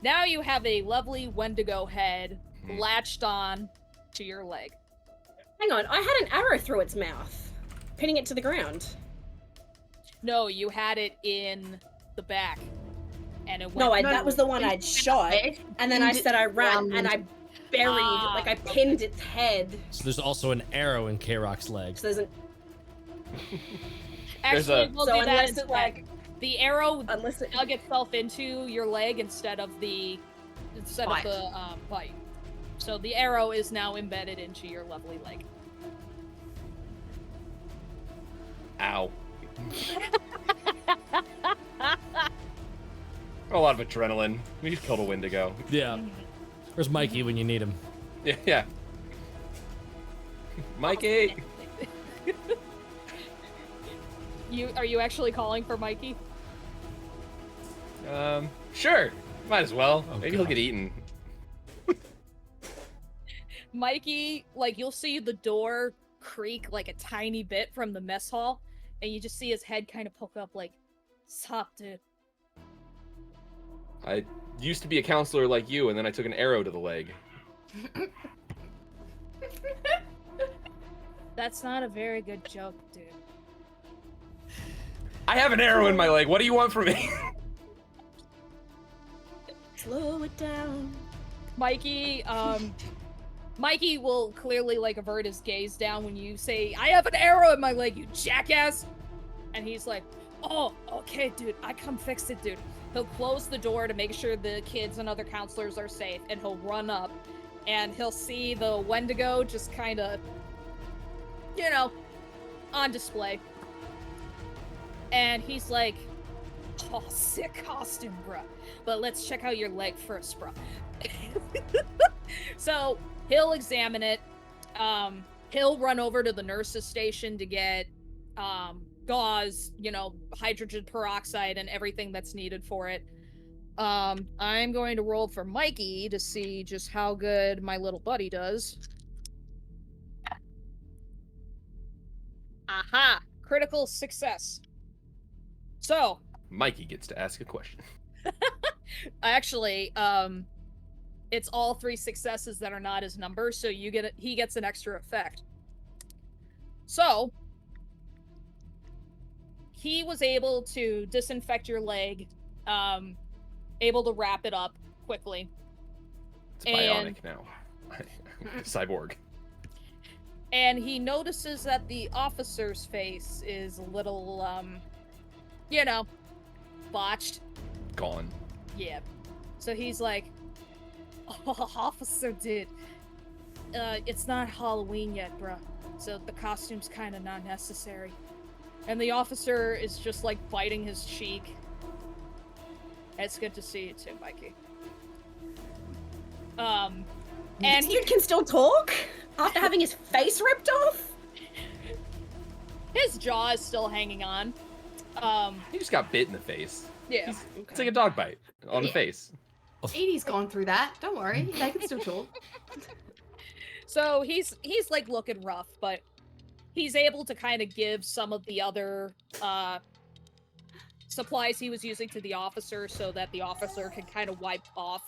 now you have a lovely Wendigo head latched on to your leg. Hang on, I had an arrow through its mouth, pinning it to the ground. No, you had it in the back. And it went. No, No, that was the one I'd shot, and then I said I ran, and I buried, like I pinned its head. So there's also an arrow in K-Rock's leg. So there's an Actually, we'll so do that unless instead. it like The arrow unless it dug itself into your leg instead of the Bite. bite. So the arrow is now embedded into your lovely leg. Ow. A lot of adrenaline. We just killed a Wendigo. Yeah. Where's Mikey when you need him? Yeah, yeah. Mikey! Are you actually calling for Mikey? Sure. Might as well. Oh, Maybe he'll God. get eaten. Mikey, like you'll see the door creak like a tiny bit from the mess hall, and you just see his head kind of poke up like, "Sup, dude." I used to be a counselor like you, and then I took an arrow to the leg. That's not a very good joke, dude. I have an arrow in my leg. What do you want from me? slow it down, Mikey, Mikey will clearly, like, avert his gaze down when you say, I have an arrow in my leg, you jackass! And he's like, oh, okay, dude, I come fix it, dude. He'll close the door to make sure the kids and other counselors are safe, and he'll run up, and he'll see the Wendigo just kind of, you know, on display. And he's like, oh, sick costume, bruh. But let's check out your leg first, bruh. So he'll examine it. He'll run over to the nurse's station to get gauze, you know, hydrogen peroxide and everything that's needed for it. I'm going to roll for Mikey to see just how good my little buddy does. Aha! Critical success. So, Mikey gets to ask a question. actually, it's all 3 successes that are not his number, so he gets an extra effect. So, he was able to disinfect your leg, able to wrap it up quickly. It's bionic now. Cyborg. And he notices that the officer's face is a little, you know, botched. Gone. Yeah. So he's like, oh, officer dude, it's not Halloween yet, bruh. So the costume's kind of not necessary. And the officer is just like biting his cheek. It's good to see you too, Mikey. And This dude can still talk after having his face ripped off. his jaw is still hanging on. He just got bit in the face. Yeah. It's like a dog bite on the face. Edie's gone through that. Don't worry, they can still talk. So he's like looking rough, but he's able to kind of give some of the other supplies he was using to the officer so that the officer can kind of wipe off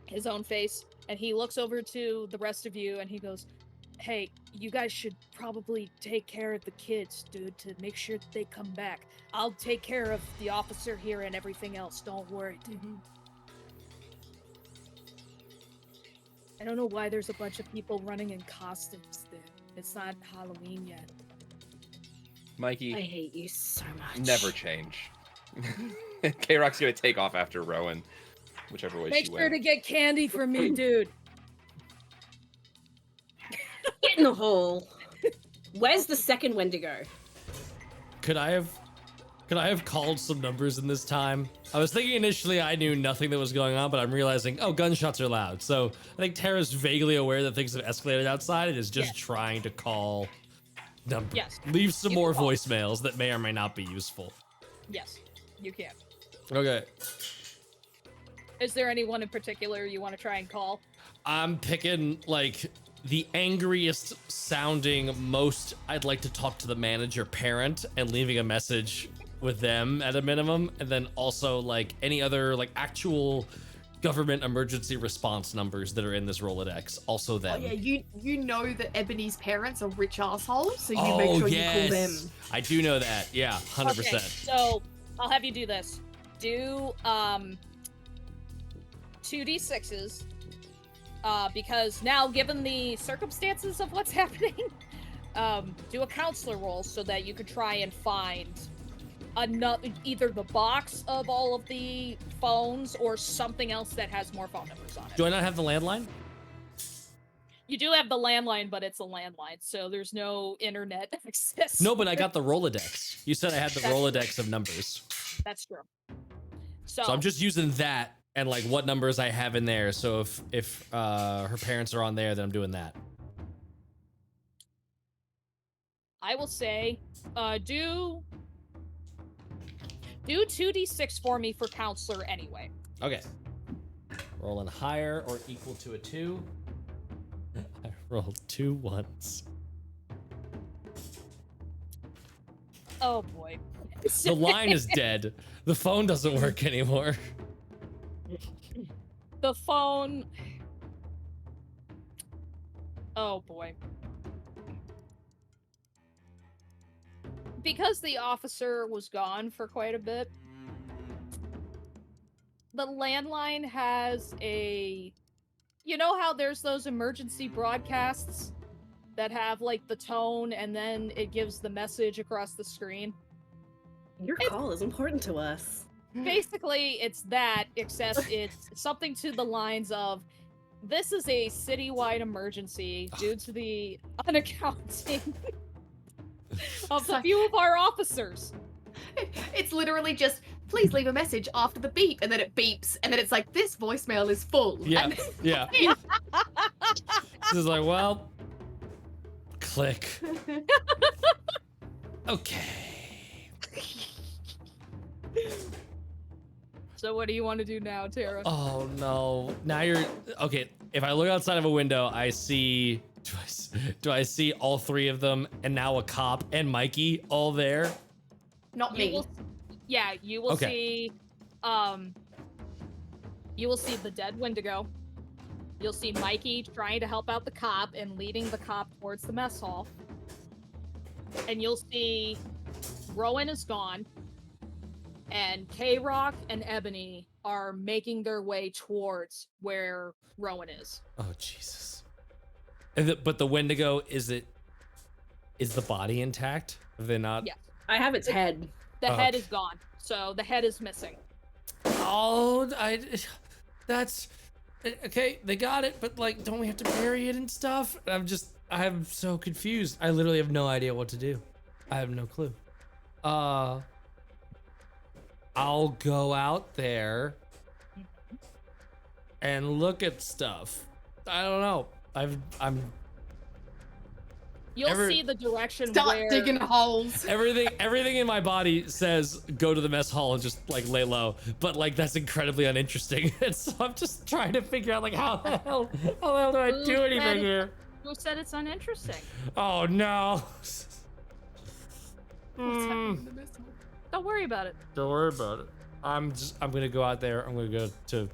his own face. And he looks over to the rest of you and he goes, hey, you guys should probably take care of the kids, dude, to make sure that they come back. I'll take care of the officer here and everything else. Don't worry, dude. I don't know why there's a bunch of people running in costumes there. It's not Halloween yet. Mikey, I hate you so much. never change. K-Rock's gonna take off after Rowan, whichever way Make she sure went. to get candy for me, dude. Get in the hole. Where's the second Wendigo? Could I have called some numbers in this time? I was thinking initially I knew nothing that was going on, but I'm realizing, oh, gunshots are loud. So I think Terra's vaguely aware that things have escalated outside and is just Yes. trying to call numbers. Yes. Leave some You more can call. voicemails that may or may not be useful. Yes, you can. Okay. Is there anyone in particular you want to try and call? I'm picking like the angriest sounding most I'd like to talk to the manager parent and leaving a message with them at a minimum, and then also like any other like actual government emergency response numbers that are in this Rolodex, also Oh them. yeah, you know that Ebony's parents are rich assholes, so you make sure you call them. I do know that. Yeah, 100%. Okay, so I'll have you do this. Do 2d6s, because now, given the circumstances of what's happening, do a counselor roll so that you could try and find either the box of all of the phones or something else that has more phone numbers on it. Do I not have the landline? You do have the landline, but it's a landline, so there's no internet access. No, but I got the Rolodex. You said I had the That's- Rolodex of numbers. That's true. So So I'm just using that and like what numbers I have in there. So if her parents are on there, then I'm doing that. I will say, do 2d6 for me for counselor anyway. Okay. Rolling higher or equal to a 2. I rolled 2 once. Oh boy. The line is dead. The phone doesn't work anymore. The phone. Oh boy. Because the officer was gone for quite a bit, the landline has a, you know how there's those emergency broadcasts that have like the tone and then it gives the message across the screen? Your call is important to us. Basically, it's that, except it's something to the lines of, this is a citywide emergency due to the unaccounting of a few of our officers. It's literally just, please leave a message after the beep, and then it beeps, and then it's like, this voicemail is full. Yeah, And yeah. This is like, well, click. Okay. So what do you want to do now, Terra? Oh no. Now you're okay. If I look outside of a window, I see. Do I see all three of them and now a cop and Mikey all there? Not You me. will, yeah, you will Okay. see. You will see the dead Wendigo. You'll see Mikey trying to help out the cop and leading the cop towards the mess hall. And you'll see Rowan is gone, and K-Rock and Ebony are making their way towards where Rowan is. Oh Jesus. But the Wendigo, is the body intact? Have they not? Yeah. I have its head. The head Okay. is gone, so the head is missing. Oh, that's okay. They got it, but like, don't we have to bury it and stuff? I'm so confused. I literally have no idea what to do. I have no clue. I'll go out there and look at stuff. I don't know. You'll see the direction Start where digging holes. Everything in my body says go to the mess hall and just like lay low, but like that's incredibly uninteresting. And so I'm just trying to figure out like how the hell do I Who do said anything it- here? Who said it's uninteresting? Oh no. What's happening in the mess hall? Don't worry about it. Don't worry about it. I'm gonna go out there. I'm gonna go to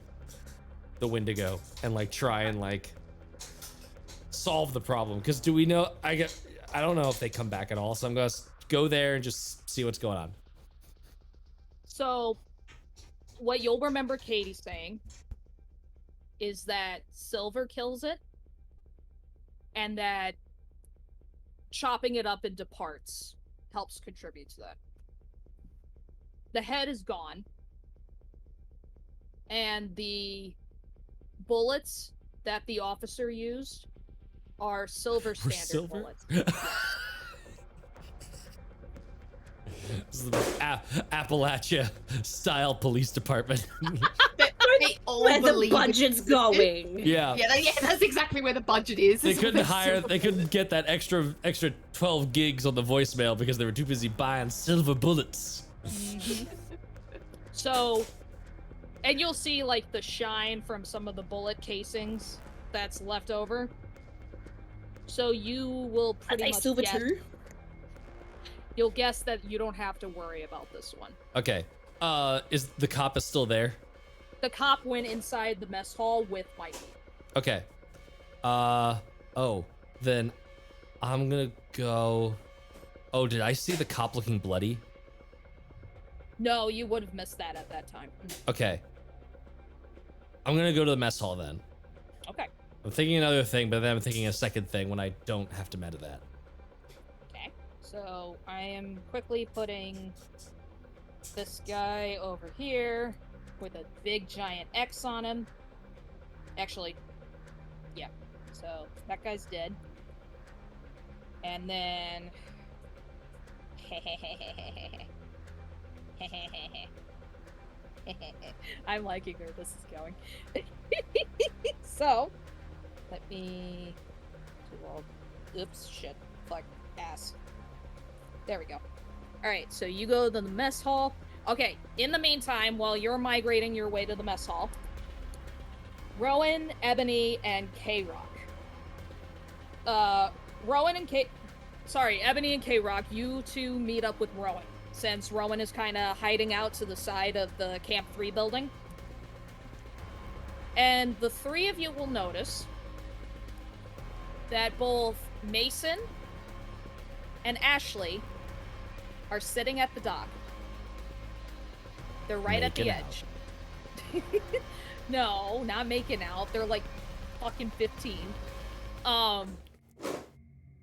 the Wendigo and like try and like solve the problem. Because do we know? I don't know if they come back at all. So I'm gonna go there and just see what's going on. So, what you'll remember Katie saying is that silver kills it, and that chopping it up into parts helps contribute to that. The head is gone, and the bullets that the officer used are silver For standard silver? bullets. This is the Appalachia style police department. They all Where the believe budget's it's- going. Yeah. Yeah, that's exactly where the budget is. They is couldn't for hire. silver They couldn't get that extra 12 gigs on the voicemail because they were too busy buying silver bullets. So, and you'll see like the shine from some of the bullet casings that's left over. So you will Are pretty they much silver guess, too? you'll guess that you don't have to worry about this one. Okay. Is the cop still there? The cop went inside the mess hall with Mikey. Okay. Oh, then I'm gonna go. Oh, did I see the cop looking bloody? No, you would have missed that at that time. Okay. I'm gonna go to the mess hall then. Okay. I'm thinking another thing, but then I'm thinking a second thing when I don't have to meta that. Okay. So I am quickly putting this guy over here with a big giant X on him. Actually, yeah. So that guy's dead. And then I'm liking where this is going. So let me do all oops shit. Fuck ass. There we go. Alright, so you go to the mess hall. Okay, in the meantime, while you're migrating your way to the mess hall, Rowan, Ebony, and K-Rock. Ebony and K-Rock, you two meet up with Rowan, since Rowan is kind of hiding out to the side of the Camp 3 building. And the three of you will notice that both Mason and Ashleigh are sitting at the dock. They're right at the Making edge. No, not making out. They're like fucking 15.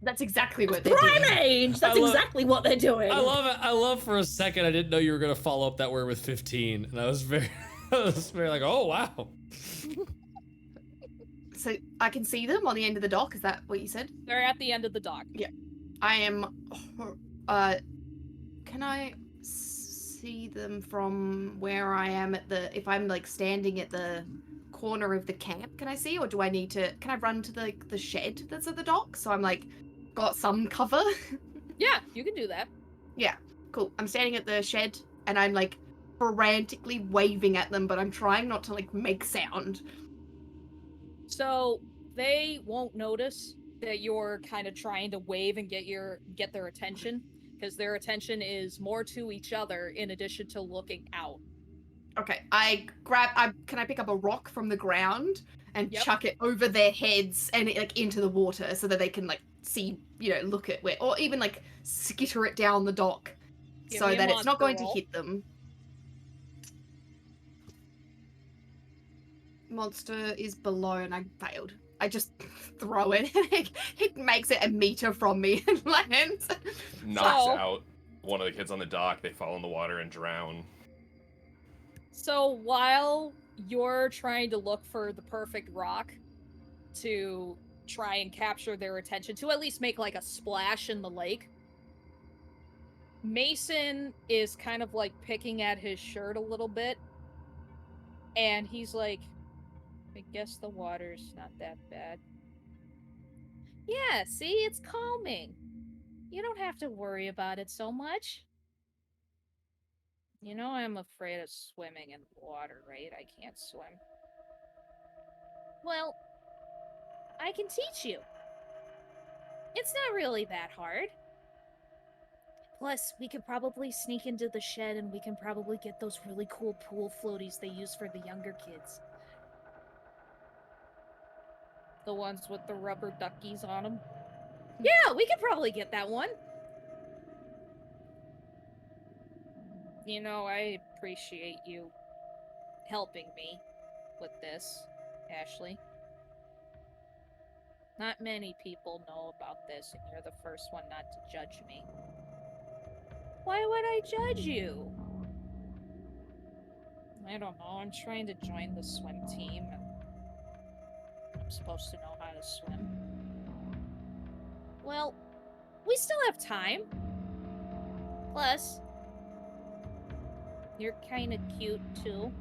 That's exactly what they're Prime doing. age! That's I love- exactly what they're doing. I love it. I love for a second I didn't know you were gonna follow up that word with 15, and I was very, I was very like, oh wow. So I can see them on the end of the dock. Is that what you said? They're at the end of the dock. I am. Can I see them from where I am at the? If I'm like standing at the corner of the camp, can I see, or do I need to? Can I run to the shed that's at the dock? So I'm like, got some cover. Yeah, you can do that. Yeah, cool. I'm standing at the shed and I'm like frantically waving at them, but I'm trying not to like make sound. So they won't notice that you're kind of trying to wave and get their attention, because their attention is more to each other in addition to looking out. Okay, can I pick up a rock from the ground and Yep. chuck it over their heads and like into the water so that they can like see, look at where, or even like skitter it down the dock Give so me a that it's not monster going roll. to hit them. Monster is below and I failed. I just throw it and it makes it a meter from me and lands. Knocks So- out one of the kids on the dock. They fall in the water and drown. So while you're trying to look for the perfect rock to try and capture their attention, to at least make like a splash in the lake, Mason is kind of like picking at his shirt a little bit, and he's like, I guess the water's not that bad. Yeah, see, it's calming. You don't have to worry about it so much. You know I'm afraid of swimming in water, right? I can't swim. Well, I can teach you. It's not really that hard. Plus, we could probably sneak into the shed and we can probably get those really cool pool floaties they use for the younger kids. The ones with the rubber duckies on them. Yeah, we could probably get that one. You know, I appreciate you helping me with this, Ashleigh. Not many people know about this, and you're the first one not to judge me. Why would I judge you? I don't know, I'm trying to join the swim team, and I'm supposed to know how to swim. Well, we still have time. Plus, you're kinda cute, too.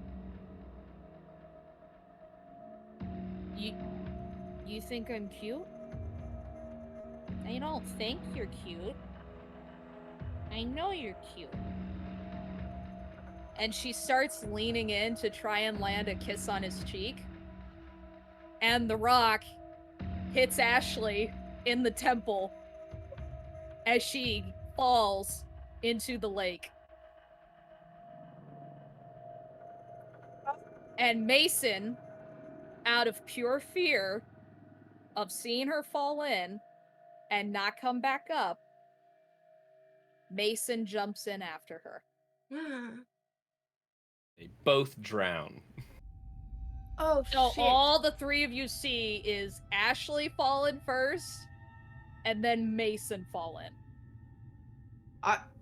You think I'm cute? I don't think you're cute. I know you're cute. And she starts leaning in to try and land a kiss on his cheek. And the rock hits Ashleigh in the temple as she falls into the lake. And Mason, out of pure fear of seeing her fall in and not come back up, Mason jumps in after her. They both drown. Oh, So shit. all the three of you see is Ashleigh fallen first, and then Mason fall in.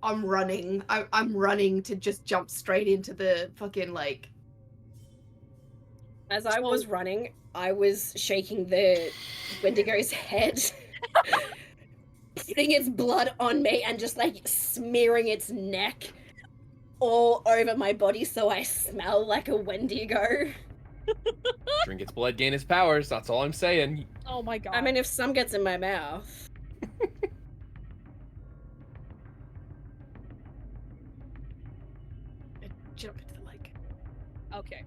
I'm running. I'm running to just jump straight into the fucking like. As I was running, I was shaking the Wendigo's head, putting its blood on me and just like smearing its neck all over my body so I smell like a Wendigo. Drink its blood, gain its powers. That's all I'm saying. Oh my god. I mean, if some gets in my mouth. Jump into the lake. Okay.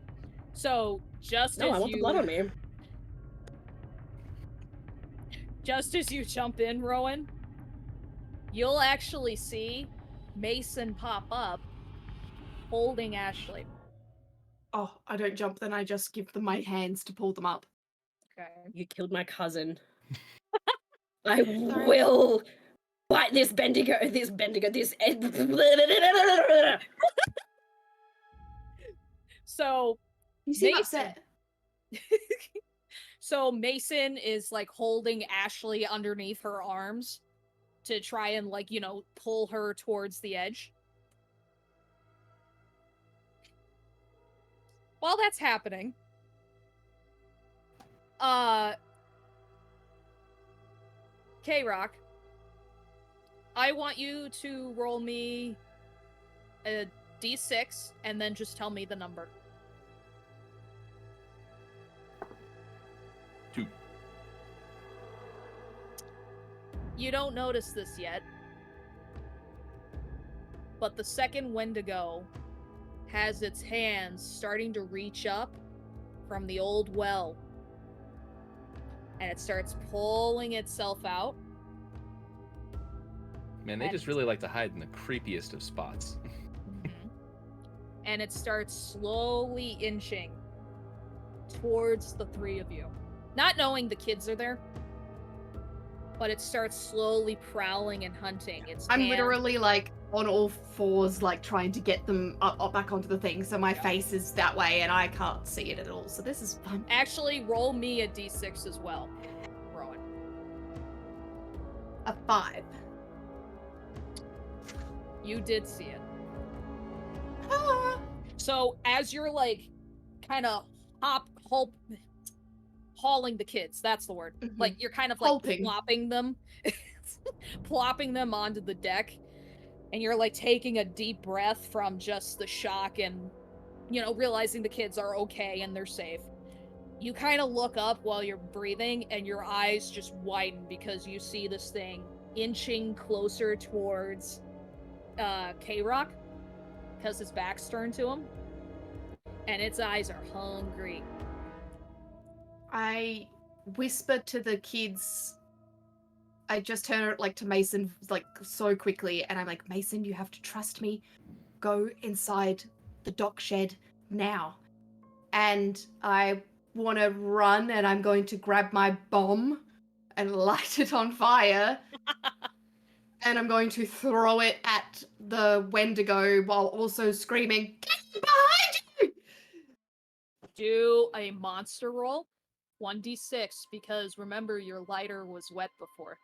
So just No, as I want you the blood on me. just as you jump in, Rowan, you'll actually see Mason pop up holding Ashleigh. Oh, I don't jump, then I just give them my hands to pull them up. Okay. You killed my cousin. I will bite this Bendigo, this. So You seem Mason. upset. So Mason is like holding Ashleigh underneath her arms to try and like, pull her towards the edge. While that's happening, K-Rock, I want you to roll me a d6 and then just tell me the number. 2. You don't notice this yet, but the second Wendigo has its hands starting to reach up from the old well, and it starts pulling itself out. Man, they just really like to hide in the creepiest of spots. And it starts slowly inching towards the three of you. Not knowing the kids are there, but it starts slowly prowling and hunting. I'm literally like on all fours, like trying to get them up back onto the thing, so my face is that way and I can't see it at all. So this is fun. Actually, roll me a d6 as well, Rowan. A 5. You did see it. Ah. So as you're like kind of hauling the kids, that's the word. Mhm. Like you're kind of like Hulping. plopping them onto the deck, and you're like taking a deep breath from just the shock and realizing the kids are okay and they're safe. You kind of look up while you're breathing and your eyes just widen because you see this thing inching closer towards K-Rock because his back's turned to him and its eyes are hungry. I whisper to the kids. I just turn it like to Mason like so quickly, and I'm like, Mason, you have to trust me. Go inside the dock shed now. And I want to run, and I'm going to grab my bomb and light it on fire. And I'm going to throw it at the Wendigo while also screaming, "Get behind you!" Do a monster roll, 1d6, because remember your lighter was wet before.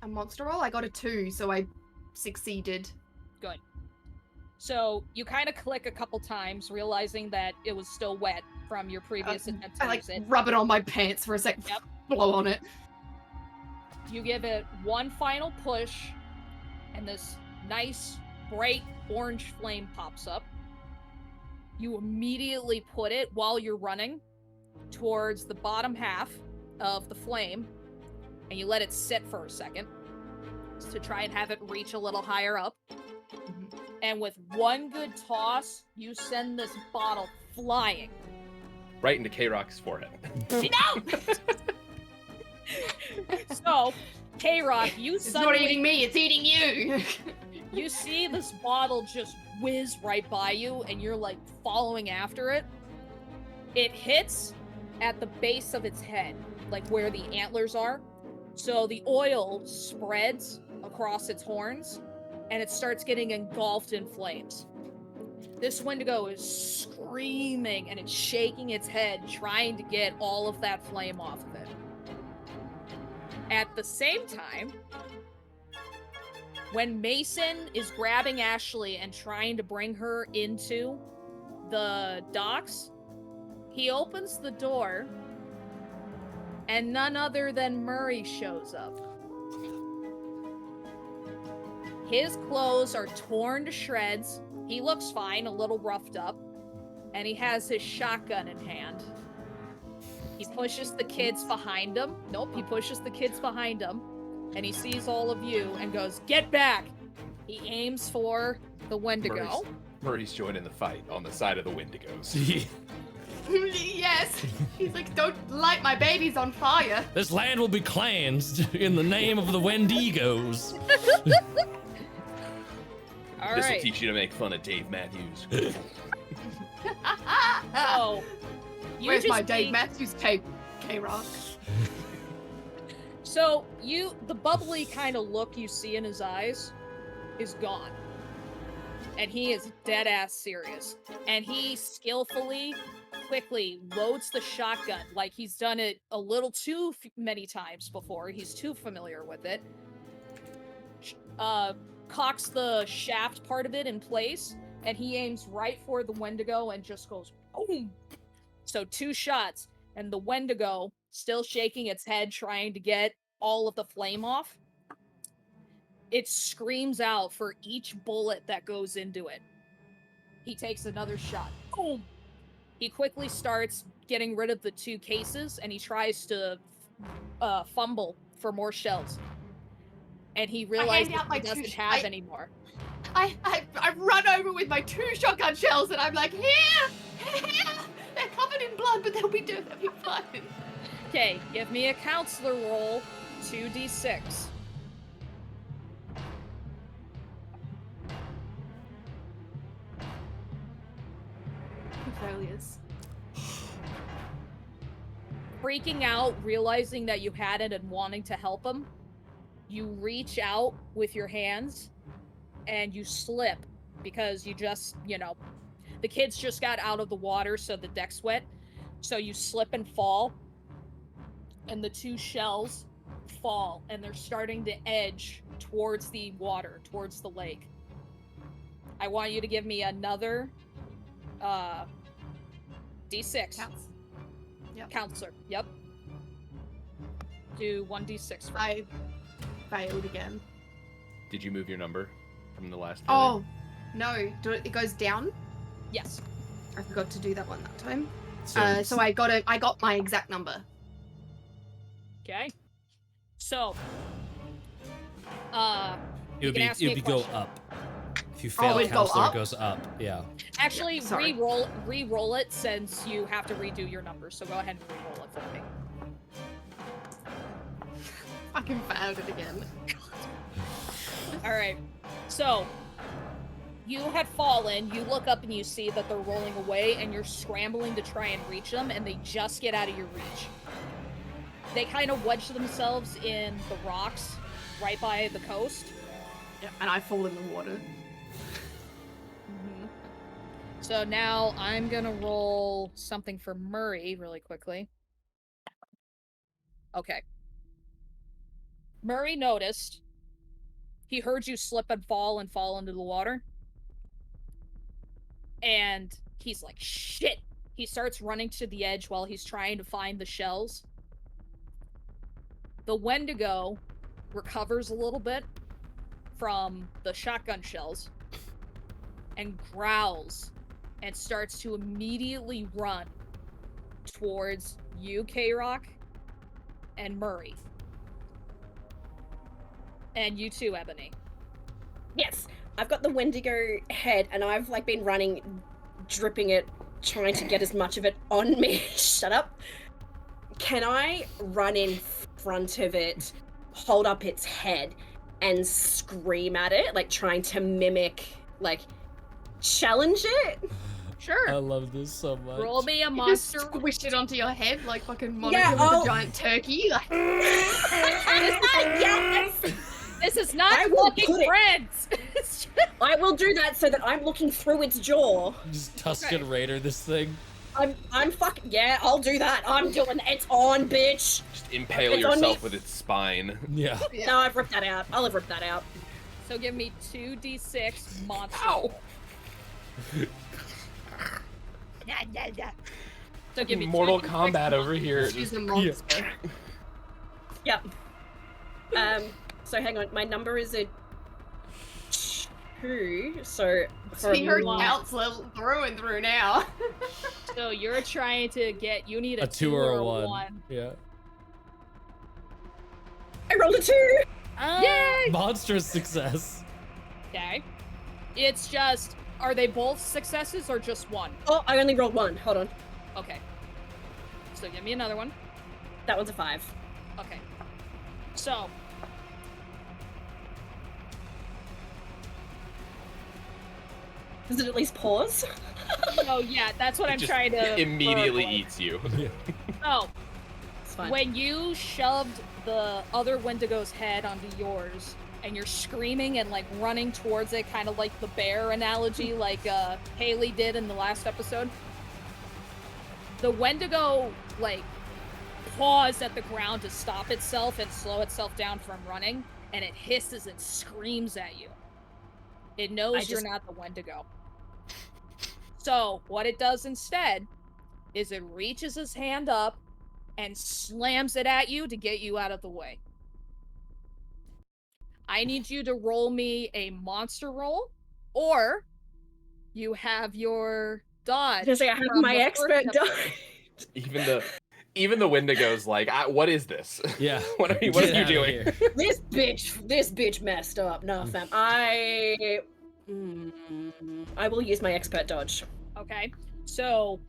A monster roll? I got a 2, so I succeeded. Good. So you kind of click a couple times, realizing that it was still wet from your previous attempt to I like use it. rub it on my pants for a sec. Yep. Blow on it. You give it one final push, and this nice, bright orange flame pops up. You immediately put it, while you're running, towards the bottom half of the flame, and you let it sit for a second to try and have it reach a little higher up. And with one good toss, you send this bottle flying. Right into K-Rock's forehead. No! So, K-Rock, you It's suddenly... not eating me, it's eating you! You see this bottle just whiz right by you, and you're like following after it. It hits at the base of its head, like where the antlers are. So the oil spreads across its horns, and it starts getting engulfed in flames. This Wendigo is screaming, and it's shaking its head, trying to get all of that flame off of it. At the same time, when Mason is grabbing Ashleigh and trying to bring her into the docks, he opens the door, and none other than Murray shows up. His clothes are torn to shreds. He looks fine, a little roughed up, and he has his shotgun in hand. He pushes the kids behind him. Nope, he pushes the kids behind him, and he sees all of you and goes, "Get back!" He aims for the Wendigo. Murray's joining the fight on the side of the Wendigos. Yes! He's like, don't light my babies on fire! This land will be cleansed in the name of the Wendigos. All This will right. teach you to make fun of Dave Matthews. So, you Where's just my Dave see- Matthews tape, K-Rock? So, the bubbly kind of look you see in his eyes is gone. And he is dead ass serious. And he skillfully, quickly loads the shotgun like he's done it a little too many times before. He's too familiar with it. Cocks the shaft part of it in place, and he aims right for the Wendigo and just goes boom. So 2 shots, and the Wendigo, still shaking its head, trying to get all of the flame off, it screams out for each bullet that goes into it. He takes another shot. Boom! He quickly starts getting rid of the 2 cases, and he tries to fumble for more shells. And he realizes he doesn't have any more. I run over with my 2 shotgun shells, and I'm like, here! They're covered in blood, but they'll be fine. Okay, give me a counselor roll, 2d6. Failures. Freaking out, realizing that you had it and wanting to help him, you reach out with your hands and you slip because you just, the kids just got out of the water, so the deck's wet. So you slip and fall, and the 2 shells fall, and they're starting to edge towards the water, towards the lake. I want you to give me another D6. Counts. Yep. Counselor. Yep. Do 1d6 for me. I failed again. Did you move your number from the last? Oh, no. It goes down? Yes. I forgot to do that one that time. So, So I got my exact number. Okay. So, it would be go up. If you Oh, fail it'd go counselor, up? it goes up. Yeah. actually, Sorry. re-roll it since you have to redo your numbers. So go ahead and re-roll it for me. Fucking failed it again. All right. So, you had fallen. You look up and you see that they're rolling away, and you're scrambling to try and reach them, and they just get out of your reach. They kind of wedge themselves in the rocks right by the coast. Yeah, and I fall in the water. So now I'm gonna roll something for Murray really quickly. Okay. Murray noticed. He heard you slip and fall into the water. And he's like, shit! He starts running to the edge while he's trying to find the shells. The Wendigo recovers a little bit from the shotgun shells and growls and starts to immediately run towards you, K-Rock, and Murray. And you too, Ebony. Yes, I've got the Wendigo head, and I've been running, dripping it, trying to get as much of it on me. Shut up. Can I run in front of it, hold up its head, and scream at it, trying to mimic, challenge it? Sure. I love this so much. Roll me a You just monster. squish it onto your head like fucking Monica Yeah, with I'll- a giant turkey. Like, Yes! This is not I will fucking put it- friends. I will do that so that I'm looking through its jaw. Just Tuscan Raider this thing. I'm fucking, yeah, I'll do that. I'm doing, it's on, bitch. Just impale It's on yourself me. with its spine. Yeah. yeah. No, I've ripped that out. I'll have ripped that out. So give me 2d6 monster. Ow! So give me Mortal 2d6 Kombat over here. She's Just, a monster. Yep. So hang on, my number is a 2, so for See her one. counselor through and through now. So you're trying to get, you need a 2 or a 1. Yeah. I rolled a 2! Yay! Monstrous success. Okay. It's just, are they both successes or just one? Oh, I only rolled 1. Hold on. Okay. So give me another one. That one's a 5. Okay. So. Does it at least pause? Oh yeah, that's what it I'm just trying to immediately avoid. eats you. Oh, It's fine. when you shoved the other Wendigo's head onto yours, and you're screaming and like running towards it, kind of like the bear analogy like Haley did in the last episode. The Wendigo like paws at the ground to stop itself and slow itself down from running, and it hisses and screams at you. It knows you're not the Wendigo. So what it does instead is it reaches its hand up and slams it at you to get you out of the way. I need you to roll me a monster roll, or you have your dodge. I have my expert dodge. Even the Wendigo's like, what is this? Yeah. what are you doing? This bitch messed up. No, fam. I will use my expert dodge. Okay, so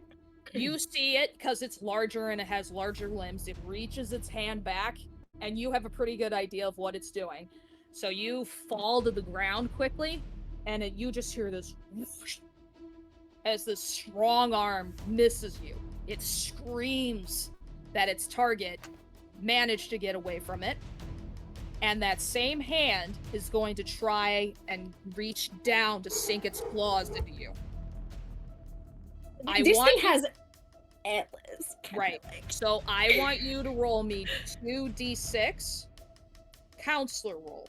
you see it because it's larger and it has larger limbs. It reaches its hand back, and you have a pretty good idea of what it's doing. So you fall to the ground quickly, and you just hear this whoosh, as the strong arm misses you. It screams that its target managed to get away from it, and that same hand is going to try and reach down to sink its claws into you. This thing has antlers. Right. So I want you to roll me 2d6 counselor roll.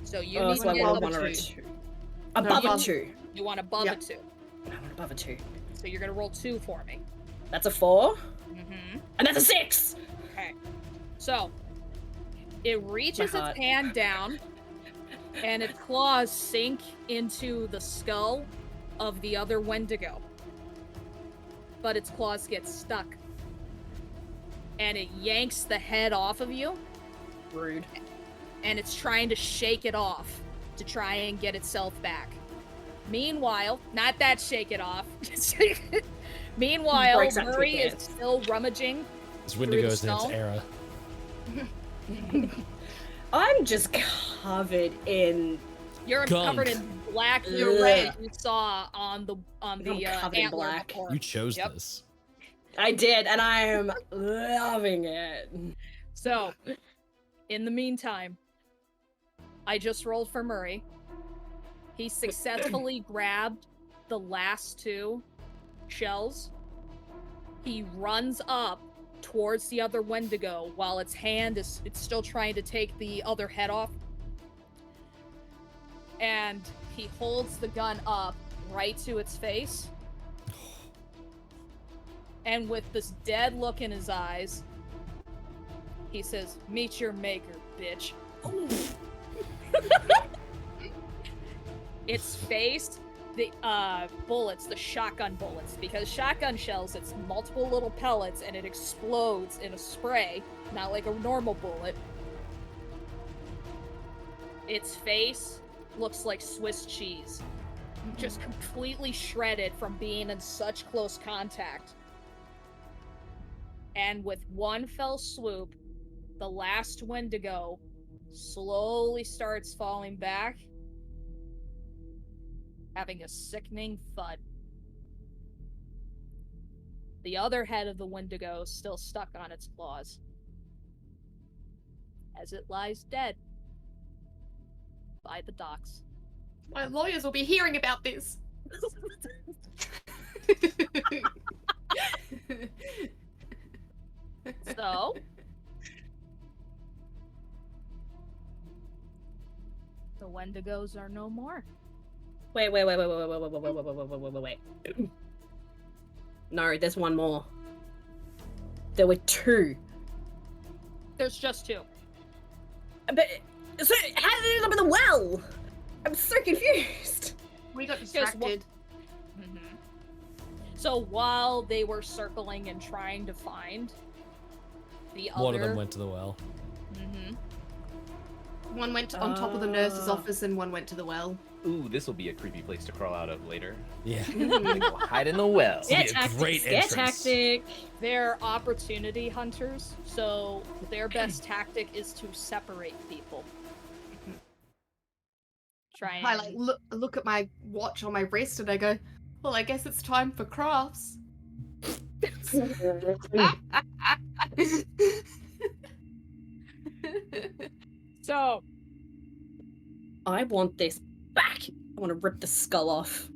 So you need to get above a 2. Above a 2. You want above a 2. I want above a 2. So you're gonna roll 2 for me. That's a 4. Mm-hmm. And that's a 6! Okay. So it reaches its hand down, and its claws sink into the skull of the other Wendigo. But its claws get stuck. And it yanks the head off of you. Rude. And it's trying to shake it off to try and get itself back. Meanwhile, not that shake it off. Meanwhile, Murray is still rummaging. It's Wendigos in its era. I'm just covered in. You're covered in black red you saw on the antler black. before. You chose this. I did, and I am loving it. So, in the meantime, I just rolled for Murray. He successfully grabbed the last 2 shells. He runs up towards the other Wendigo while its hand it's still trying to take the other head off. And he holds the gun up right to its face. And with this dead look in his eyes, he says, "Meet your maker, bitch." Its face, the bullets, the shotgun bullets, because shotgun shells, it's multiple little pellets and it explodes in a spray, not like a normal bullet. Its face looks like Swiss cheese, just completely shredded from being in such close contact. And with one fell swoop, the last Wendigo slowly starts falling back, having a sickening thud. The other head of the Wendigo is still stuck on its claws, as it lies dead by the docks. My lawyers will be hearing about this. So, the Wendigos are no more. Wait. No, there's one more. There were 2. There's just 2. But so how did it end up in the well? I'm so confused. We got distracted. Mm-hmm. So while they were circling and trying to find the other, one of them went to the well. Mm-hmm. One went on top of the nurse's office and one went to the well. Ooh, this will be a creepy place to crawl out of later. Yeah. Go hide in the well. Scare tactic. They're opportunity hunters, so their best tactic is to separate people. Try and... I look at my watch on my wrist and I go, well, I guess it's time for crafts. So, I want this back. I want to rip the skull off.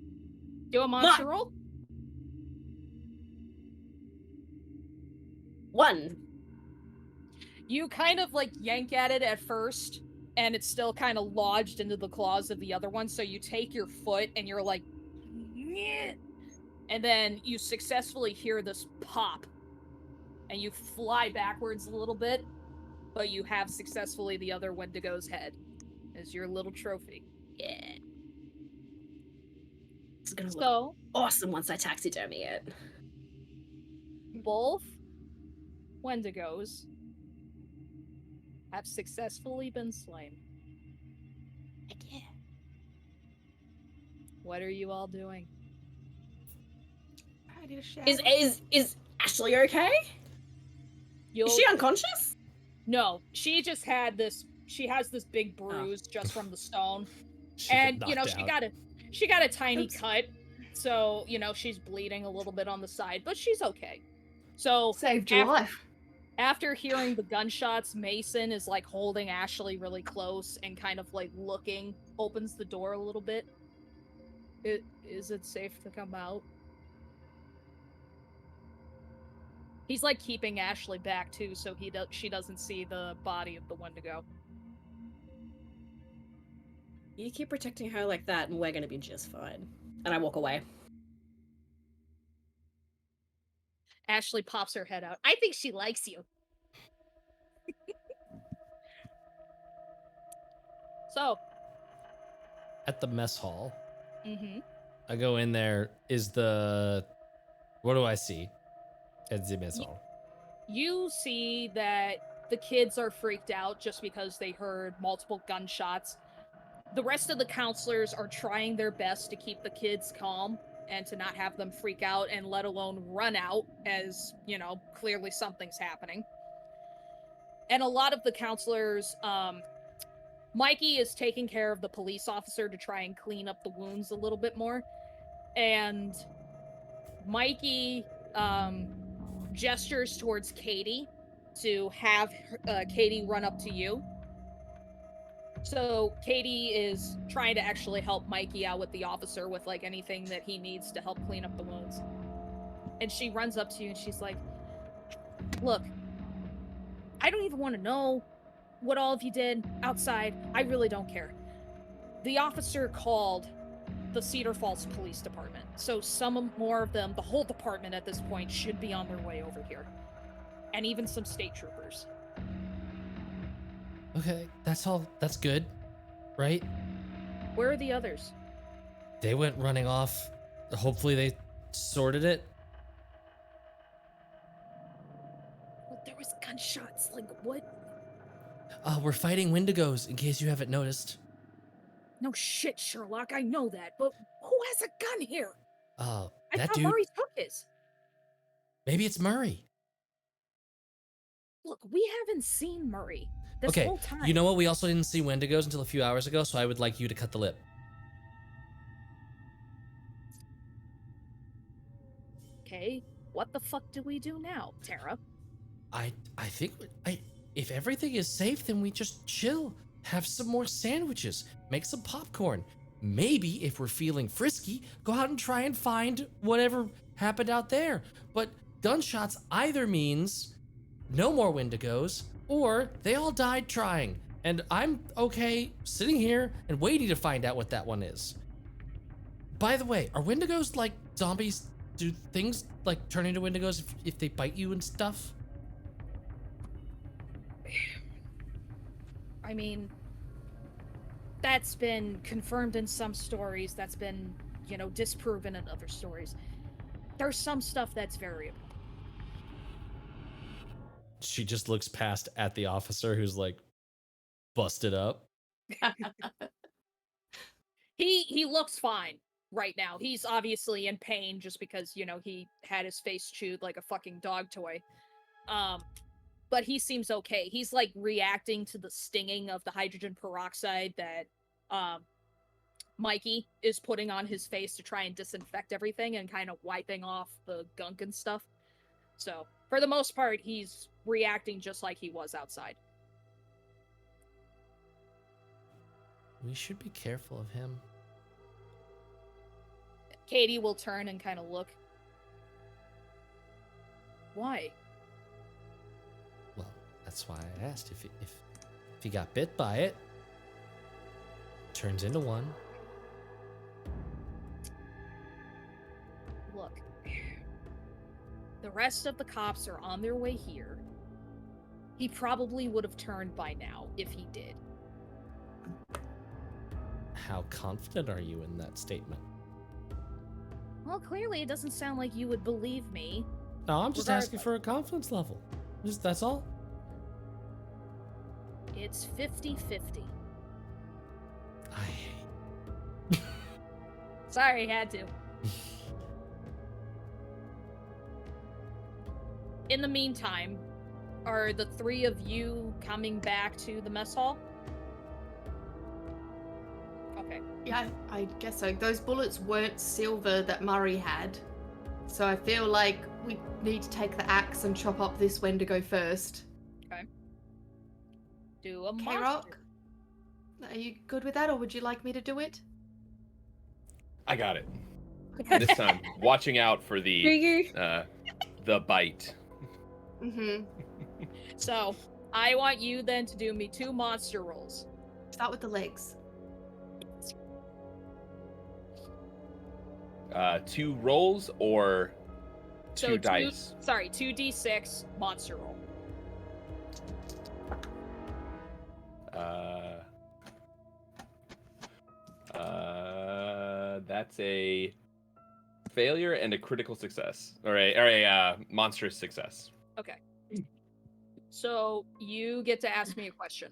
do a monster roll. 1. You kind of like yank at it at first, and it's still kind of lodged into the claws of the other one. So you take your foot and you're like, "Nyeh," and then you successfully hear this pop, and you fly backwards a little bit, but you have successfully the other Wendigo's head as your little trophy. Yeah. It's gonna look So awesome once I taxidermy it. both Wendigos have successfully been slain. Heck yeah. What are you all doing? I need a shower. Is Ashleigh okay? You'll... Is she unconscious? No, she just had this. She has this big bruise just from the stone, She and got you know knocked out. she got a tiny Oops. cut, so you know she's bleeding a little bit on the side, but she's okay. So Saved your life. after hearing the gunshots, Mason is like holding Ashleigh really close and kind of like looking, opens the door a little bit. Is it safe to come out? He's like keeping Ashleigh back too, so she doesn't see the body of the Wendigo. You keep protecting her like that, and we're gonna be just fine. And I walk away. Ashleigh pops her head out. I think she likes you. So, At the mess hall, mm-hmm. I go in there. What do I see at the mess hall? You see that the kids are freaked out just because they heard multiple gunshots. The rest of the counselors are trying their best to keep the kids calm and to not have them freak out and let alone run out, as, you know, clearly something's happening. And a lot of the counselors, Mikey is taking care of the police officer to try and clean up the wounds a little bit more. And Mikey gestures towards Katie to have Katie run up to you. So Katie is trying to actually help Mikey out with the officer with like anything that he needs to help clean up the wounds. And she runs up to you and she's like, look, I don't even want to know what all of you did outside. I really don't care. The officer called the Cedar Falls Police Department. So some more of them, the whole department at this point, should be on their way over here. And even some state troopers. Okay, that's all. That's good, right? Where are the others? They went running off. Hopefully they sorted it. Well, there was gunshots. Like, what? We're fighting Wendigos, in case you haven't noticed. No shit, Sherlock. I know that. But who has a gun here? I That thought dude. Murray took his. Maybe it's Murray. Look, we haven't seen Murray this Okay, whole time. you know what? We also didn't see Wendigos until a few hours ago, so I would like you to cut the lip. Okay, what the fuck do we do now, Terra? I think if everything is safe, then we just chill, have some more sandwiches, make some popcorn. Maybe if we're feeling frisky, go out and try and find whatever happened out there. But gunshots either means no more Wendigos, or they all died trying. And I'm okay sitting here and waiting to find out what that one is. By the way, are Wendigos like zombies? Do things like turn into Wendigos if they bite you and stuff? I mean, that's been confirmed in some stories. That's been, you know, disproven in other stories. There's some stuff that's variable. She just looks past at the officer who's like busted up. He looks fine right now. He's obviously in pain just because, you know, he had his face chewed like a fucking dog toy. But he seems okay. He's like reacting to the stinging of the hydrogen peroxide that Mikey is putting on his face to try and disinfect everything and kind of wiping off the gunk and stuff. So, for the most part, he's reacting just like he was outside. We should be careful of him. Katie will turn and kind of look. Why? Well, that's why I asked if he got bit by it, turns into one. Look, the rest of the cops are on their way here. He probably would have turned by now if he did. How confident are you in that statement? Well, clearly it doesn't sound like you would believe me. No, I'm just asking for a confidence level. That's all. It's 50-50. Sorry, had to. In the meantime, are the three of you coming back to the mess hall? Okay. Yeah, I guess so. Those bullets weren't silver that Murray had. So I feel like we need to take the axe and chop up this Wendigo first. Do a Okay, monster. Rock? Are you good with that, or would you like me to do it? I got it. This time, watching out for Do the you? bite. Mm-hmm. So, I want you then to do me 2 monster rolls. Start with the legs. 2 rolls or 2 So dice? 2d6 monster roll. That's a failure and a critical success, or a monstrous success. Okay. So, you get to ask me a question.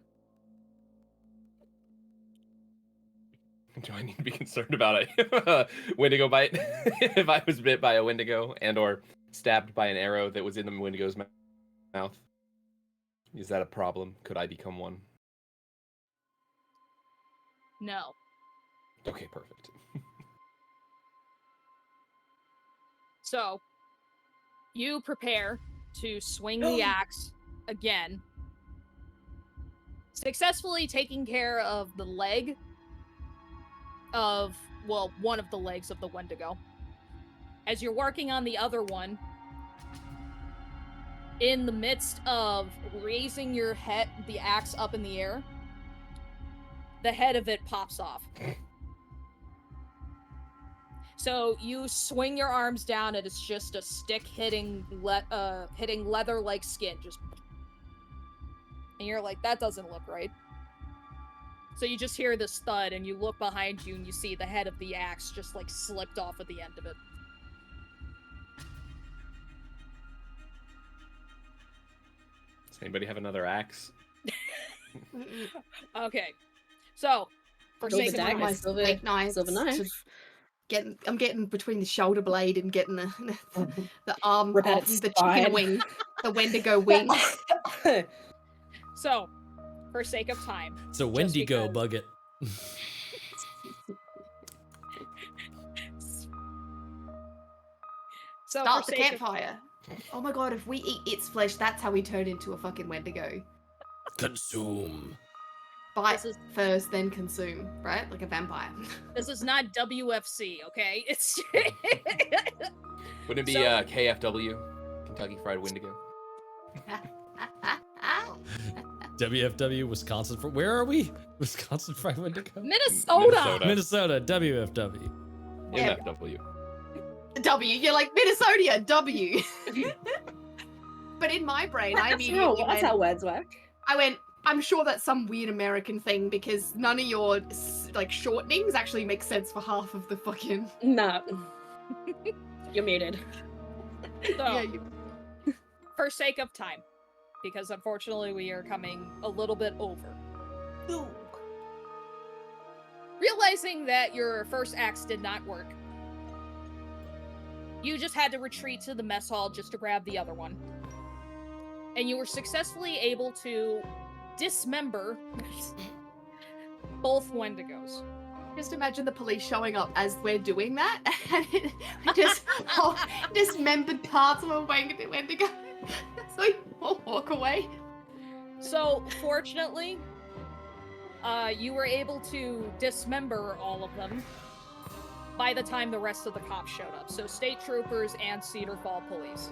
Do I need to be concerned about a Wendigo bite? If I was bit by a Wendigo and or stabbed by an arrow that was in the Wendigo's mouth, is that a problem? Could I become one? No. Okay, perfect. So, you prepare to swing the axe again, successfully taking care of the leg of, well, one of the legs of the Wendigo. As you're working on the other one, in the midst of raising your head, the axe up in the air, the head of it pops off. So you swing your arms down, and it's just a stick hitting leather-like skin, just. And you're like, that doesn't look right. So you just hear this thud, and you look behind you, and you see the head of the axe just like slipped off at the end of it. Does anybody have another axe? Okay, so for Silver sake of dagger, time, silver- Snake knives silver knife. to I'm getting between the shoulder blade and getting the arm Rip out of its the chicken spine. wing, the Wendigo wing. so for sake of time, It's a just Wendigo because- bucket. So Start for the sake of campfire. Oh my god, if we eat its flesh, that's how we turn into a fucking Wendigo. Consume. Bite This is- first, then consume, right? Like a vampire. This is not WFC, okay? It's Wouldn't it be So- KFW, Kentucky Fried Wendigo? WFW, Wisconsin. Where are we? Wisconsin Fried Wendigo? Minnesota. Minnesota, WFW. Yeah. MFW. W, you're like Minnesota, W. But in my brain, I immediately That's how words work. I went, I'm sure that's some weird American thing because none of your like shortenings actually make sense for half of the fucking. No. You're muted. So, Yeah, for sake of time, because unfortunately we are coming a little bit over. Realizing that your first axe did not work, you just had to retreat to the mess hall just to grab the other one. And you were successfully able to dismember both Wendigos. Just imagine the police showing up as we're doing that and just dismembered parts of a Wendigo. So we all walk away. So, fortunately, you were able to dismember all of them by the time the rest of the cops showed up. So state troopers and Cedar Fall police.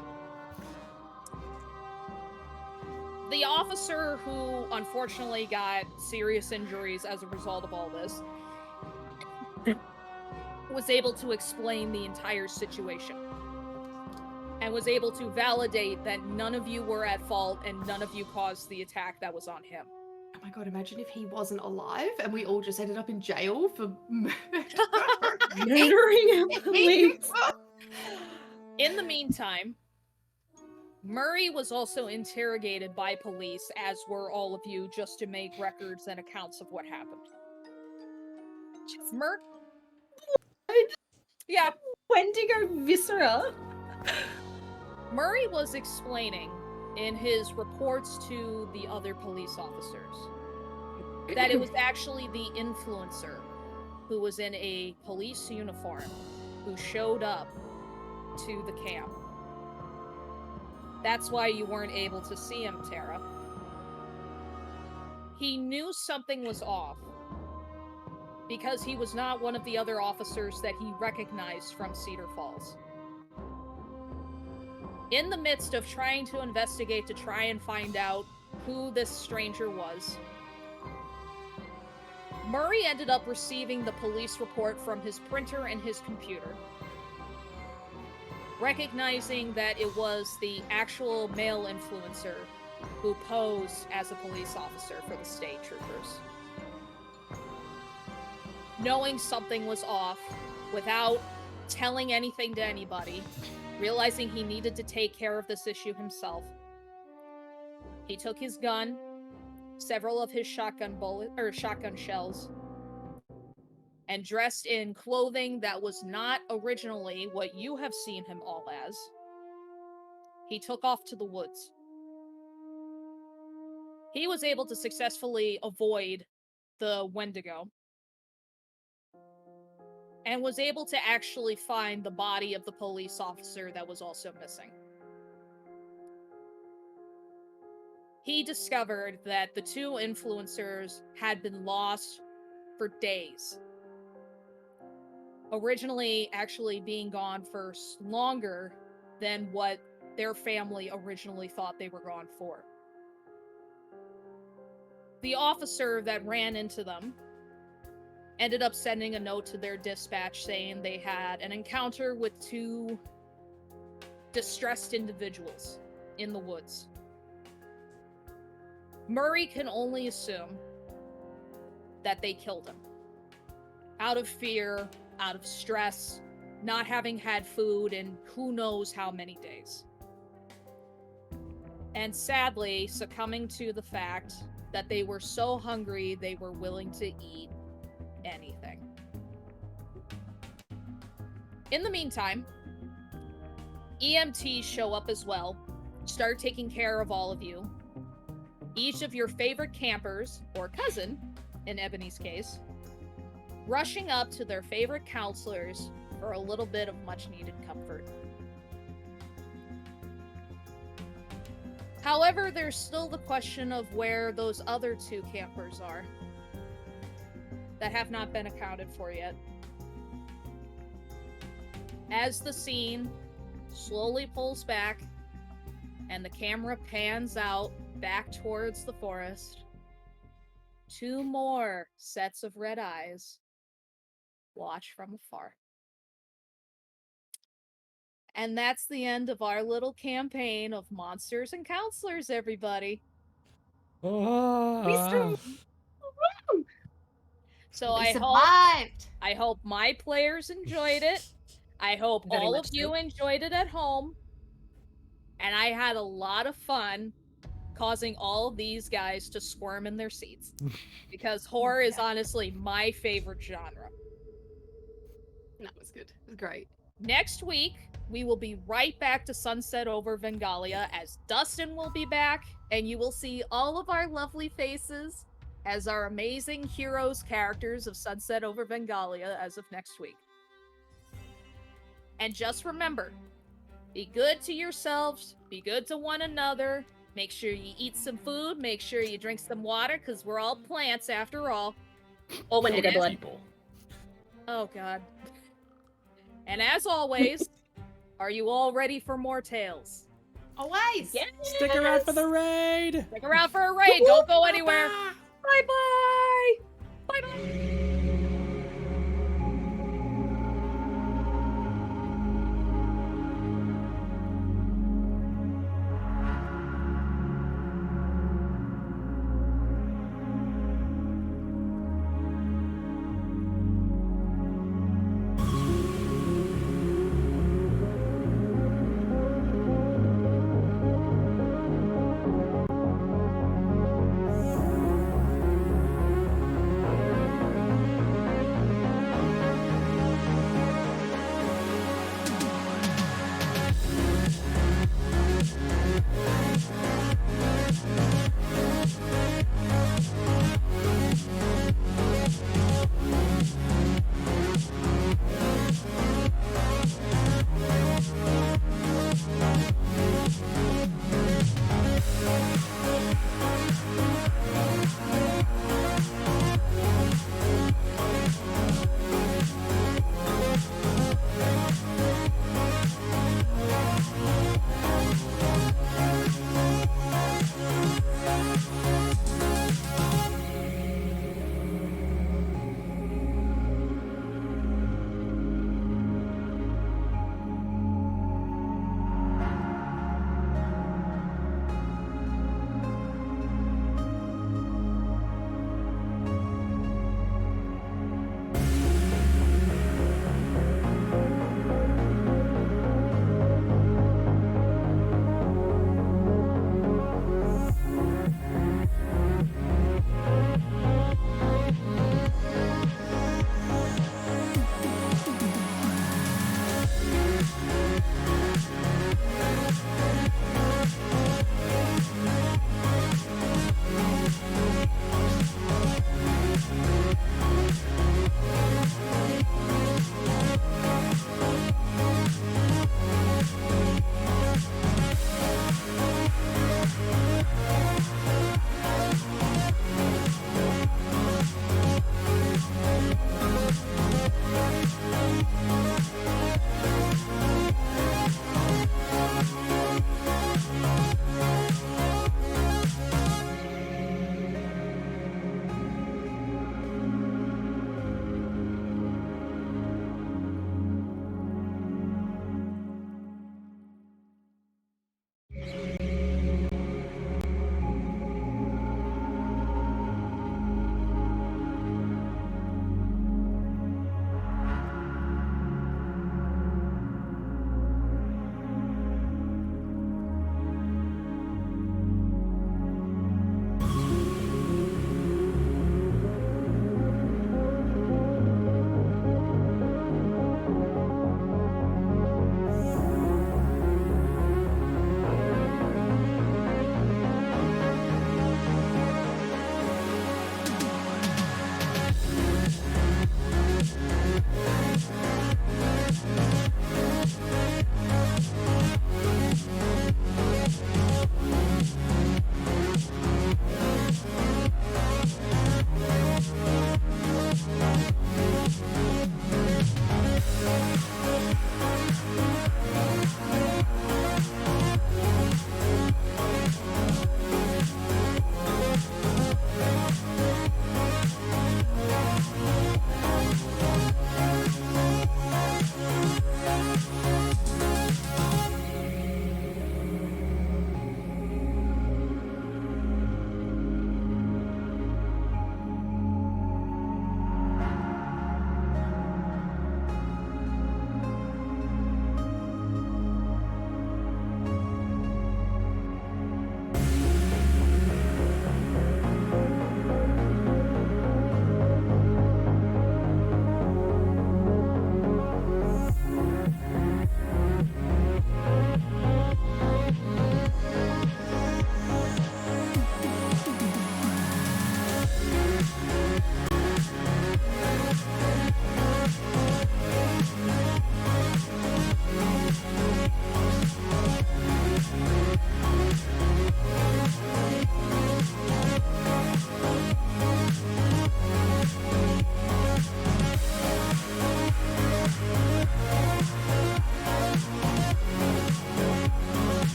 The officer who unfortunately got serious injuries as a result of all this was able to explain the entire situation and was able to validate that none of you were at fault and none of you caused the attack that was on him. Oh my god, imagine if he wasn't alive and we all just ended up in jail for Murdering a police. In the meantime, Murray was also interrogated by police, as were all of you, just to make records and accounts of what happened. Yeah. Wendigo viscera. Murray was explaining in his reports to the other police officers that it was actually the influencer who was in a police uniform who showed up to the camp. That's why you weren't able to see him, Terra. He knew something was off because he was not one of the other officers that he recognized from Cedar Falls. In the midst of trying to investigate to try and find out who this stranger was, Murray ended up receiving the police report from his printer and his computer, recognizing that it was the actual male influencer who posed as a police officer for the state troopers. Knowing something was off, without telling anything to anybody, realizing he needed to take care of this issue himself, he took his gun, several of his shotgun shells, and dressed in clothing that was not originally what you have seen him all as, he took off to the woods. He was able to successfully avoid the Wendigo and was able to actually find the body of the police officer that was also missing. He discovered that the two influencers had been lost for days. Originally, actually being gone for longer than what their family originally thought they were gone for. The officer that ran into them ended up sending a note to their dispatch saying they had an encounter with two distressed individuals in the woods. Murray can only assume that they killed him. Out of fear, out of stress, not having had food in who knows how many days. And sadly, succumbing to the fact that they were so hungry they were willing to eat anything. In the meantime, EMTs show up as well, start taking care of all of you. Each of your favorite campers, or cousin, in Ebony's case, rushing up to their favorite counselors for a little bit of much-needed comfort. However, there's still the question of where those other two campers are that have not been accounted for yet. As the scene slowly pulls back and the camera pans out back towards the forest, two more sets of red eyes watch from afar. And that's the end of our little campaign of monsters and counselors, everybody. So We survived. I hope my players enjoyed it. I hope Very all much of you so. enjoyed it at home. And I had a lot of fun causing all of these guys to squirm in their seats. Because horror is honestly my favorite genre. That was good. It was great. Next week, we will be right back to Sunset Over Vengalia as Dustin will be back, and you will see all of our lovely faces as our amazing heroes characters of Sunset Over Vengalia as of next week. And just remember, be good to yourselves, be good to one another, Make sure you eat some food. Make sure you drink some water, because we're all plants after all. Or Wendigo And as- blood. People. Oh, God. And as always, are you all ready for more tales? Always. Yeah. Stick around for the raid. Stick around for a raid. Don't go anywhere. Bye-bye. Bye-bye.